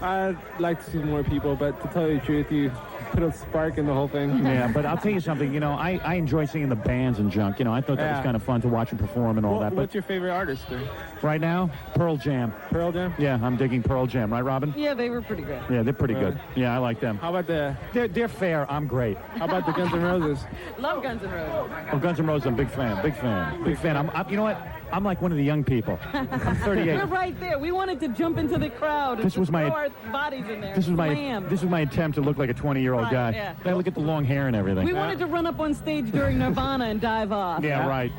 I'd like to see more people, but to tell you the truth, you put a spark in the whole thing. Yeah, but I'll tell you something. You know, I enjoy seeing the bands and junk. You know, I thought that was kind of fun to watch them perform and all that. But what's your favorite artist there? Right now, Pearl Jam. Pearl Jam? Yeah, I'm digging Pearl Jam. Right, Robin? Yeah, they were pretty good. Yeah, they're pretty good. Yeah, I like them. How about the... They're fair. I'm great. How about the Guns N' Roses? Love Guns N' Roses. Oh, Guns N' Roses, I'm a big fan. Big fan. Big fan. I'm you know what? I'm like one of the young people. I'm 38. We're right there. We wanted to jump into the crowd and throw our bodies in there. This was my attempt to look like a 20-year-old guy. Yeah. I look at the long hair and everything. We wanted to run up on stage during Nirvana and dive off. Yeah, right.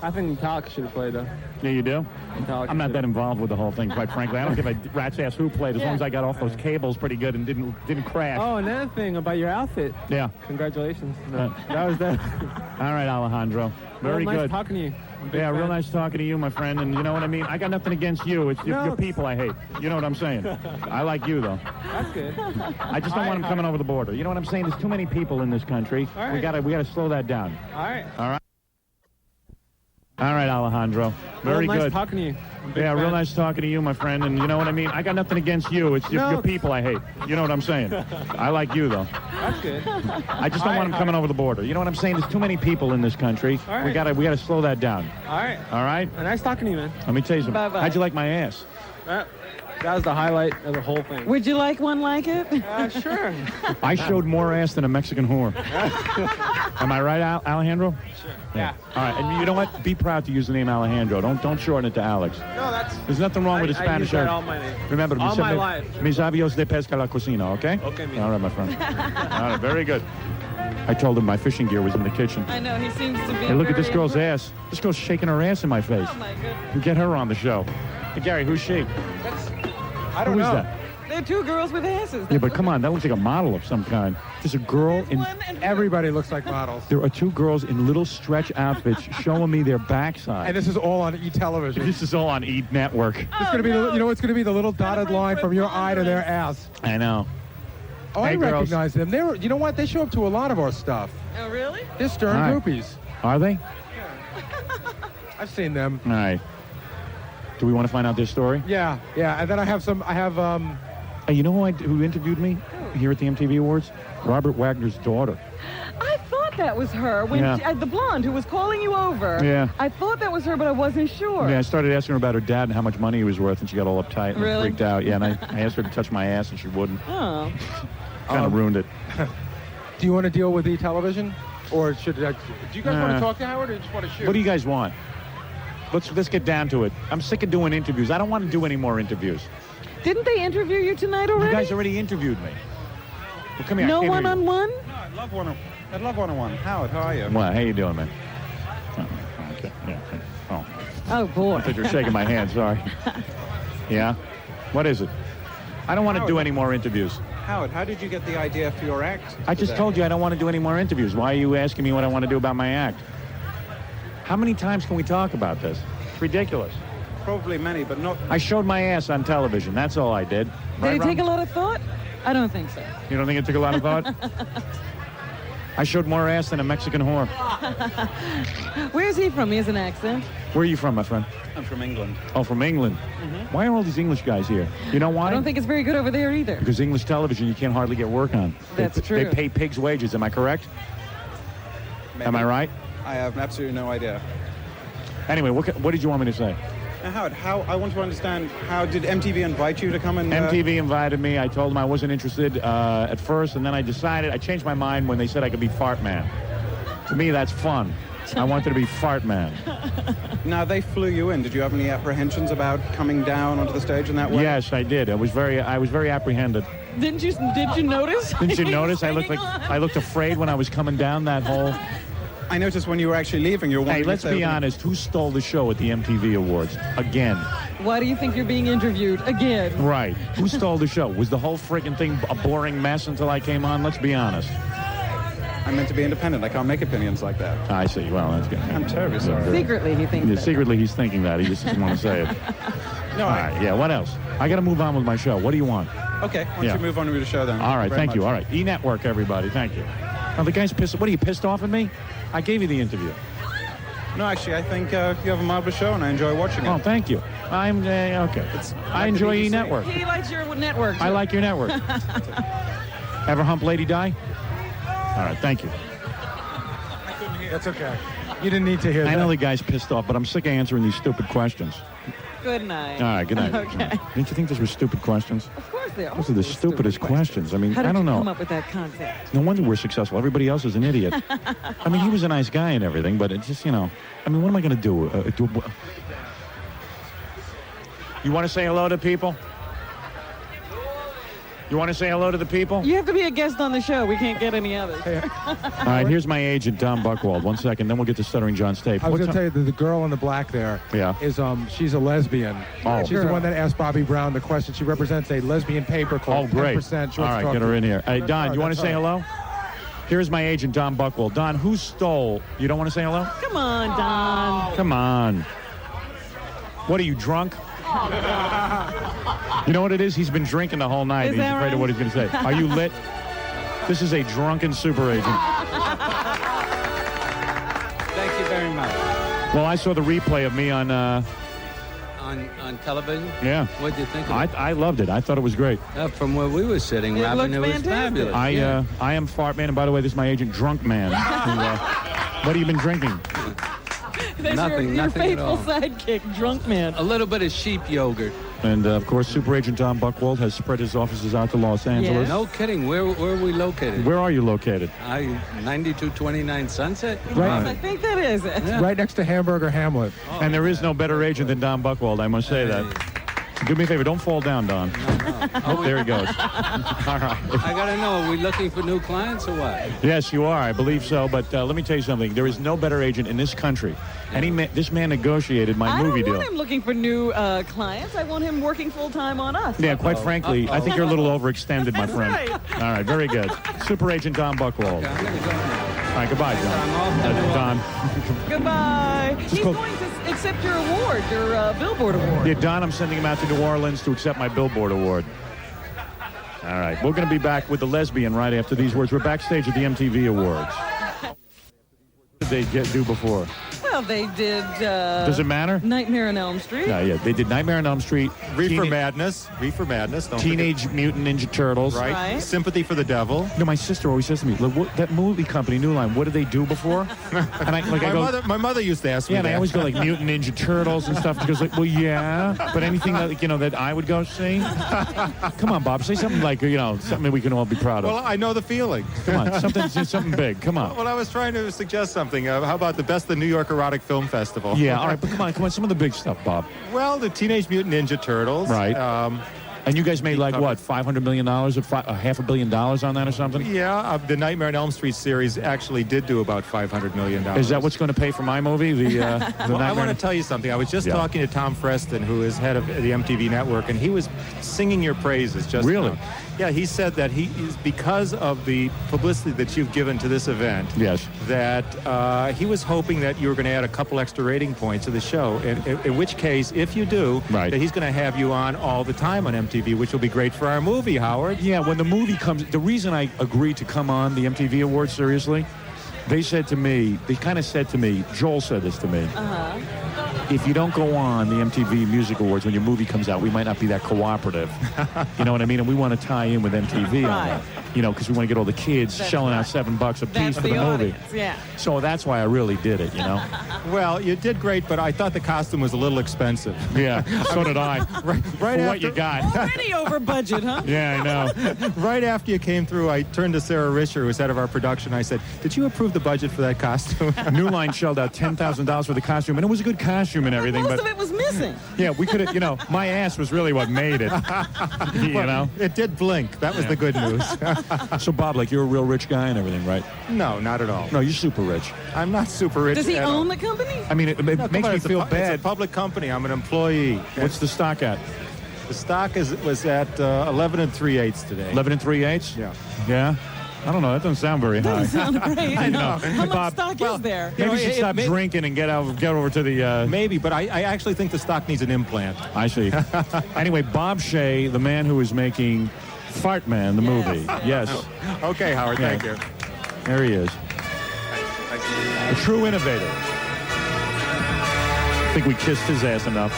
I think Metallica should have played, though. Yeah, you do? Metallica I'm not that involved with the whole thing, quite frankly. I don't give a rat's ass who played, as long as I got off those cables pretty good and didn't crash. Oh, another thing about your outfit. Yeah. Congratulations. That was that. All right, Alejandro. Very nice good. Talking to you. Yeah, real nice talking to you, my friend. And you know what I mean? I got nothing against you. It's your people I hate. You know what I'm saying? I like you, though. That's good. I just don't want them coming over the border. You know what I'm saying? There's too many people in this country. All right. We gotta slow that down. All right. All right. All right, Alejandro. Very nice good. talking to you. Yeah, real nice talking to you, my friend. And you know what I mean? I got nothing against you. It's your people I hate. You know what I'm saying? I like you, though. That's good. I just don't want them coming over the border. You know what I'm saying? There's too many people in this country. All right. We gotta slow that down. All right. All right? Nice talking to you, man. Let me tell you something. Bye-bye. How'd you like my ass? That was the highlight of the whole thing. Would you like one like it? Sure. I showed more ass than a Mexican whore. Am I right, Alejandro? Sure. Yeah. All right. And you know what? Be proud to use the name Alejandro. Don't shorten it to Alex. No, that's... There's nothing wrong with the Spanish. I use that all my name. Remember, all my life. Mis avios de pesca la cocina, okay? Okay, All right, my friend. All right, very good. I told him my fishing gear was in the kitchen. I know, he seems to be. Hey, look at very this girl's impressed. ass. This girl's shaking her ass in my face. Oh, my goodness. You get her on the show. Hey, Gary, who's she? I don't Who know. is that? They're two girls with asses. Yeah, but come on, that looks like a model of some kind. There's a girl in... Everybody looks like models. There are two girls in little stretch outfits showing me their backside. And this is all on E-television. This is all on E! Network. It's gonna be you know what's going to be the little dotted line from your eye to their ass. I know. Oh, Hey, I girls. recognize them. You know what? They show up to a lot of our stuff. Oh, really? They're Stern All right. groupies. Are they? I've seen them. All right. Do we want to find out their story? Yeah, yeah. And then I have Hey, you know who interviewed me here at the MTV Awards? Robert Wagner's daughter. I thought that was her. When Yeah. the blonde who was calling you over. Yeah. I thought that was her, but I wasn't sure. Yeah, I started asking her about her dad and how much money he was worth, and she got all uptight and Really? freaked out. Yeah, and I asked her to touch my ass, and she wouldn't. Oh. Kind of ruined it. Do you want to deal with E-television? Or do you guys want to Nah. talk to Howard, or you just want to shoot? What do you guys want? Let's get down to it. I'm sick of doing interviews. I don't want to do any more interviews. Didn't they interview you tonight already? You guys already interviewed me. Well, come here. No I can't hear you. one-on-one? I'd love one-on-one. Howard, how are you? Well, how you doing, man? Oh, okay. Yeah. Oh. Oh, boy. I thought you were shaking my hand. Sorry. Yeah? What is it? I don't want to do any more interviews. Howard, how did you get the idea for your act? I just told you I don't want to do any more interviews. Why are you asking me what I want to do about my act? How many times can we talk about this? It's ridiculous. Probably many, but not... I showed my ass on television. That's all I did. Did it take a lot of thought? I don't think so. You don't think it took a lot of thought? I showed more ass than a Mexican whore. Where's he from? He has an accent. Where are you from, my friend? I'm from England. Oh, from England. Why are all these English guys here? You know why? I don't think it's very good over there either. Because English television, you can't hardly get work on. That's true. They pay pigs' wages. Am I correct? Maybe. Am I right? I have absolutely no idea. Anyway, what did you want me to say? Now, Howard, I want to understand, how did MTV invite you to come and... MTV invited me. I told them I wasn't interested at first, and then I changed my mind when they said I could be Fart Man. To me, that's fun. I wanted to be Fart Man. Now, they flew you in. Did you have any apprehensions about coming down onto the stage in that way? Yes, I did. I was very apprehended. Did you notice? Didn't you notice? I looked afraid when I was coming down that hole. I noticed when you were actually leaving, you were wondering... Hey, let's be honest. Who stole the show at the MTV Awards? Again. Why do you think you're being interviewed again? Right. Who stole the show? Was the whole freaking thing a boring mess until I came on? Let's be honest. I'm meant to be independent. I can't make opinions like that. I see. Well, that's good. I'm terribly sorry. Secretly, he thinks that. Secretly, he's thinking that. He just doesn't want to say it. No, All right. Yeah, what else? I got to move on with my show. What do you want? Okay, why don't you move on with the show then? All right, thank you. very All right. E-Network, everybody. Thank you. Now, the guy's pissed. What, are you pissed off at me? I gave you the interview. No, actually, I think you have a marvelous show, and I enjoy watching it. Oh, thank you. I'm okay. I enjoy E-Network. He likes your network. I like your network. Ever hump Lady Di? All right, thank you. That's okay. You didn't need to hear that. I know the guy's pissed off, but I'm sick of answering these stupid questions. Good night. All right, good night. Okay. Didn't you think those were stupid questions? Of course they are. Those are the stupidest questions. I mean, How did I don't you know. come up with that concept? No wonder we're successful. Everybody else is an idiot. I mean, he was a nice guy and everything, but it's just, I mean, what am I going to do? You want to say hello to people? You want to say hello to the people? You have to be a guest on the show. We can't get any others. All right, here's my agent, Tom Buchwald. 1 second, then we'll get to Stuttering John's tape. I was going to tell you that the girl in the black there is she's a lesbian. Oh. She's the one that asked Bobby Brown the question. She represents a lesbian paper club. Oh, great. 10% All right, get her in here. Hey, Don, you want to say hello? Here's my agent, Don Buchwald. Don, who stole? You don't want to say hello? Come on, Don. Come on. What, are you drunk? You know what it is? He's been drinking the whole night. He's afraid of what he's going to say. Are you lit? This is a drunken super agent. Thank you very much. Well, I saw the replay of me on... On television? Yeah. What did you think of it? I loved it. I thought it was great. From where we were sitting, It Robin, looked it was fantastic. fabulous. I am Fart Man, and by the way, this is my agent, Drunk Man. What have you been drinking? There's Nothing your at faithful all. sidekick, Drunk Man. A little bit of sheep yogurt. And, of course, Super Agent Don Buchwald has spread his offices out to Los Angeles. No kidding. Where are we located? Where are you located? 9229 Sunset? Right. I think that is it. Right next to Hamburger Hamlet. And there is no better agent than Don Buchwald, I must say that. Do me a favor, don't fall down, Don. Oh, there he goes. All right. I got to know, are we looking for new clients or what? Yes, you are. I believe so. But let me tell you something. There is no better agent in this country. This man negotiated my movie I don't deal. want him looking for new clients. I want him working full-time on us. Yeah, quite frankly, I think you're a little overextended, my friend. right. All right, very good. Super Agent Don Buchwald. Okay, I'm going to go now. All right, goodbye, John. Don. Goodbye. He's called- going to accept your award, your Billboard award. Yeah, Don, I'm sending him out to New Orleans to accept my Billboard award. All right, we're going to be back with the lesbian right after these words. We're backstage at the MTV Awards. What did they do before? Well, they did... Does it matter? Nightmare on Elm Street. Yeah, they did Nightmare on Elm Street. Reefer Madness. Don't Teenage Mutant Ninja Turtles. Right. Sympathy for the Devil. No, my sister always says to me, "Look, that movie company, New Line, what did they do before?" And My mother used to ask me yeah, and that. I always go like Mutant Ninja Turtles and stuff. She goes like, well, yeah, but anything that, that I would go see. Come on, Bob, say something like, something we can all be proud of. Well, I know the feeling. Come on, something big. Come on. Well, I was trying to suggest something. How about the best of the New York Erotic Film Festival? Yeah, all right, but come on, some of the big stuff, Bob. Well, the Teenage Mutant Ninja Turtles. Right. And you guys made like what, $500 million or $500 million on that or something? Yeah, the Nightmare on Elm Street series actually did do about $500 million. Is that what's going to pay for my movie? Well, I want to tell you something. I was just talking to Tom Freston, who is head of the MTV network, and he was singing your praises just Really? now. Yeah, he said that he is, because of the publicity that you've given to this event, yes, that he was hoping that you were going to add a couple extra rating points to the show, in which case, if you do, right, that he's going to have you on all the time on MTV, which will be great for our movie, Howard. Yeah, when the movie comes, the reason I agreed to come on the MTV Awards, seriously, they kind of said to me, Joel said this to me, if you don't go on the MTV Music Awards when your movie comes out, we might not be that cooperative. You know what I mean? And we want to tie in with MTV on that. Because we want to get all the kids shelling out $7 a piece for the movie. Yeah. So that's why I really did it, Well, you did great, but I thought the costume was a little expensive. Yeah, so did I. Right for after, what you got. Already over budget, huh? Yeah, I know. Right after you came through, I turned to Sarah Risher, who's head of our production. I said, did you approve the budget for that costume? New Line shelled out $10,000 for the costume, and it was a good costume and everything. Most but of it was missing. Yeah, we could have, my ass was really what made it. It did blink. That was the good news. So, Bob, you're a real rich guy and everything, right? No, not at all. No, you're super rich. I'm not super rich. Does he own the company? I mean, it makes me feel bad. It's a public company. I'm an employee. What's the stock at? The stock was at 11 3/8 today. 11 3/8? Yeah. Yeah? I don't know. That doesn't sound very high. Doesn't sound great. I know. How much Bob, stock is there? Maybe you should stop drinking and get over to the... Maybe, but I actually think the stock needs an implant. I see. Anyway, Bob Shea, the man who is making Fart Man, the movie. Yes. Okay, Howard, thank you. There he is. A true innovator. I think we kissed his ass enough.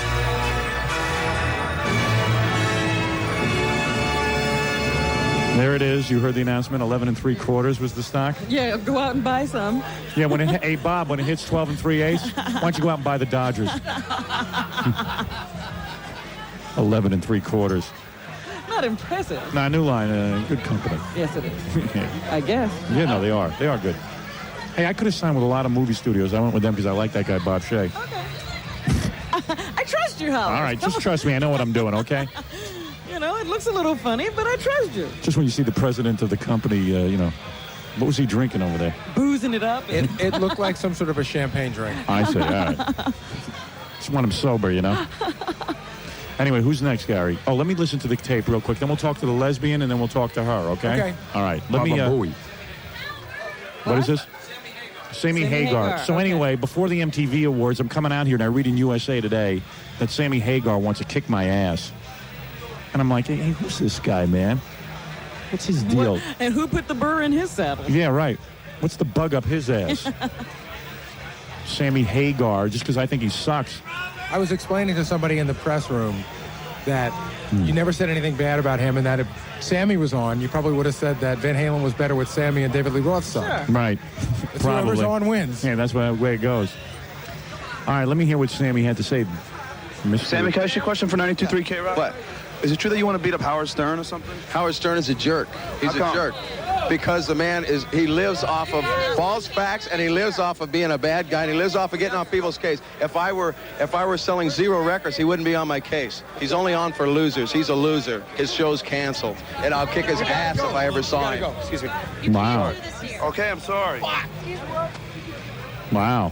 There it is. You heard the announcement. 11 3/4 was the stock. Yeah, go out and buy some. Yeah, hey Bob, when it hits 12 3/8, why don't you go out and buy the Dodgers? 11 3/4. Not impressive. Nah, New Line, good company. Yes, it is. I guess. Yeah, no, they are. They are good. Hey, I could have signed with a lot of movie studios. I went with them because I like that guy, Bob Shea. Okay. I trust you, Howard. All right, just trust me. I know what I'm doing, okay? It looks a little funny, but I trust you. Just when you see the president of the company, what was he drinking over there? Boozing it up. It looked like some sort of a champagne drink. I see, all right. Just want him sober, Anyway, who's next, Gary? Oh, let me listen to the tape real quick. Then we'll talk to the lesbian, and then we'll talk to her, okay? Okay. All right. Let me... What is this? Sammy Hagar. So anyway, before the MTV Awards, I'm coming out here, and I read in USA Today that Sammy Hagar wants to kick my ass. And I'm like, hey, who's this guy, man? What's his deal? And who put the burr in his saddle? Yeah, right. What's the bug up his ass? Sammy Hagar just because I think he sucks. I was explaining to somebody in the press room that you never said anything bad about him, and that if Sammy was on, you probably would have said that Van Halen was better with Sammy and David Lee Roth's son. Sure. Right. It's whoever's on wins. Yeah, that's the way it goes. All right, let me hear what Sammy had to say. Sammy, can I ask you a question for 92.3 K-Rock? What? Is it true that you want to beat up Howard Stern or something? Howard Stern is a jerk. He's a jerk. Because the man he lives off of false facts, and he lives off of being a bad guy, and he lives off of getting on people's case. If I were selling 0 records, he wouldn't be on my case. He's only on for losers. He's a loser. His show's canceled, and I'll kick his ass if I ever saw him. Excuse me. Wow. Okay, I'm sorry. Wow.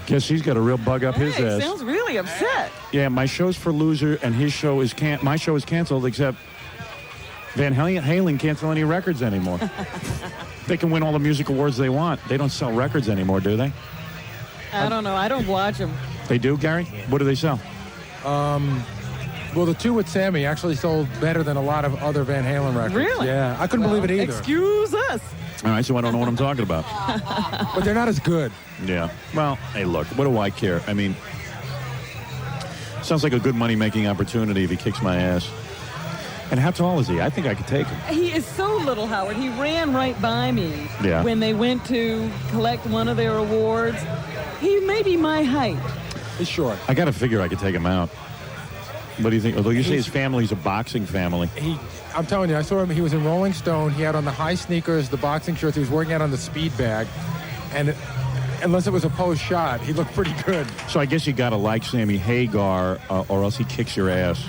Guess he's got a real bug up his ass. Sounds really upset. Yeah, my show's for loser, and his show is my show is canceled, except Van Halen can't sell any records anymore. They can win all the music awards they want. They don't sell records anymore, do they? I don't know. I don't watch them. They do, Gary? What do they sell? Well, the two with Sammy actually sold better than a lot of other Van Halen records. Really? Yeah, I couldn't believe it either. Excuse us. All right, so I don't know what I'm talking about. But they're not as good. Yeah. Well, hey, look, what do I care? I mean, sounds like a good money-making opportunity if he kicks my ass. And how tall is he? I think I could take him. He is so little, Howard. He ran right by me when they went to collect one of their awards. He may be my height. He's short. I got to figure I could take him out. What do you think? Although you say his family's a boxing family. I'm telling you, I saw him. He was in Rolling Stone. He had on the high sneakers, the boxing shorts. He was working out on the speed bag. And unless it was a post shot, he looked pretty good. So I guess you got to like Sammy Hagar or else he kicks your ass.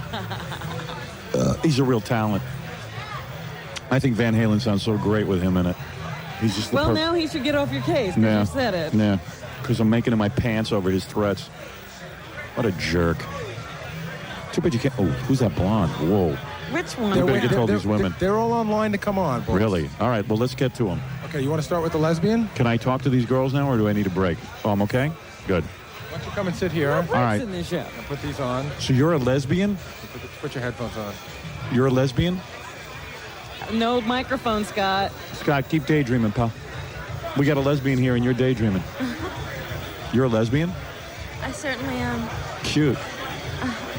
He's a real talent. I think Van Halen sounds so great with him in it. He's just well, now he should get off your case because you said it. Yeah, because I'm making in my pants over his threats. What a jerk. Too bad you can't. Oh, who's that blonde? Whoa. Which one? You better get to all these women. They're all online to come on, boys. Really? All right, well, let's get to them. Okay, you want to start with the lesbian? Can I talk to these girls now, or do I need a break? Oh, I'm okay? Good. Why don't you come and sit here? All right. In this show. I'll put these on. So you're a lesbian? Put your headphones on. You're a lesbian? No microphone, Scott. Scott, keep daydreaming, pal. We got a lesbian here, and you're daydreaming. You're a lesbian? I certainly am. Cute.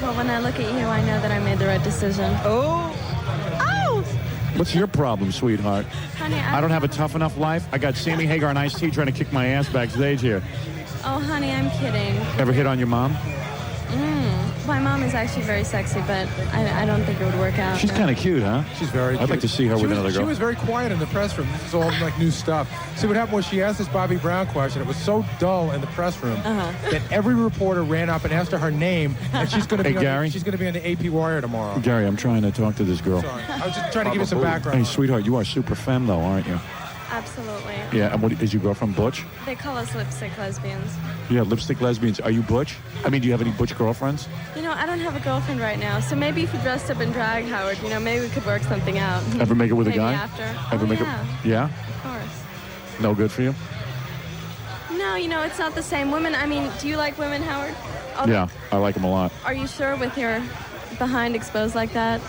Well, when I look at you, I know that I made the right decision. Oh! What's your problem, sweetheart? Honey, I don't have a tough enough life. I got Sammy Hagar and Ice-T trying to kick my ass backstage here. Oh, honey, I'm kidding. Ever hit on your mom? My mom is actually very sexy, but I don't think it would work out. She's kind of cute, huh? She's very cute. I'd like to see her with another girl. She was very quiet in the press room. This is all like new stuff. See, what happened was she asked this Bobby Brown question. It was so dull in the press room that every reporter ran up and asked her name, and she's going to be she's going to be on the AP Wire tomorrow. Gary, I'm trying to talk to this girl. Sorry. I was just trying to give you some background. Hey, sweetheart, you are super femme, though, aren't you? Absolutely. Yeah, and what is your girlfriend Butch? They call us lipstick lesbians. Yeah, lipstick lesbians. Are you Butch? I mean, do you have any Butch girlfriends? You know, I don't have a girlfriend right now, so maybe if you dressed up in drag, Howard, you know, maybe we could work something out. Ever make it with a Maybe guy? After. Ever make it? Yeah? Of course. No good for you? No, you know, it's not the same. Women, I mean, do you like women, Howard? Yeah, I like them a lot. Are you sure with your behind exposed like that?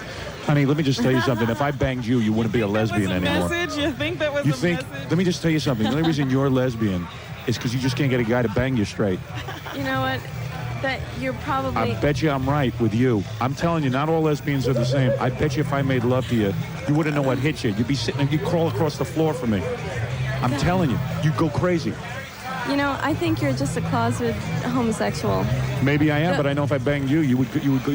Honey, let me just tell you something. If I banged you, you wouldn't be a lesbian anymore. Message? You think that was You a think? message? Let me just tell you something. The only reason you're lesbian is because you just can't get a guy to bang you straight. You know what? That you're probably... I bet you I'm right with you. I'm telling you, not all lesbians are the same. I bet you if I made love to you, you wouldn't know what hit you. You'd be sitting and you'd crawl across the floor for me. I'm telling you, you'd go crazy. You know, I think you're just a closeted homosexual. Maybe I am, but I know if I banged you, you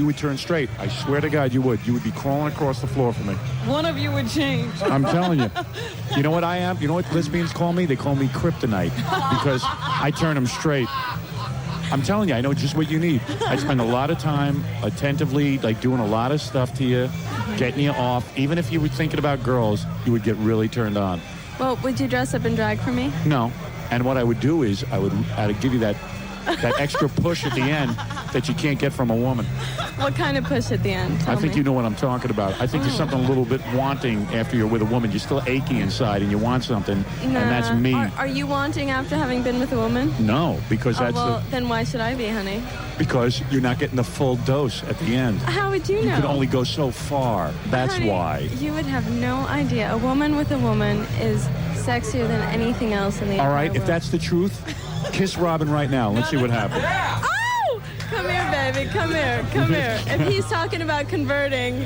would turn straight. I swear to God, you would. You would be crawling across the floor for me. One of you would change. I'm telling you. You know what I am? You know what lesbians call me? They call me kryptonite because I turn them straight. I'm telling you, I know just what you need. I spend a lot of time attentively, like doing a lot of stuff to you, getting you off. Even if you were thinking about girls, you would get really turned on. Well, would you dress up in drag for me? No. And what I would do is I'd give you that extra push at the end that you can't get from a woman. What kind of push at the end? I think you know what I'm talking about. I think there's something a little bit wanting after you're with a woman. You're still achy inside and you want something, and that's me. Are you wanting after having been with a woman? No, because that's then why should I be, honey? Because you're not getting the full dose at the end. How would you know? You can only go so far. That's honey, why. You would have no idea. A woman with a woman is sexier than anything else in the All entire right, if world. that's the truth, kiss Robin right now. Let's see what happens. Oh! Come here, baby. Come here. Come here. If he's talking about converting,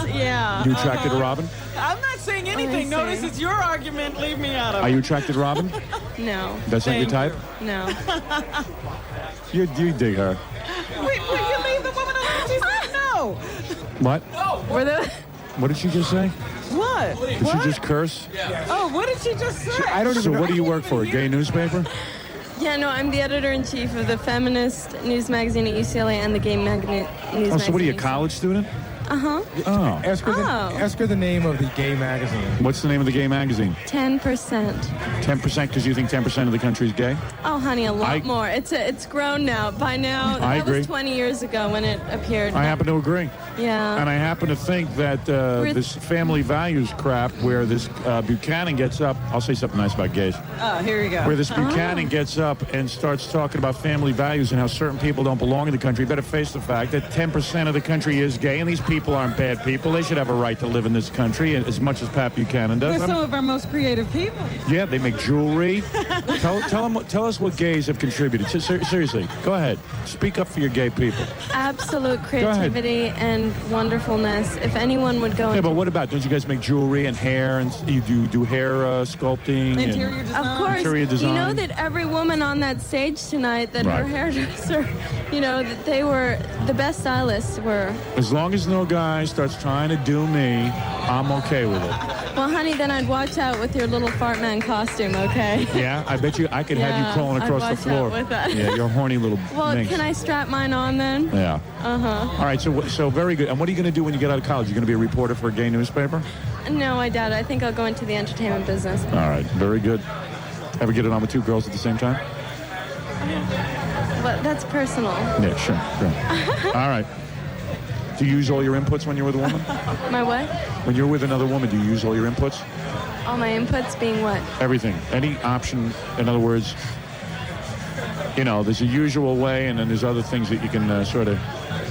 yeah. You attracted to Robin? I'm not saying anything. Notice it's your argument. Leave me out of it. Are you attracted to Robin? No. That's not your type? No. You dig her. Wait, will you leave the woman alone? She said no. What? Were the... What did she just say? What? Did she just curse? Oh, what did she just say? So what do you work for, a gay newspaper? Yeah, no, I'm the editor-in-chief of the feminist news magazine at UCLA and the gay news magazine. Oh, so what are you, a college student? Uh-huh. Oh. Ask her the name of the gay magazine. What's the name of the gay magazine? 10%. 10% because you think 10% of the country is gay? Oh, honey, a lot more. It's grown now. By now, I that agree. was 20 years ago when it appeared. I happen to agree. Yeah. And I happen to think that this family values crap where this Buchanan gets up, I'll say something nice about gays. Oh, here we go. Where this Buchanan gets up and starts talking about family values and how certain people don't belong in the country. You better face the fact that 10% of the country is gay, and these people aren't bad people. They should have a right to live in this country as much as Pat Buchanan does. They're some of our most creative people. Yeah, they make jewelry. Tell us what gays have contributed. Seriously, go ahead. Speak up for your gay people. Absolute creativity and wonderfulness. If anyone would go Yeah, but what about, don't you guys make jewelry and hair, and you do hair sculpting? Interior design. Of course. Interior design. You know that every woman on that stage tonight, that her hairdresser, that they were, the best stylists were. As long as no guy starts trying to do me, I'm okay with it. Well, honey, then I'd watch out with your little fart man costume, okay? Yeah, I bet you I could have you crawling across the floor. I'd watch out with that. Yeah, you're a horny little Well, minx. can I strap mine on then? Yeah. Uh-huh. All right, so very good. And what are you going to do when you get out of college? You're going to be a reporter for a gay newspaper? No, I doubt it. I think I'll go into the entertainment business. All right, very good. Ever get it on with two girls at the same time? But that's personal. Yeah, sure. All right. Do you use all your inputs when you're with a woman? My what? When you're with another woman, do you use all your inputs? All my inputs being what? Everything. Any option. In other words, there's a usual way, and then there's other things that you can sort of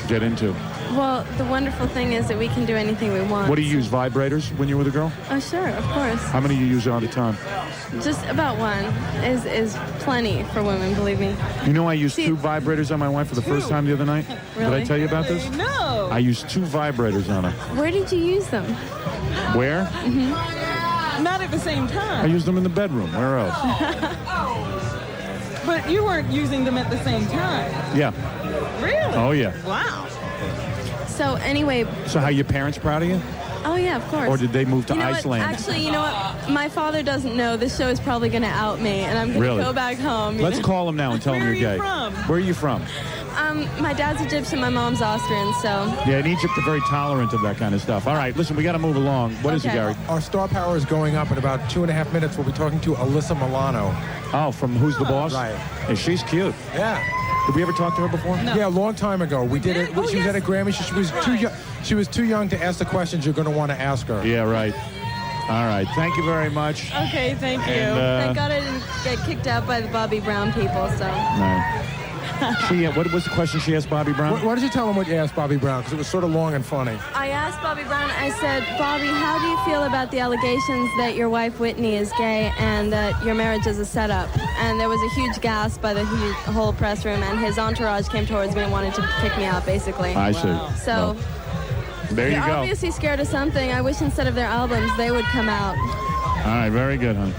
get into. Well, the wonderful thing is that we can do anything we want. What do you use, vibrators, when you're with a girl? Oh, sure, of course. How many do you use all the time? Just about one is plenty for women, believe me. You know I used 2 vibrators on my wife for the first time the other night? Really? Did I tell you about this? No. I used 2 vibrators on her. Where did you use them? Where? Not at the same I time. used them in the bedroom. Where else? But you weren't using them at the same time. Yeah. Really? Oh, yeah. Wow. So anyway. So how, your parents proud of you? Oh, yeah, of course. Or did they move to Iceland? Actually, you know what? My father doesn't know. This show is probably going to out me, and I'm going to go back home. Let's call him now and tell him you're gay. Where are you from? My dad's Egyptian, my mom's Austrian, so. Yeah, in Egypt, they're very tolerant of that kind of stuff. All right, listen, we got to move along. What is it, Gary? Our star power is going up in about 2.5 minutes. We'll be talking to Alyssa Milano. Oh, from Who's the Boss? Right. Hey, she's cute. Yeah. Did we ever talk to her before? No. Yeah, a long time ago. We did it. She was at a Grammy. She was too young. She was too young to ask the questions you're going to want to ask her. Yeah, right. All right. Thank you very much. Okay, thank you. And, Thank God I didn't get kicked out by the Bobby Brown people, so. No. What was the question she asked Bobby Brown? Why did you tell him what you asked Bobby Brown? Because it was sort of long and funny. I asked Bobby Brown, I said, Bobby, how do you feel about the allegations that your wife Whitney is gay and that your marriage is a setup? And there was a huge gasp by the whole press room, and his entourage came towards me and wanted to kick me out, basically. I see. So, there you they're go. obviously scared of something. I wish instead of their albums, they would come out. All right, very good, honey.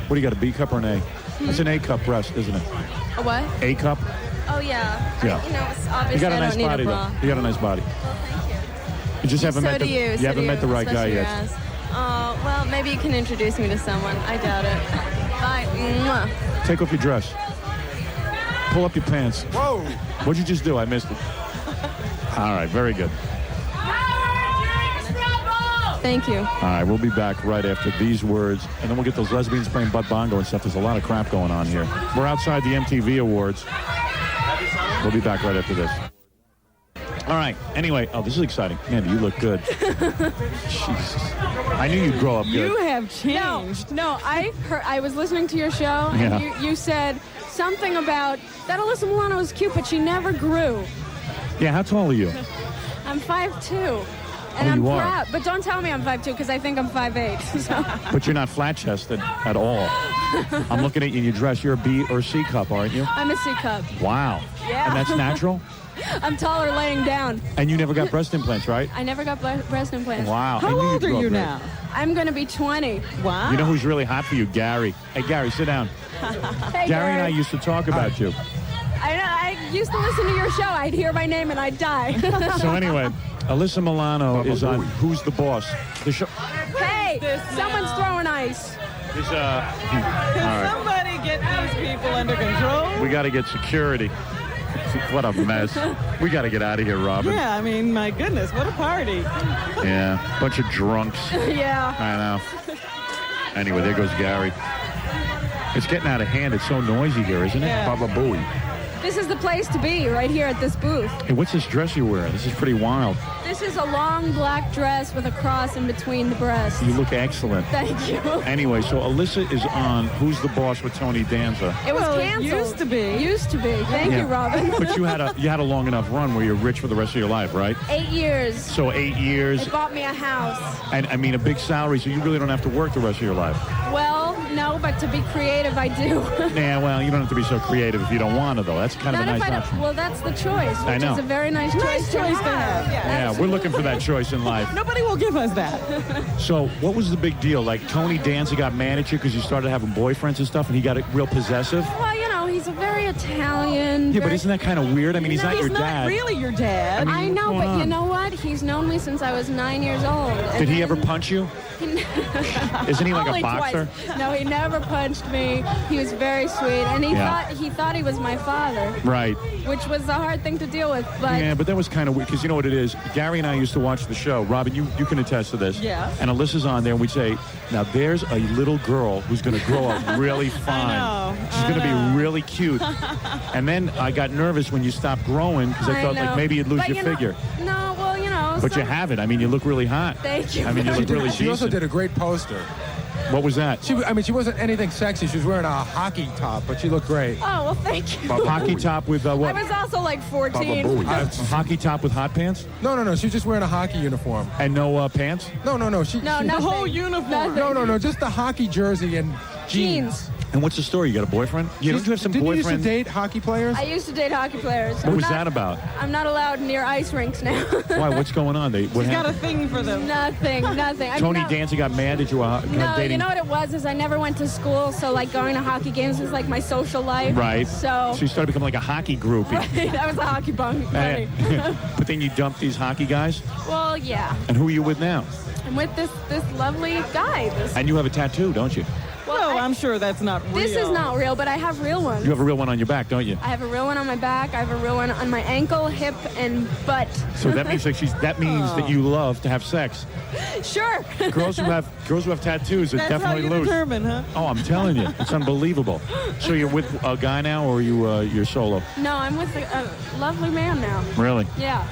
What do you got, a B cup or an A? That's an A cup breast, isn't it? A what? A cup? Oh, yeah. Yeah. It's obviously You got a I nice don't need body, a bra. though. You got a nice body. Well, thank you. You just haven't So met do you. you So haven't do met the right guy especially your yet. ass. Oh, well, maybe you can introduce me to someone. I doubt it. Bye. Mwah. Take off your dress. Pull up your pants. Whoa! What'd you just do? I missed it. All right, very good. Thank you. All right, we'll be back right after these words, and then we'll get those lesbians playing butt bongo and stuff. There's a lot of crap going on here. We're outside the MTV Awards. We'll be back right after this. All right. Anyway, this is exciting. Andy, you look good. Jesus. I knew you'd grow up good. You have changed. No, I was listening to your show, and Yeah. you said something about that Alyssa Milano was cute, but she never grew. Yeah, how tall are you? I'm 5'2". And I'm you are. proud. But don't tell me I'm 5'2", because I think I'm 5'8". So. But you're not flat-chested at all. I'm looking at you in your dress. You're a B or C cup, aren't you? I'm a C cup. Wow. Yeah. And that's natural? I'm taller laying down. And you never got breast implants, right? I never got breast implants. Wow. How old are you now? I'm going to be 20. Wow. You know who's really hot for you? Gary. Hey, Gary, sit down. Hey, Gary and I used to talk about you. I used to listen to your show. I'd hear my name and I'd die. So anyway, Alyssa Milano is on Who's the Boss? The show. Hey, someone's throwing ice. Is Can somebody get these people under control? We got to get security. What a mess. We got to get out of here, Robin. Yeah, I mean, my goodness, what a party. Yeah, bunch of drunks. Yeah. I know. Anyway, there goes Gary. It's getting out of hand. It's so noisy here, isn't it? Yeah. Baba Booey. This is the place to be, right here at this booth. Hey, what's this dress you're wearing? This is pretty wild. This is a long black dress with a cross in between the breasts. You look excellent. Thank you. Anyway, so Alyssa is on Who's the Boss with Tony Danza. It was Well, it canceled. used to be. Used to be. Thank Yeah. you, Robin. But you had a long enough run where you're rich for the rest of your life, right? 8 years. So 8 years, They bought me a house. and I mean a big salary, so you really don't have to work the rest of your life. Well, no, but to be creative, I do. Yeah, well, you don't have to be so creative if you don't want to, though. That's kind of a Not if nice I don't. option. Well, that's the choice, I which know. is a very nice choice to have. Yeah, we're looking for that choice in life. Nobody will give us that. So what was the big deal? Like, Tony Danza got mad at you because you started having boyfriends and stuff, and he got real possessive? Well, you know, he's a very Italian. Yeah, but isn't that kind of weird? I mean, he's not your dad. really your dad. I know, what's but going you on? know what? He's known me since I was 9 years old. and Did he then- ever punch you? Isn't he like Only a boxer? twice. No, he never punched me. He was very sweet, and Yeah. he thought he was my father, Right. which was a hard thing to deal with. But Yeah, but that was kind of weird, because you know what it is? Gary and I used to watch the show. Robin, you can attest to this. Yeah. And Alyssa's on there, and we'd say, now there's a little girl who's going to grow up really fine. She's going to be really cute. And then I got nervous when you stopped growing, because I thought, like, know. maybe you'd lose But your you know- figure. No, well, you know. But you haven't. I mean, you look really hot. Thank you. I mean, you look really She also decent. did a great poster. What was that? She wasn't anything sexy. She was wearing a hockey top, but she looked great. Oh, well, thank you. A hockey top with what? I was also like 14. A hockey top with hot pants? No. She was just wearing a hockey uniform. And no pants? No. No, The nothing. whole uniform. No. Just the hockey jersey and jeans. And what's the story? You got a boyfriend? Don't you have some Didn't you used to boyfriend? date hockey players? I used to date hockey players. What was that about? I'm not allowed near ice rinks now. Why? What's going on? What She's got a happened? thing for them. Nothing. I Tony mean, Danza got mad at you No, dating. you know what it was is I never went to school, so like going to hockey games was like my social life. Right. So you started becoming like a hockey groupie. I was a hockey bunny. But then you dumped these hockey guys? Well, yeah. And who are you with now? I'm with this lovely guy. And you have a tattoo, don't you? Well, I'm sure that's not real. This is not real, but I have real ones. You have a real one on your back, don't you? I have a real one on my back. I have a real one on my ankle, hip, and butt. So that means that you love to have sex. Sure. Girls who have tattoos are That's definitely how you loose. determine, huh? Oh, I'm telling you, it's unbelievable. So you're with a guy now, or you're solo? No, I'm with a lovely man now. Really? Yeah.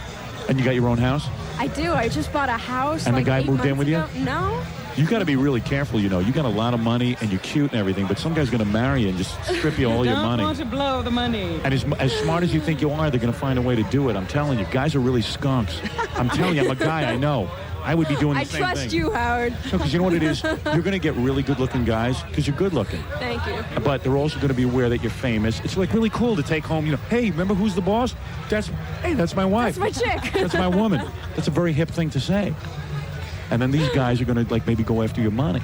And you got your own house? I do. I just bought a house. And the like guy 8 moved in months with you? ago. No. You got to be really careful, you know. You got a lot of money and you're cute and everything, but some guy's going to marry you and just strip you all your Don't money. want to blow the money. And as smart as you think you are, they're going to find a way to do it. I'm telling you, guys are really skunks. I'm telling you, I'm a guy, I know. I would be doing the I same trust thing. you, Howard. No, because you know what it is? You're going to get really good-looking guys because you're good-looking. Thank you. But they're also going to be aware that you're famous. It's like really cool to take home, you know, hey, remember who's the boss? That's my wife. That's my chick. That's my woman. That's a very hip thing to say. And then these guys are going to like maybe go after your money.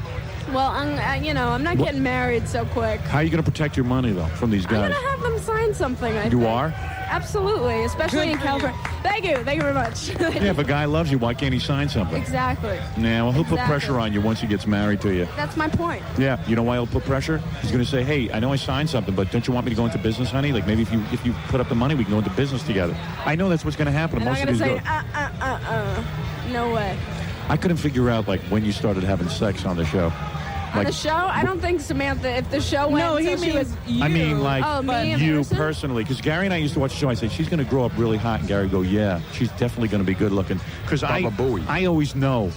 Well, I'm not getting married so quick. How are you going to protect your money, though, from these I'm guys? going to have them sign something, I You think. are? Absolutely, especially Good in for California. Thank you very much. Yeah, if a guy loves you, why can't he sign something? Exactly. Yeah, well, he'll put Exactly. pressure on you once he gets married to you. That's my point. Yeah, you know why he'll put pressure? He's going to say, hey, I know I signed something, but don't you want me to go into business, honey? Like, maybe if you put up the money, we can go into business together. I know that's what's going to happen. And Most I'm of going to these say, girls. no way. I couldn't figure out, like, when you started having sex on the show. On the show? I don't think Samantha, if the show went No, he until she was... means I mean, like, Oh, me in you person? personally. Because Gary and I used to watch the show. I say, she's going to grow up really hot. And Gary would go, yeah, she's definitely going to be good looking. Because I always know.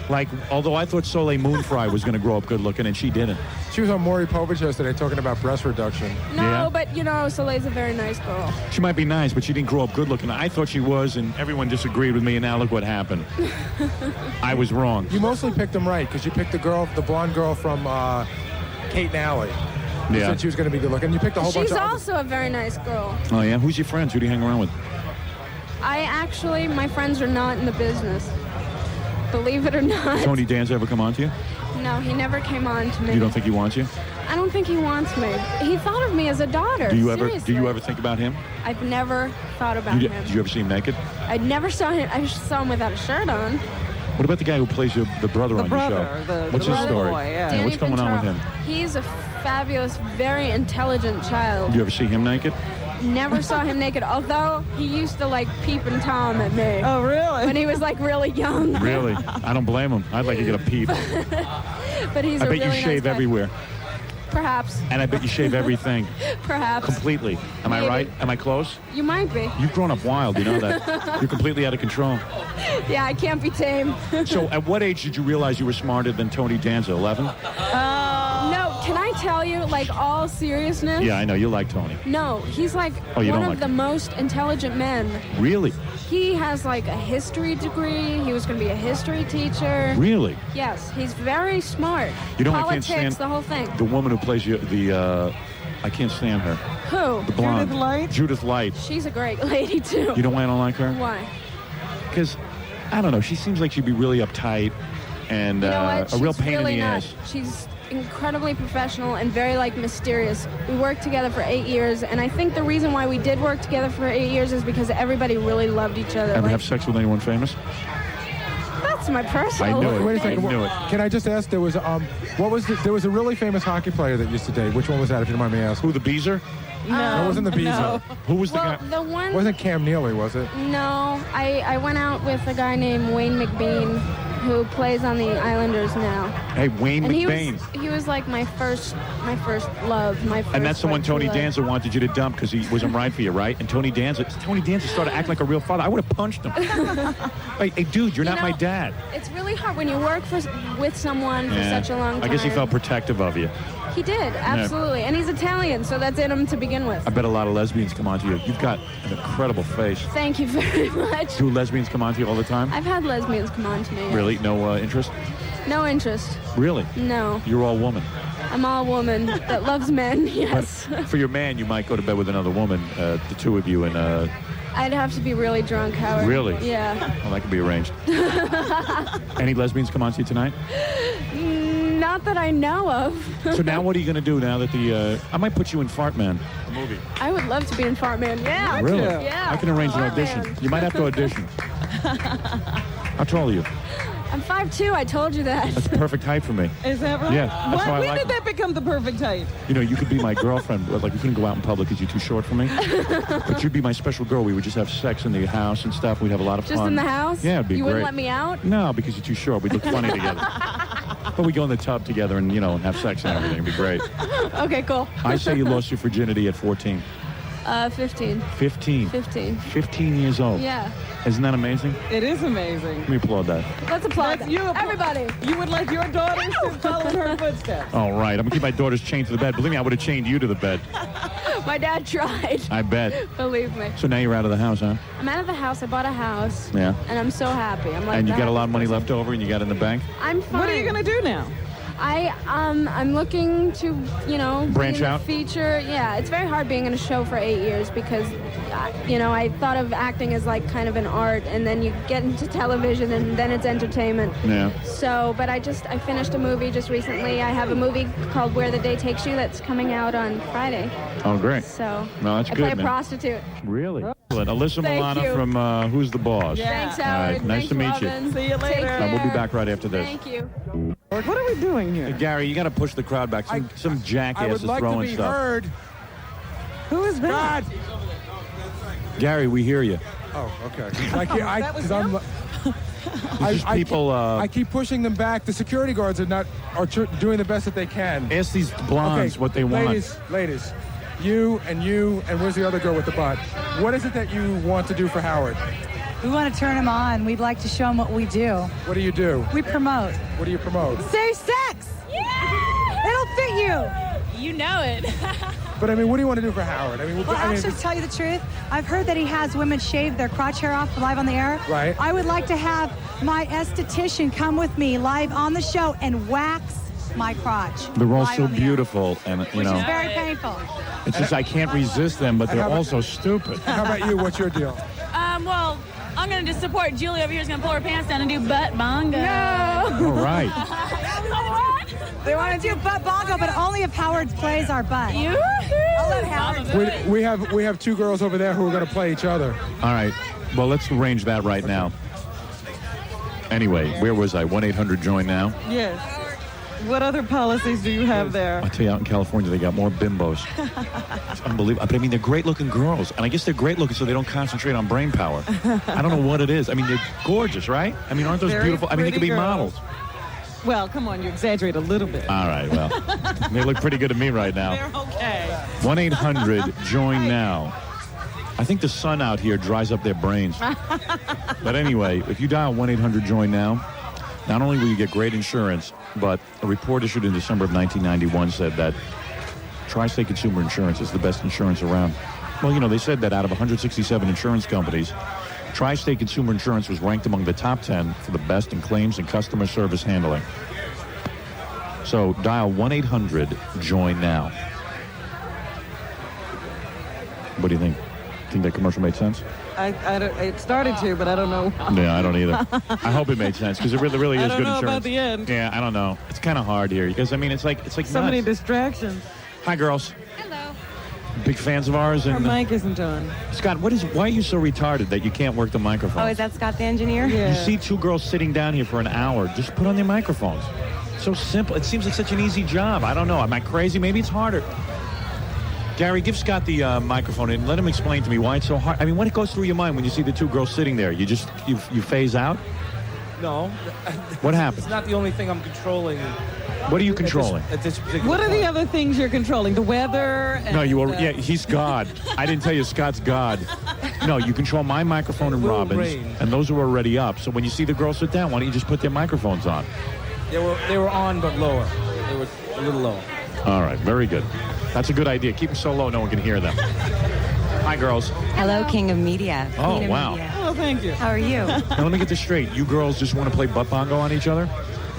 Like, although I thought Soleil Moonfry was going to grow up good looking, and she didn't. She was on Maury Povich yesterday talking about breast reduction. No, Yeah? but Soleil's a very nice girl. She might be nice, but she didn't grow up good looking. I thought she was, and everyone disagreed with me, and now look what happened. I was wrong. You mostly picked them right because you picked the blonde girl from Kate and Alley. You said she was going to be good looking. You picked a whole bunch She's of also a very nice girl. Oh, yeah? Who's your friends? Who do you hang around with? My friends are not in the business. Believe it or not. Tony Danza ever come on to you? No, he never came on to me. You don't think he wants you? I don't think he wants me. He thought of me as a daughter. Do you Seriously. ever think about him? I've never thought about him. Did you ever see him naked? I never saw him. I just saw him without a shirt on. What about the guy who plays the brother on your show? What's his story? Boy, yeah. Yeah, what's Danny going on with Ventura. him? He's a fabulous, very intelligent child. Do you ever see him naked? Never saw him naked, although he used to peep and Tom at me. Oh, really? When he was really young. Really? I don't blame him. I'd like to get a peep. But he's I a bet really you nice shave guy. everywhere. Perhaps. And I bet you shave everything. Perhaps. Completely. Am I Maybe. right? Am I close? You might be. You've grown up wild, you know that. You're completely out of control. Yeah, I can't be tame. So at what age did you realize you were smarter than Tony Danza? 11? No, can I tell you, all seriousness? Yeah, I know. You like Tony. No, he's Oh, you one don't of like the him. most intelligent men. Really? He has a history degree. He was going to be a history teacher. Really? Yes, he's very smart. You know, Politics, I can't stand the whole thing. the woman who plays I can't stand her. Who? The blonde. Judith Light? Judith Light. She's a great lady too. You know why I don't like her? Why? Because, I don't know, she seems like she'd be really uptight and You know what? a real She's pain really in the not. ass. She's incredibly professional and very mysterious. We worked together for 8 years, and I think the reason why we did work together for 8 years is because everybody really loved each other. Ever have sex with anyone famous? That's my personal. I knew it. Wait a second. I knew it. Can I just ask? There was there was a really famous hockey player that used to date. Which one was that? If you don't mind me asking. Who, the Beezer? No, it wasn't the Beezer. no. Who was the Well, guy? the one. Wasn't Cam Neely? Was it? No, I went out with a guy named Wayne McBean, who plays on the Islanders now. Hey, Wayne And McBain. he was my first love, my first. And that's the one true Tony love. Danza wanted you to dump because he wasn't right for you, right? And Tony Danza started acting like a real father. I would have punched him. hey, dude, you're not my dad. It's really hard when you work with someone for Yeah. such a long time. I guess he felt protective of you. He did, absolutely. And he's Italian, so that's in him to begin with. I bet a lot of lesbians come on to you. You've got an incredible face. Thank you very much. Do lesbians come on to you all the time? I've had lesbians come on to me. Really? No interest? No interest. Really? No. You're all woman. I'm all woman that loves men, yes. But for your man, you might go to bed with another woman, the two of you, and I'd have to be really drunk, Howard. Really? Yeah. well, that could be arranged. Any lesbians come on to you tonight? Not that I know of. So now what are you going to do now that I might put you in Fart Man, the movie. I would love to be in Fart Man. Yeah. Really? Yeah. I can arrange an Fart audition. Man. You might have to audition. How tall are you? I'm 5'2", I told you that. That's the perfect height for me. Is that right? Yeah, that's why I When like did that become the perfect height? You know, you could be my girlfriend, but we couldn't go out in public because you're too short for me. But you'd be my special girl. We would just have sex in the house and stuff. We'd have a lot of fun. Just in the house? Yeah, it'd be You great. wouldn't let me out? No, because you're too short. We'd look funny together. But we go in the tub together and, have sex and everything. It'd be great. Okay, cool. I say you lost your virginity at 14. 15. 15. 15. 15 years old. Yeah. Isn't that amazing? It is amazing. Let me applaud that. Let's applaud that. Everybody. You would like your daughters to follow in her footsteps. All right. I'm going to keep my daughters chained to the bed. Believe me, I would have chained you to the bed. My dad tried. I bet. Believe me. So now you're out of the house, huh? I'm out of the house. I bought a house. Yeah. And I'm so happy. I'm like. And you the got a lot of money happiest left over and you got it in the bank? person. I'm fine. What are you going to do now? I'm looking to, Branch be in a out? feature. Yeah, it's very hard being in a show for 8 years because, I thought of acting as kind of an art, and then you get into television, and then it's entertainment. Yeah. So, but I finished a movie just recently. I have a movie called Where the Day Takes You that's coming out on Friday. Oh, great. So, No, that's I good, play a man. prostitute. Really? Alyssa Thank Milano you. from Who's the Boss? Yeah. Thanks, All Howard. right. Nice Thanks, to meet you. Robin. See you later. Take care. We'll be back right after this. Thank you. What are we doing here? Hey, Gary, you got to push the crowd back. Some jackass I would is like throwing to be stuff. heard. Who is that? Gary, we hear you. Oh, okay. That was him? It's just people. I keep pushing them back. The security guards are doing the best that they can. Ask these blondes what they want. Ladies, you, and where's the other girl with the butt? What is it that you want to do for Howard? We want to turn them on. We'd like to show them what we do. What do you do? We promote. What do you promote? Safe sex. Yeah. It'll fit you. You know it. But I mean, what do you want to do for Howard? I mean, Actually, to tell you the truth, I've heard that he has women shave their crotch hair off live on the air. Right. I would like to have my esthetician come with me live on the show and wax my crotch. They're all live so on the air. beautiful, and you Which know, is very painful. it's just I can't resist them, but they're all so stupid. How about you? What's your deal? Well, I'm going to just support Julie over here is going to pull her pants down and do butt bongo. No. All right. They want to do butt bongo, but only if Howard plays our butt. I'll let Howard. We have two girls over there who are going to play each other. All right. Well, let's arrange that right now. Anyway, where was I? 1-800-JOIN-NOW? Yes. What other policies do you have there? I'll tell you, out in California, they got more bimbos. It's unbelievable. But I mean, they're great-looking girls. And I guess they're great-looking so they don't concentrate on brain power. I don't know what it is. I mean, they're gorgeous, right? I mean, aren't those Very beautiful? I mean, they could be pretty models. Well, come on, you exaggerate a little bit. All right, well, they look pretty good to me right now. They're okay. 1-800-JOIN-NOW. I think the sun out here dries up their brains. But anyway, if you dial 1-800-JOIN-NOW, not only will you get great insurance, but a report issued in December of 1991 said that Tri-State Consumer Insurance is the best insurance around. Well, you know, they said that out of 167 insurance companies, Tri-State Consumer Insurance was ranked among the top 10 for the best in claims and customer service handling. So dial 1-800-JOIN-NOW. What do you think? Think that commercial made sense? It started to, but I don't know. Yeah, I don't either. I hope it made sense because it really is I don't good know insurance. about the end. Yeah, I don't know. It's kind of hard here because I mean, it's like So many distractions. Hi, girls. Hello. Big fans of ours. Our And mic isn't on. Scott, why are you so retarded that you can't work the microphone? Oh, is that Scott the engineer? Yeah. You see two girls sitting down here for an hour. Just put on their microphones. So simple. It seems like such an easy job. I don't know. Am I crazy? Maybe it's harder. Gary, give Scott the microphone and let him explain to me why it's so hard. I mean, what goes through your mind when you see the two girls sitting there? You phase out? No. What happens? It's not the only thing I'm controlling. What are you controlling? At this particular What are the point. other things you're controlling? The weather? And, No, yeah, he's God. I didn't tell you Scott's God. No, you control my microphone and Robin's, rain. and those are already up. So when you see the girls sit down, why don't you just put their microphones on? They were on, but lower. They were a little lower. All right, very good. That's a good idea. Keep them so low no one can hear them. Hi, girls. Hello, King of Media. Oh, Queen of wow. Media. Oh, thank you. How are you? Now, let me get this straight. You girls just want to play butt bongo on each other?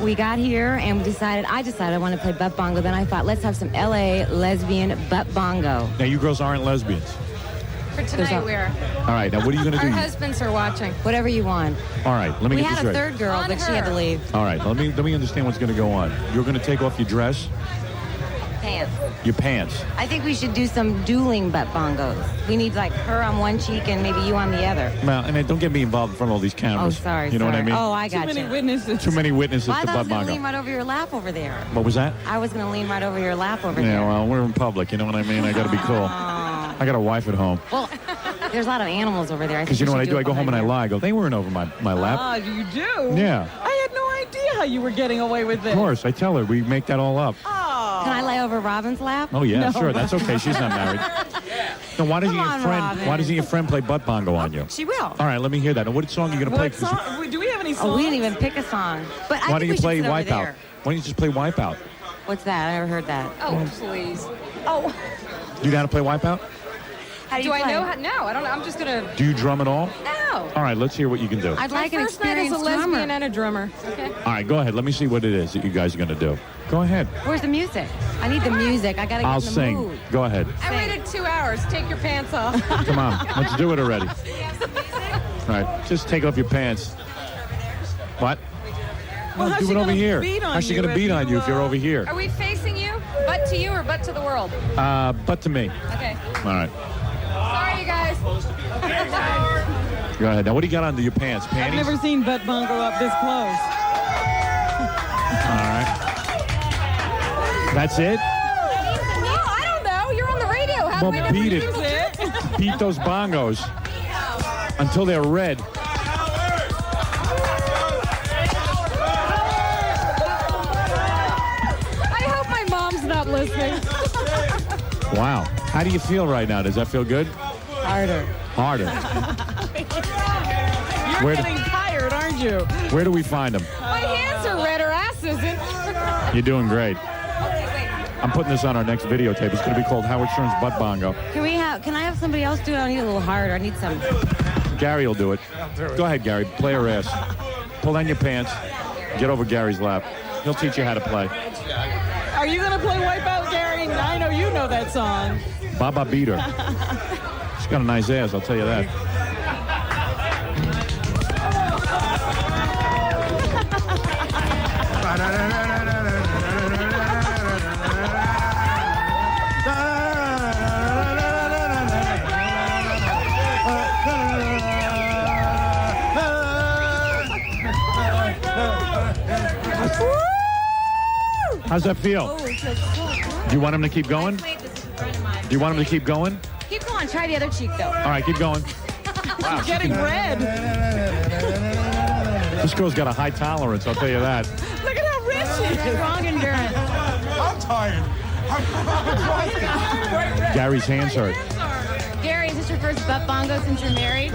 We got here and I decided I want to play butt bongo. Then I thought, let's have some LA lesbian butt bongo. Now, you girls aren't lesbians. For tonight, we are. All right, now what are you going to Our do? husbands are watching. Whatever you want. All right, let me We get this had a straight. third girl, but she had to leave. All right, let me understand what's going to go on. You're going to take off your dress, Pants. your pants. I think we should do some dueling butt bongos. We need like her on one cheek and maybe you on the other. Well, and then don't get me involved in front of all these cameras. Oh, sorry. You know what I mean? Oh, I got Too many you. witnesses. Too many witnesses Well, I to thought I butt was going to bongo. lean right over your lap over there. What was that? I was going to lean right over your lap over Yeah, there. well, we're in public. You know what I mean? I got to be cool. I got a wife at home. Well, there's a lot of animals over there. Because you know what I do? I go home and I lie. I go, they weren't over my lap. Ah, you do? Yeah. I had no idea how you were getting away with this. Of course. I tell her. We make that all up. Can I lay over Robin's lap? Oh, yeah, No. sure. That's okay. She's not married. Now, why doesn't Come on, Robin. why doesn't your friend play butt bongo on you? She will. All right, let me hear that. Now, what song are you going to play? What song? Do we have any songs? Oh, we didn't even pick a song. But I Why think don't you we should play sit over Wipeout? there. Why don't you just play Wipeout? What's that? I never heard that. Oh, please. Oh. Do you know how to play Wipeout? How do Do you I play? know how? No, I don't know. I'm just going to. Do you drum at all? No. All right, let's hear what you can do. I'd like My an first night as a experienced lesbian drummer. and a drummer. Okay. All right, go ahead. Let me see what it is that you guys are going to do. Go ahead. Where's the music? I need the music. I gotta get I'll in the sing. mood. Go ahead. I waited 2 hours. Take your pants off. Come on. Let's do it already. All right, just take off your pants. What? Well, how's do she it over gonna here. beat on How's she you going to if beat on you if you're over here? Are we facing you? Butt to you or butt to the world? Butt to me. Okay. All right. Sorry, you guys. Go ahead. Now, what do you got under your pants? I've Panties? never seen butt bongo up this close. All right. That's it? No, I don't know. You're on the radio. How do we Well, know beat the it. music? Beat those bongos until they're red. I hope my mom's not listening. Wow. How do you feel right now? Does that feel good? Harder. Harder. You're getting tired, aren't you? Where do we find him? My hands are red. Her ass isn't. You're doing great. I'm putting this on our next videotape. It's going to be called Howard Stern's Butt Bongo. Can I have somebody else do it? I need a little harder. I need some. Gary will do it. Go ahead, Gary. Play her ass. Pull down your pants. Get over Gary's lap. He'll teach you how to play. Are you going to play Wipeout, Gary? I know you know that song. Baba beat her. She's got a nice ass, I'll tell you that. How's that feel? Oh, it feels so good. Do you want him to keep going? Wait, this is a friend of mine. Do you want him to keep going? Keep going. Try the other cheek, though. All right, keep going. Wow, Getting red. This girl's got a high tolerance, I'll tell you that. Look at how rich she is. Strong endurance. I'm tired. Gary's hands hurt. Gary, is this your first butt bongo since you're married?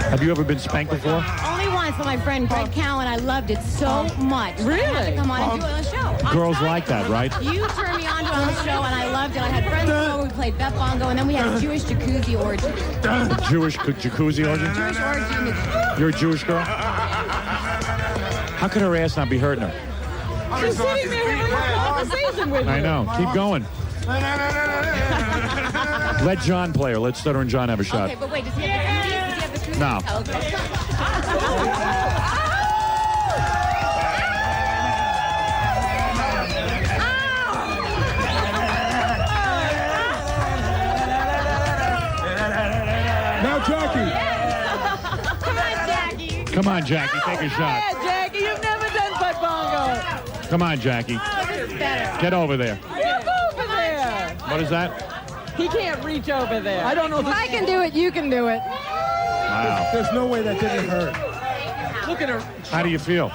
Have you ever been spanked before? Only once with my friend Greg Cowan. I loved it so much. Really? I had to come on and do it on the show. Girls like that, right? You turned me on to it on the show, and I loved it. I had friends over. We played butt bongo, and then we had a Jewish jacuzzi orgy. A Jewish jacuzzi orgy? Jewish orgy. In the... You're a Jewish girl? How could her ass not be hurting her? She's sitting there having a conversation with you. I know. Keep going. Let John play her. Let Stutter and John have a shot. Okay, but wait, does he have the cooties? Does he have the cooties? No. Okay. Now, Jackie. Come on, Jackie. Come on, Jackie. Take a shot. Yeah, Jackie, you've never done butt bongo. Come on, Jackie. Oh, this is better. Get over there. Get over there. What is that? He can't reach over there. I don't know. If I can do it, you can do it. Wow. There's no way that didn't hurt. Look at her. How do you feel?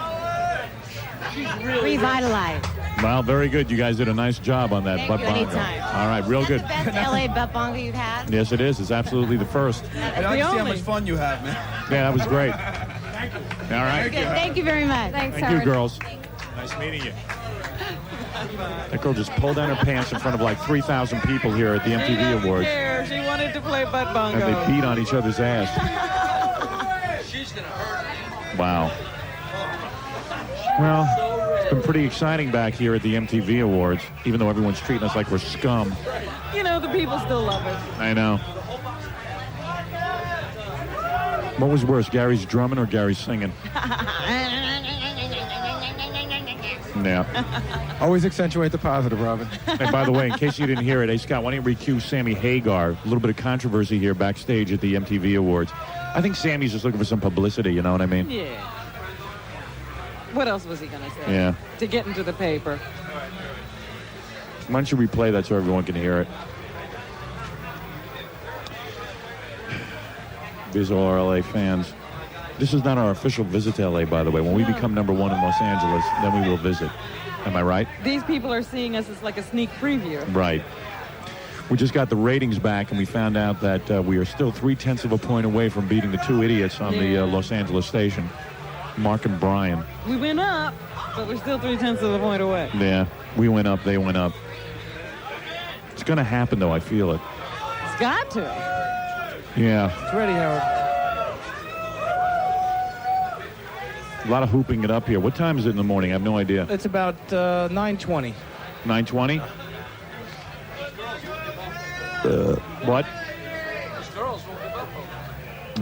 She's really Revitalized. Well, very good. You guys did a nice job on that Thank butt you. bongo. Anytime. All right, real good. The best LA butt bongo you've had? Yes, it is. It's absolutely the first. I can see how much fun you have, man. Yeah, that was great. All right. Good. Thank you very much. Thanks, Thank you, Howard. girls. Nice meeting you. That girl just pulled down her pants in front of like 3,000 people here at the She MTV doesn't Awards. care. She wanted to play butt bongo. And they beat on each other's ass. She's gonna hurt. Wow. Well, it's been pretty exciting back here at the MTV Awards, even though everyone's treating us like we're scum. You know, the people still love us. I know. What was worse, Gary's drumming or Gary's singing? Yeah. Always accentuate the positive, Robin. And by the way, in case you didn't hear it, hey, Scott, why don't you recue Sammy Hagar? A little bit of controversy here backstage at the MTV Awards. I think Sammy's just looking for some publicity, you know what I mean? Yeah. What else was he going to say? Yeah. To get into the paper. Why don't you replay that so everyone can hear it? These are all our LA fans. This is not our official visit to LA, by the way. When we become number one in Los Angeles, then we will visit. Am I right? These people are seeing us as like a sneak preview. Right. We just got the ratings back, and we found out that we are still 0.3 of a point away from beating the two idiots on the Los Angeles station, Mark and Brian. We went up, but we're still 0.3 of a point away. Yeah, we went up, they went up. It's going to happen, though. I feel it. It's got to. Yeah. It's ready, Howard. A lot of hooping it up here. What time is it in the morning? I have no idea. It's about 9:20. 9:20? What?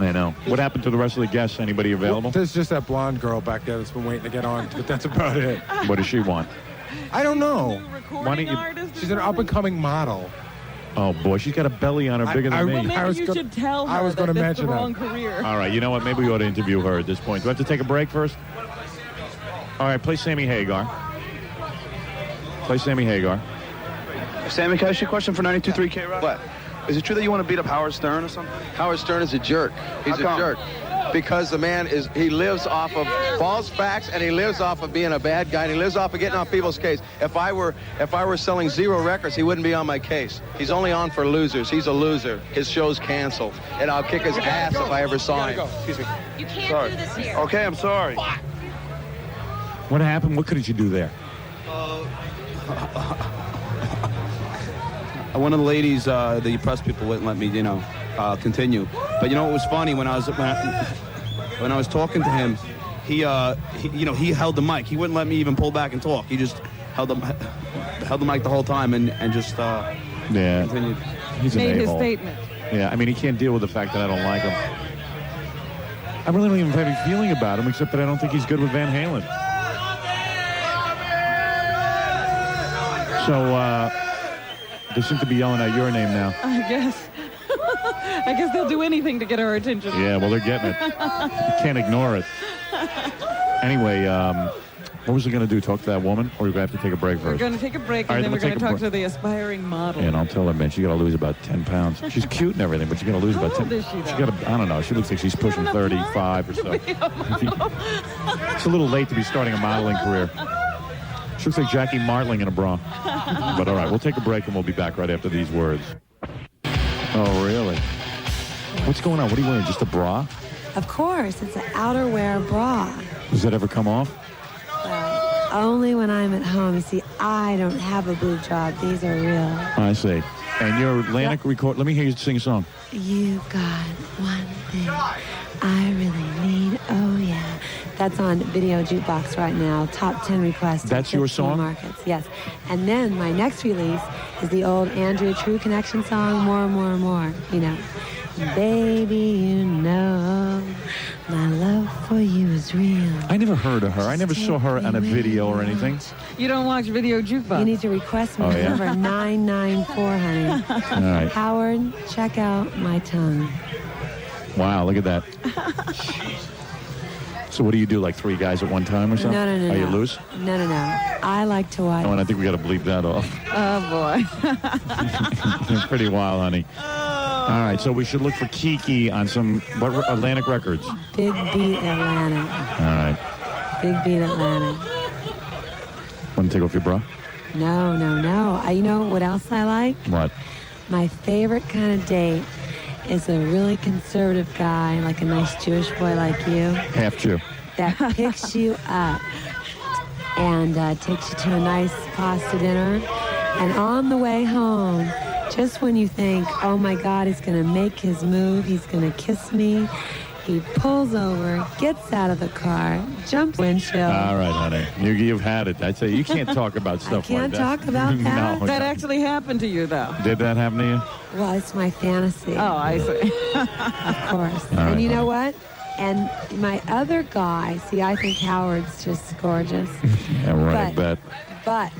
I know. What happened to the rest of the guests? Anybody available? Well, there's just that blonde girl back there that's been waiting to get on, but that's about it. What does she want? I don't know. Why don't you? She's an up-and-coming model. Oh, boy, she's got a belly on her bigger than me. Well, maybe you should tell her that that's the wrong career. All right, you know what? Maybe we ought to interview her at this point. Do I have to take a break first? All right, play Sammy Hagar. Play Sammy Hagar. Sammy, can I ask you a question for 92.3 K-Rock? What? Is it true that you want to beat up Howard Stern or something? Howard Stern is a jerk. He's a jerk. because the man he lives off of false facts, and he lives off of being a bad guy, and he lives off of getting on people's case. If I were selling 0 records, he wouldn't be on my case. He's only on for losers. He's a loser. His show's canceled, and I'll kick his ass if I ever saw him. Excuse me. You can't do this here. Okay, I'm sorry. What happened? What could you do there? One of the ladies, the press people wouldn't let me, continue. But what was funny when I was talking to him, he held the mic. He wouldn't let me even pull back and talk. He just held the mic the whole time and just continued. He's an Made his a-hole. statement. Yeah, I mean, he can't deal with the fact that I don't like him. I really don't even have any feeling about him, except that I don't think he's good with Van Halen. So, they seem to be yelling out your name now. I guess. I guess they'll do anything to get our attention. Yeah, well, they're getting it. You can't ignore it. Anyway, what was he going to do? Talk to that woman? Or are we going to have to take a break We're first? going to take a break, All right, and then we're then going to we'll talk take a to the aspiring model. And I'll tell her, man, she's got to lose about 10 pounds. She's cute and everything, but she's got to lose about 10. How old is she, though? She got to, I don't know. She looks like she's pushing 35 or so. It's a little late to be starting a modeling career. She looks like Jackie Martling in a bra. But all right, we'll take a break and we'll be back right after these words. Oh, really? What's going on? What are you wearing? Just a bra? Of course, it's an outerwear bra. Does that ever come off? Only when I'm at home. You see, I don't have a boob job. These are real. I see. And your Atlantic record. Let me hear you sing a song. You got one thing I really need. Oh, yeah. That's on Video Jukebox right now. Top 10 requests. That's your song? Markets. Yes. And then my next release is the old Andrea True Connection song, More, More, More. Baby, you know my love for you is real. I never heard of her. I never saw her on a video or anything. You don't watch Video Jukebox? You need to request me. Number 994, honey. All right. Howard, check out my tongue. Wow, look at that. So what do you do, like 3 guys at one time or something? No. Are you loose? No. I like to watch. Oh, and I think we got to bleep that off. Oh, boy. You're pretty wild, honey. All right, so we should look for Kiki on some Atlantic Records. Big Beat Atlanta. All right. Big Beat Atlanta. Want to take off your bra? No. You know what else I like? What? My favorite kind of date is a really conservative guy, like a nice Jewish boy like you. Half Jew. That picks you up and takes you to a nice pasta dinner. And on the way home, just when you think, oh my God, he's going to make his move, he's going to kiss me, he pulls over, gets out of the car, jumps windshield. All right, honey. You've had it. I'd say you can't talk about stuff like that. I can't talk about that? No. That actually happened to you, though. Did that happen to you? Well, it's my fantasy. Oh, I see. Of course. All right, and you know what? And my other guy, see, I think Howard's just gorgeous. Yeah, right, bet. But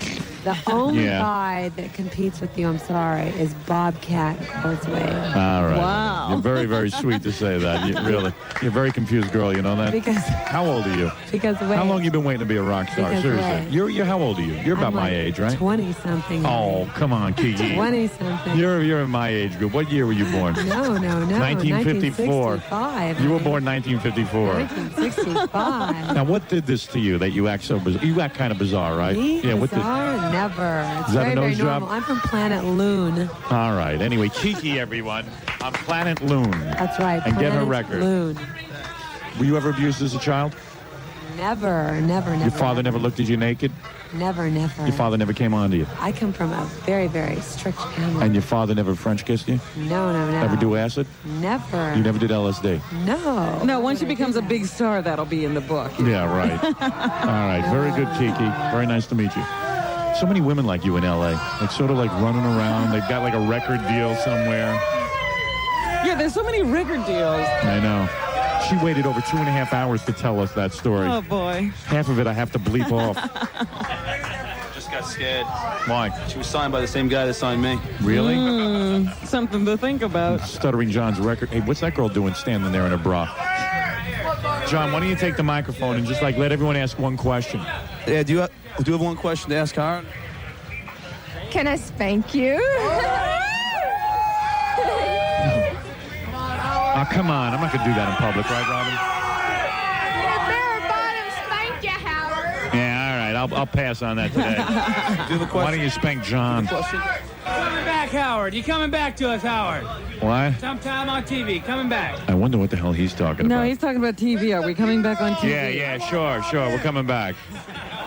the only Yeah. guy that competes with you, I'm sorry, is Bobcat Goldthwait. All right. Wow. You're very, very sweet to say that. You're a very confused girl, you know that? Because How old are you? Because wait. How long you been waiting to be a rock star? Because Seriously. wait. You're how old are you? You're about I'm my like age, right? 20-something. Oh, come on, Kiki. 20-something. You're in my age group. What year were you born? No. 1954. 1965. You were born 1954. 1965. Now, what did this to you that you act so bizarre? You act kind of bizarre, right? Me? Yeah. What did? Bizarre? Never. It's Is that a very, very nose job? normal. I'm from planet Loon. All right. Anyway, Kiki, everyone, on Planet Loon. That's right. And get her Planet record. Loon. Were you ever abused as a child? Never. Your father never looked at you naked? Never. Your father never came on to you? I come from a very, very strict family. And your father never French kissed you? No. Ever do acid? Never. You never did LSD? No. No, once he becomes a big star, that'll be in the book. Yeah, right. All right. Very good, Kiki. Very nice to meet you. So many women like you in L.A. Like sort of like running around. They've got like a record deal somewhere. Yeah, there's so many record deals. I know. She waited over 2.5 hours to tell us that story. Oh, boy. Half of it I have to bleep off. Just got scared. Why? She was signed by the same guy that signed me. Really? Something to think about. Stuttering John's record. Hey, what's that girl doing standing there in her bra? John, why don't you take the microphone and just like let everyone ask one question? Yeah, do you have one question to ask Howard? Can I spank you? All Oh, come on. I'm not going to do that in public, right, Robin? Spanked you, Howard. Yeah, all right. I'll pass on that today. Why don't you spank John? Coming back, Howard. You coming back to us, Howard? Why? Sometime on TV. Coming back. I wonder what the hell he's talking No, about. he's talking about TV. Are we coming back on TV? Yeah, sure. We're coming back.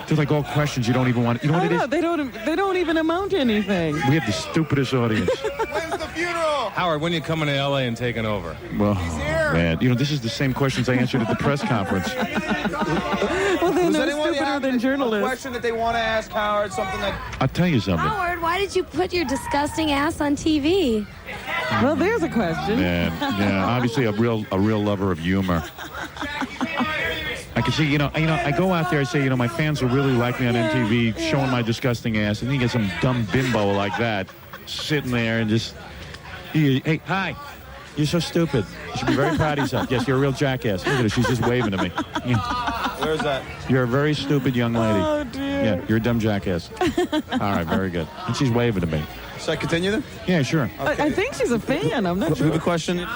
They're like all questions you don't even want. You know what it is? They don't even amount to anything. We have the stupidest audience. When's the funeral? Howard, when are you coming to L.A. and taking over? Well, man, this is the same questions I answered at the press conference. Well, they're no stupider than journalists. A question that they want to ask Howard, something that... I'll tell you something. Howard, why did you put your disgusting ass on TV? Well, there's a question. Yeah, obviously a real lover of humor. I can see, I go out there, I say, my fans will really like me on MTV, showing my disgusting ass, and you get some dumb bimbo like that sitting there and just, hey, hi, you're so stupid. You should be very proud of yourself. Yes, you're a real jackass. Look at her, she's just waving to me. Where's that? You're a very stupid young lady. Oh, dear. Yeah, you're a dumb jackass. All right, very good. And she's waving to me. Should I continue then? Yeah, sure. Okay. I think she's a fan. I'm not We sure. have a question.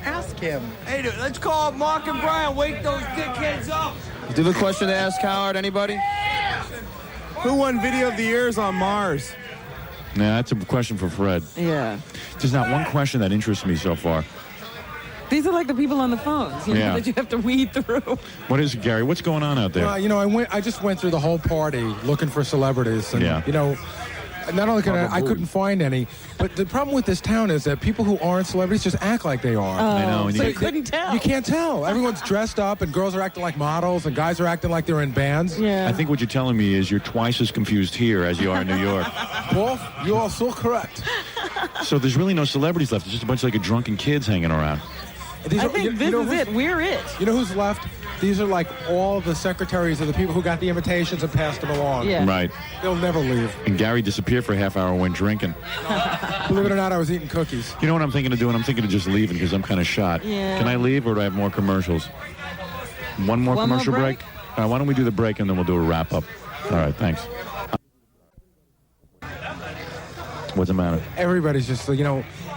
Ask him. Hey, dude, let's call Mark and Brian. Wake those dickheads up. Do you have a question to ask Howard? Anybody? Who won Video of the Years on Mars? Nah, that's a question for Fred. Yeah. There's not one question that interests me so far. These are like the people on the phones, Yeah. that you have to weed through. What is it, Gary? What's going on out there? I just went through the whole party looking for celebrities, and not only I couldn't find any, but the problem with this town is that people who aren't celebrities just act like they are. I know. So you couldn't tell. You can't tell. Everyone's dressed up, and girls are acting like models, and guys are acting like they're in bands. Yeah. I think what you're telling me is you're twice as confused here as you are in New York. Wolf, you are so correct. So there's really no celebrities left. It's just a bunch of drunken kids hanging around. I think this is it. We're it. You know who's left? These are like all the secretaries of the people who got the invitations and passed them along. Yeah. Right. They'll never leave. And Gary disappeared for a half hour when drinking. Believe it or not, I was eating cookies. You know what I'm thinking of doing? I'm thinking of just leaving because I'm kind of shot. Yeah. Can I leave or do I have more commercials? One more commercial break? All right, why don't we do the break and then we'll do a wrap-up. All right, thanks. What's the matter? Everybody's just,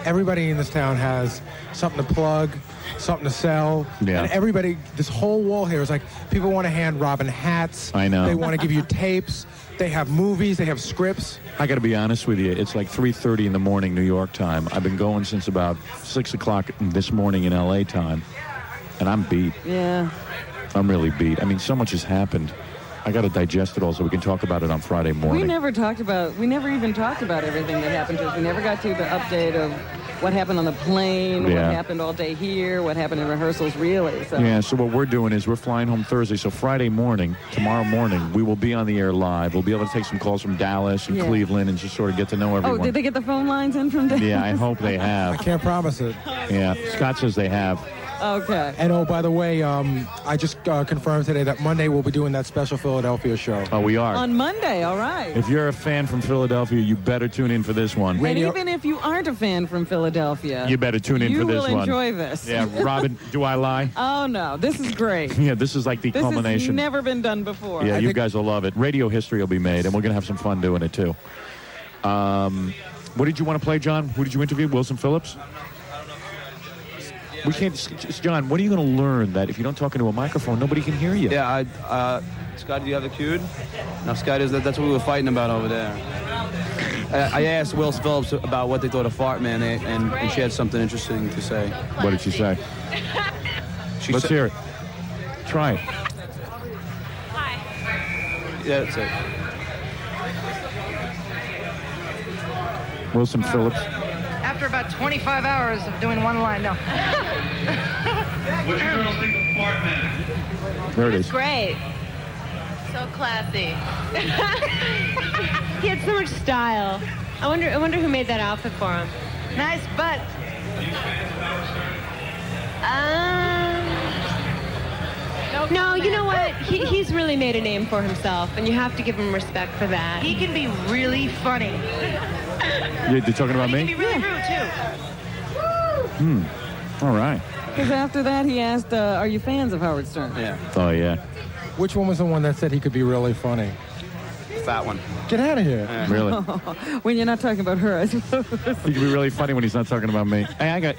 everybody in this town has something to plug, something to sell. Yeah. And everybody, this whole wall here is like, people want to hand Robin hats. I know. They want to give you tapes. They have movies. They have scripts. I got to be honest with you. It's like 3:30 in the morning, New York time. I've been going since about 6 o'clock this morning in L.A. time, and I'm beat. Yeah. I'm really beat. I mean, so much has happened. I got to digest it all so we can talk about it on Friday morning. We never even talked about everything that happened to us. We never got to the update of what happened on the plane, what happened all day here, what happened in rehearsals, really. So. Yeah, so what we're doing is we're flying home Thursday. So Friday morning, tomorrow morning, we will be on the air live. We'll be able to take some calls from Dallas and Cleveland and just sort of get to know everyone. Oh, did they get the phone lines in from Dallas? Yeah, I hope they have. I can't promise it. Yeah, Scott says they have. Okay. And by the way, I just confirmed today that Monday we'll be doing that special Philadelphia show. Oh, we are. On Monday, all right. If you're a fan from Philadelphia, you better tune in for this one. And even if you aren't a fan from Philadelphia, you better tune in for this one. You will enjoy this. Yeah, Robin, do I lie? Oh, no. This is great. Yeah, this is like the culmination. This has never been done before. Yeah, you guys will love it. Radio history will be made, and we're going to have some fun doing it, too. What did you want to play, John? Who did you interview? Wilson Phillips? We can't, John, what are you going to learn that if you don't talk into a microphone, nobody can hear you? Yeah, Scott, do you have the cued? No, Scott, that's what we were fighting about over there. I asked Will Phillips about what they thought of Fart Man, and she had something interesting to say. What did she say? Let's hear it. Try it. Hi. Yeah, that's it. Wilson Phillips. After about 25 hours of doing one line, no. What do you girls think of Fart Man? There it is. Great. So classy. He had so much style. I wonder who made that outfit for him. Nice butt. No, you know what? He's really made a name for himself, and you have to give him respect for that. He can be really funny. You're talking about He me? can be really rude, too. All right. Because after that, he asked, are you fans of Howard Stern? Yeah. Oh, yeah. Which one was the one that said he could be really funny? fat one. Get out of here. Yeah. Really? When you're not talking about her, I suppose. He can be really funny when he's not talking about me. Hey, I got,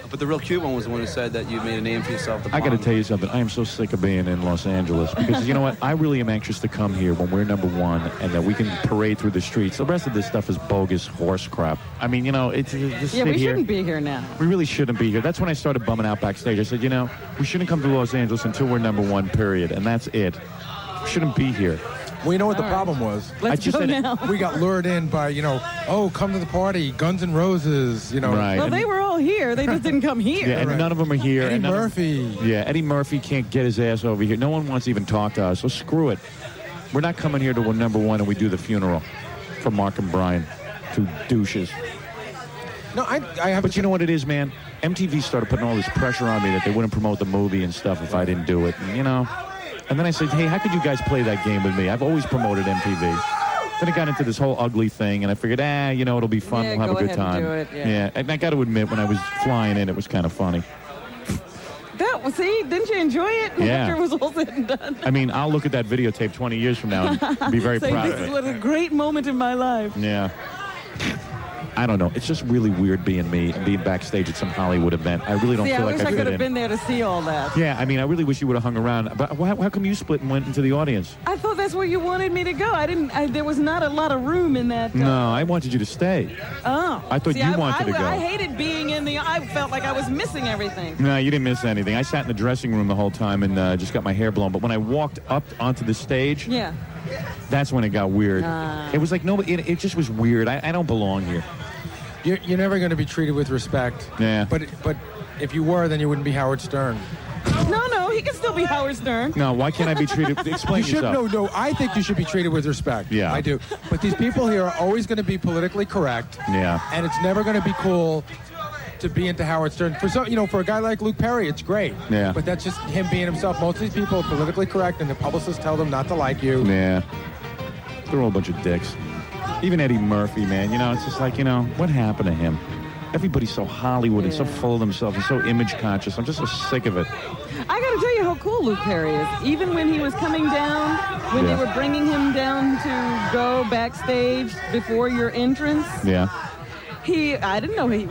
But the real cute one was the one who said that you made a name for yourself. I got to tell you something. I am so sick of being in Los Angeles because you know what? I really am anxious to come here when we're number one and that we can parade through the streets. The rest of this stuff is bogus horse crap. I mean, it's just Yeah, sit we here. shouldn't be here now. We really shouldn't be here. That's when I started bumming out backstage. I said, we shouldn't come to Los Angeles until we're number one, period. And that's it. We shouldn't be here. Well, you know what the problem was? Let's go now. We got lured in by, come to the party, Guns N' Roses, Right. Well, they were all here. They just didn't come here. Yeah, and none of them are here. Eddie Murphy. Eddie Murphy can't get his ass over here. No one wants to even talk to us, so screw it. We're not coming here to a number one and we do the funeral for Mark and Brian, two douches. No, I have. But you know what it is, man? MTV started putting all this pressure on me that they wouldn't promote the movie and stuff if I didn't do it. And then I said, hey, how could you guys play that game with me? I've always promoted MTV. Then I got into this whole ugly thing, and I figured, it'll be fun. Yeah, we'll have go a good ahead and time. do it, yeah. And I got to admit, when I was flying in, it was kind of funny. Didn't you enjoy it? Yeah. After it was all said and done. I mean, I'll look at that videotape 20 years from now and be very Say, proud this of was it. a great moment in my life. Yeah. I don't know. It's just really weird being me and being backstage at some Hollywood event. I really don't See, feel I like wish I I fit could have in. been there to see all that. Yeah, I mean, I really wish you would have hung around. But how come you split and went into the audience? I thought that's where you wanted me to go. There was not a lot of room in that. No, I wanted you to stay. Oh. I thought you wanted to go. I hated being in the. I felt like I was missing everything. No, you didn't miss anything. I sat in the dressing room the whole time and just got my hair blown. But when I walked up onto the stage, Yeah. that's when it got weird. It was like nobody. It just was weird. I don't belong here. You're never going to be treated with respect. Yeah. But if you were, then you wouldn't be Howard Stern. No, he can still be Howard Stern. No, why can't I be treated? Explain You should, yourself. no, I think you should be treated with respect. Yeah. I do. But these people here are always going to be politically correct. Yeah. And it's never going to be cool to be into Howard Stern. For a guy like Luke Perry, it's great. Yeah. But that's just him being himself. Most of these people are politically correct, and the publicists tell them not to like you. Yeah. They're all a bunch of dicks. Even Eddie Murphy, man. It's just like, what happened to him? Everybody's so Hollywood and so full of themselves and so image conscious. I'm just so sick of it. I got to tell you how cool Luke Perry is. Even when he was coming down, when they were bringing him down to go backstage before your entrance. Yeah. I didn't know he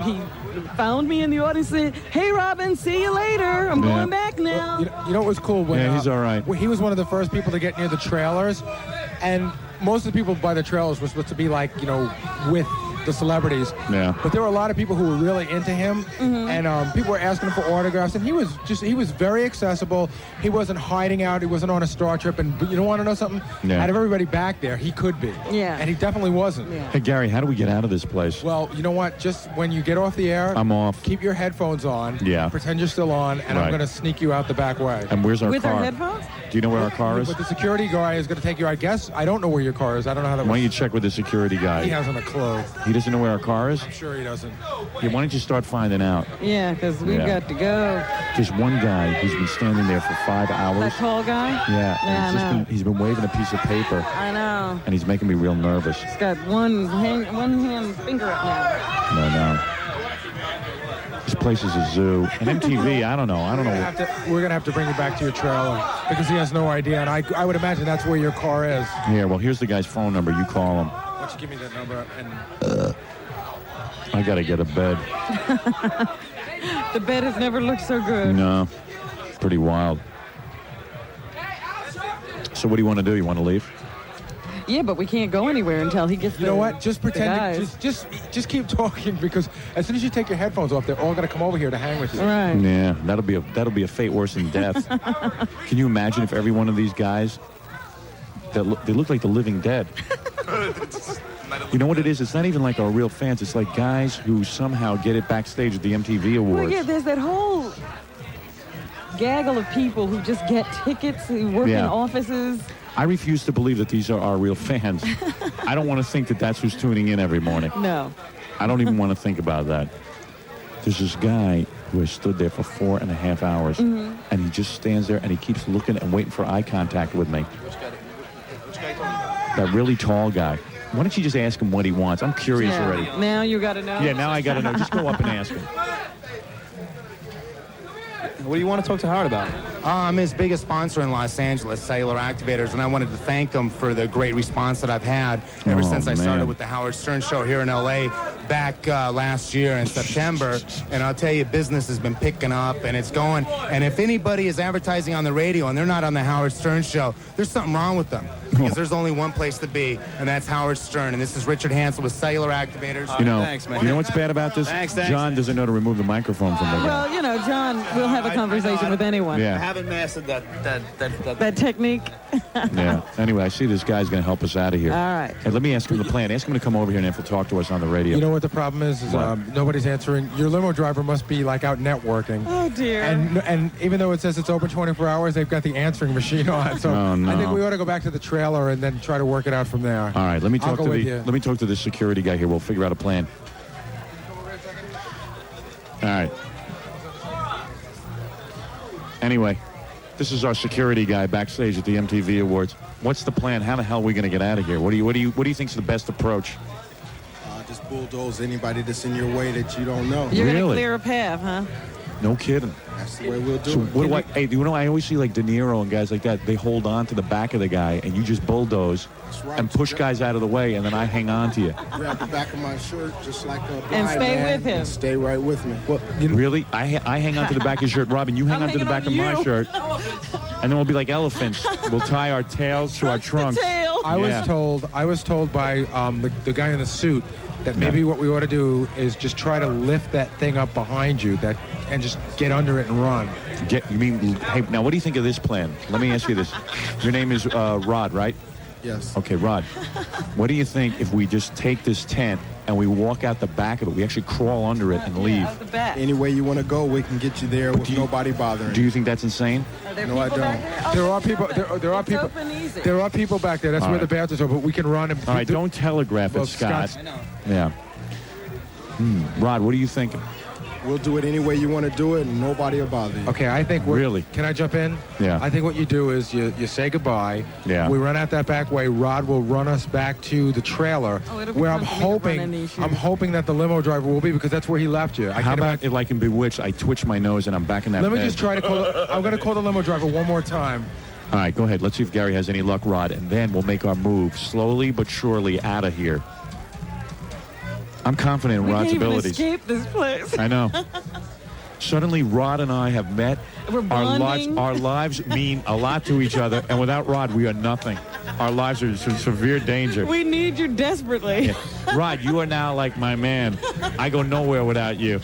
found me in the audience and said, hey, Robin, see you later. I'm going back now. Well, you know what was cool? When, he's all right. He was one of the first people to get near the trailers. And most of the people by the trailers were supposed to be like, with the celebrities. Yeah. But there were a lot of people who were really into him, and people were asking him for autographs, and he was very accessible. He wasn't hiding out. He wasn't on a star trip. And you don't want to know something? Yeah. Out of everybody back there, he could be. Yeah. And he definitely wasn't. Yeah. Hey, Gary, how do we get out of this place? Well, you know what? Just when you get off the air, I'm off. Keep your headphones on. Yeah. Pretend you're still on, and I'm Right. going to sneak you out the back way. And where's our With car? our headphones? Do you know where our car is? But the security guy is going to take you. I guess I don't know where your car is. I don't know how that Why works. don't you check with the security guy? He hasn't a clue. He doesn't know where our car is? I'm sure he doesn't. Yeah, why don't you start finding out? Yeah, because we've Yeah. got to go. There's one guy who's been standing there for 5 hours. That tall guy? Yeah, and I know. he's been waving a piece of paper, I know. and he's making me real nervous. He's got one hand finger up now. No. This place is a zoo. And MTV, I don't know. We're going to have to bring you back to your trailer because he has no idea. And I would imagine that's where your car is. Here, well, here's the guy's phone number. You call him. Why don't you give me that number? And I got to get a bed. The bed has never looked so good. No, pretty wild. So what do you want to do? You want to leave? Yeah, but we can't go anywhere until he gets you know what? Just pretend. Just keep talking because as soon as you take your headphones off, they're all going to come over here to hang with you. Right. Yeah, that'll be a fate worse than death. Can you imagine if every one of these guys they look like the living dead? You know what it is? It's not even like our real fans. It's like guys who somehow get it backstage at the MTV Awards. Well, yeah, there's that whole gaggle of people who just get tickets, who work in offices. I refuse to believe that these are our real fans. I don't want to think that that's who's tuning in every morning. No. I don't even want to think about that. There's this guy who has stood there for 4.5 hours, and he just stands there and he keeps looking and waiting for eye contact with me. Which guy told you? That really tall guy. Why don't you just ask him what he wants? I'm curious already. Now you got to know. Yeah, now I got to know. Just go up and ask him. What do you want to talk to Howard about? I'm his biggest sponsor in Los Angeles, Cellular Activators, and I wanted to thank them for the great response that I've had ever since I started with the Howard Stern Show here in L.A. back last year in September. And I'll tell you, business has been picking up, and it's going. And if anybody is advertising on the radio and they're not on the Howard Stern Show, there's something wrong with them. Because there's only one place to be, and that's Howard Stern. And this is Richard Hansel with Cellular Activators. Thanks, man. You know what's bad about this? Thanks. John doesn't know to remove the microphone from the guy. Well, you know, John will have a conversation with anyone. Yeah. I haven't mastered That technique. Yeah. Anyway, I see this guy's going to help us out of here. All right. Hey, let me ask him the plan. Ask him to come over here and he'll talk to us on the radio. You know what the problem is nobody's answering. Your limo driver must be like out networking. Oh dear. And even though it says it's open 24 hours, they've got the answering machine on. So I think we ought to go back to the trailer and then try to work it out from there. All right. Let me talk let me talk to the security guy here. We'll figure out a plan. All right. Anyway, this is our security guy backstage at the MTV Awards. What's the plan? How the hell are we going to get out of here? What do you think's the best approach? Just bulldoze anybody that's in your way that you don't know. You're going to clear a path, huh? No kidding. That's the way we'll do So it. what do I? Hey, you know, I always see like De Niro and guys like that. They hold on to the back of the guy, and you just bulldoze and push guys out of the way, and then I hang on to you. Grab the back of my shirt just like a blind And stay man, with him. and stay right with me. Well, really? I hang on to the back of your shirt, Robin. You hang on to the back of my shirt, and then we'll be like elephants. We'll tie our tails to our trunks. I was told by the guy in the suit that maybe what we ought to do is just try to lift that thing up behind you and just get under it and run. Hey, now what do you think of this plan? Let me ask you this. Your name is Rod, right? Yes. Okay, Rod. What do you think if we just take this tent and we walk out the back of it? We actually crawl under it and leave. Out the back. Any way you want to go, we can get you there with nobody bothering. Do you think that's insane? No, I don't. There are people. There are people. Open easy. There are people back there. That's All where right. the bathrooms are. But we can run and. All right, don't telegraph it, Scott. Yeah. Rod, what are you thinking? We'll do it any way you want to do it, and nobody will bother you. Okay, I think Really? Can I jump in? Yeah. I think what you do is you say goodbye. Yeah. We run out that back way. Rod will run us back to the trailer, it'll be where fun for me to run in these shoes. I'm hoping that the limo driver will be, because that's where he left you. How about if, like in Bewitched, I twitch my nose and I'm back in that Let me bed? just try to call. I'm going to call the limo driver one more time. All right, go ahead. Let's see if Gary has any luck, Rod, and then we'll make our move slowly but surely out of here. I'm confident in Rod's abilities. Escape this place. I know. Suddenly, Rod and I have met. We're bonding. Our lives mean a lot to each other, and without Rod, we are nothing. Our lives are in severe danger. We need you desperately. Yeah. Rod, you are now like my man. I go nowhere without you.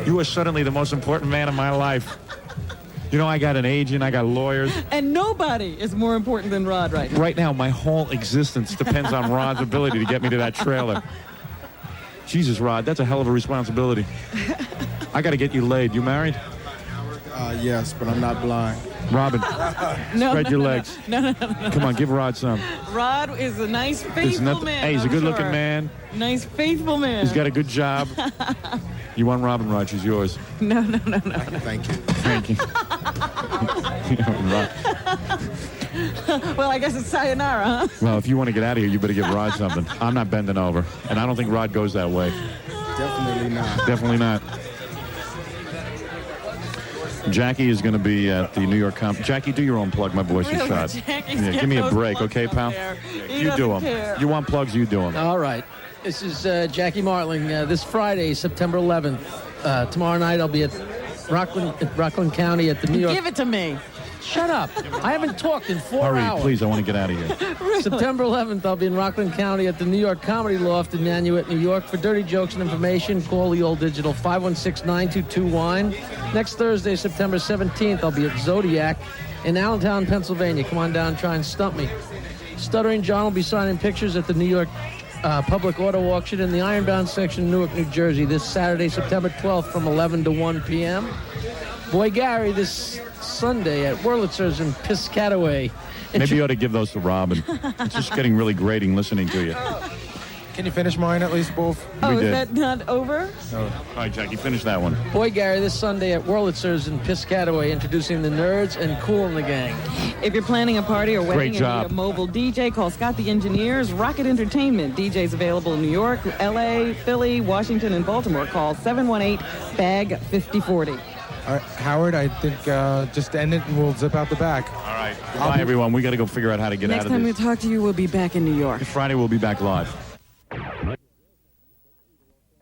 You are suddenly the most important man in my life. You know, I got an agent, I got lawyers. And nobody is more important than Rod right now. Right now, my whole existence depends on Rod's ability to get me to that trailer. Jesus, Rod, that's a hell of a responsibility. I got to get you laid. You married? Yes, but I'm not blind. Robin, spread your legs. No. Come on, give Rod some. Rod is a nice, faithful man. Hey, he's a I'm good-looking sure. man. Nice, faithful man. He's got a good job. You want Robin, Rod, she's yours. No. Thank you. Thank you. Well, I guess it's sayonara, huh? Well, if you want to get out of here, you better give Rod something. I'm not bending over, and I don't think Rod goes that way. Definitely not. Definitely not. Jackie is going to be at the New York Jackie, do your own plug, my boy. Really? Shot. Jackie's Yeah, give me a break, okay, pal? You do them. care. You want plugs, you do them. All right. This is Jackie Martling. This Friday, September 11th. Tomorrow night, I'll be at Rockland County at the New York. Give it to me. Shut up. I haven't talked in 4 Hurry, hours. please. I want to get out of here. Really? September 11th, I'll be in Rockland County at the New York Comedy Loft in Nanuet, New York. For dirty jokes and information, call the old digital 516-922-WINE. Next Thursday, September 17th, I'll be at Zodiac in Allentown, Pennsylvania. Come on down and try and stump me. Stuttering John will be signing pictures at the New York Public Auto Auction in the Ironbound section of Newark, New Jersey this Saturday, September 12th from 11 to 1 p.m. Boy Gary this Sunday at Wurlitzer's in Piscataway. Maybe you ought to give those to Robin. It's just getting really grating listening to you. Can you finish mine at least, both? Oh, We is did. that not over? All right, Jackie, finish that one. Boy Gary this Sunday at Wurlitzer's in Piscataway, introducing the nerds and Cool in the Gang. If you're planning a party or wedding Great job. and need a mobile DJ, call Scott the Engineers, Rocket Entertainment. DJs available in New York, LA, Philly, Washington, and Baltimore. Call 718-BAG-5040. All right, Howard, I think just end it and we'll zip out the back. All right. Bye, everyone. We got to go figure out how to get Next out of time this. we talk to you, we'll be back in New York. Friday, we'll be back live.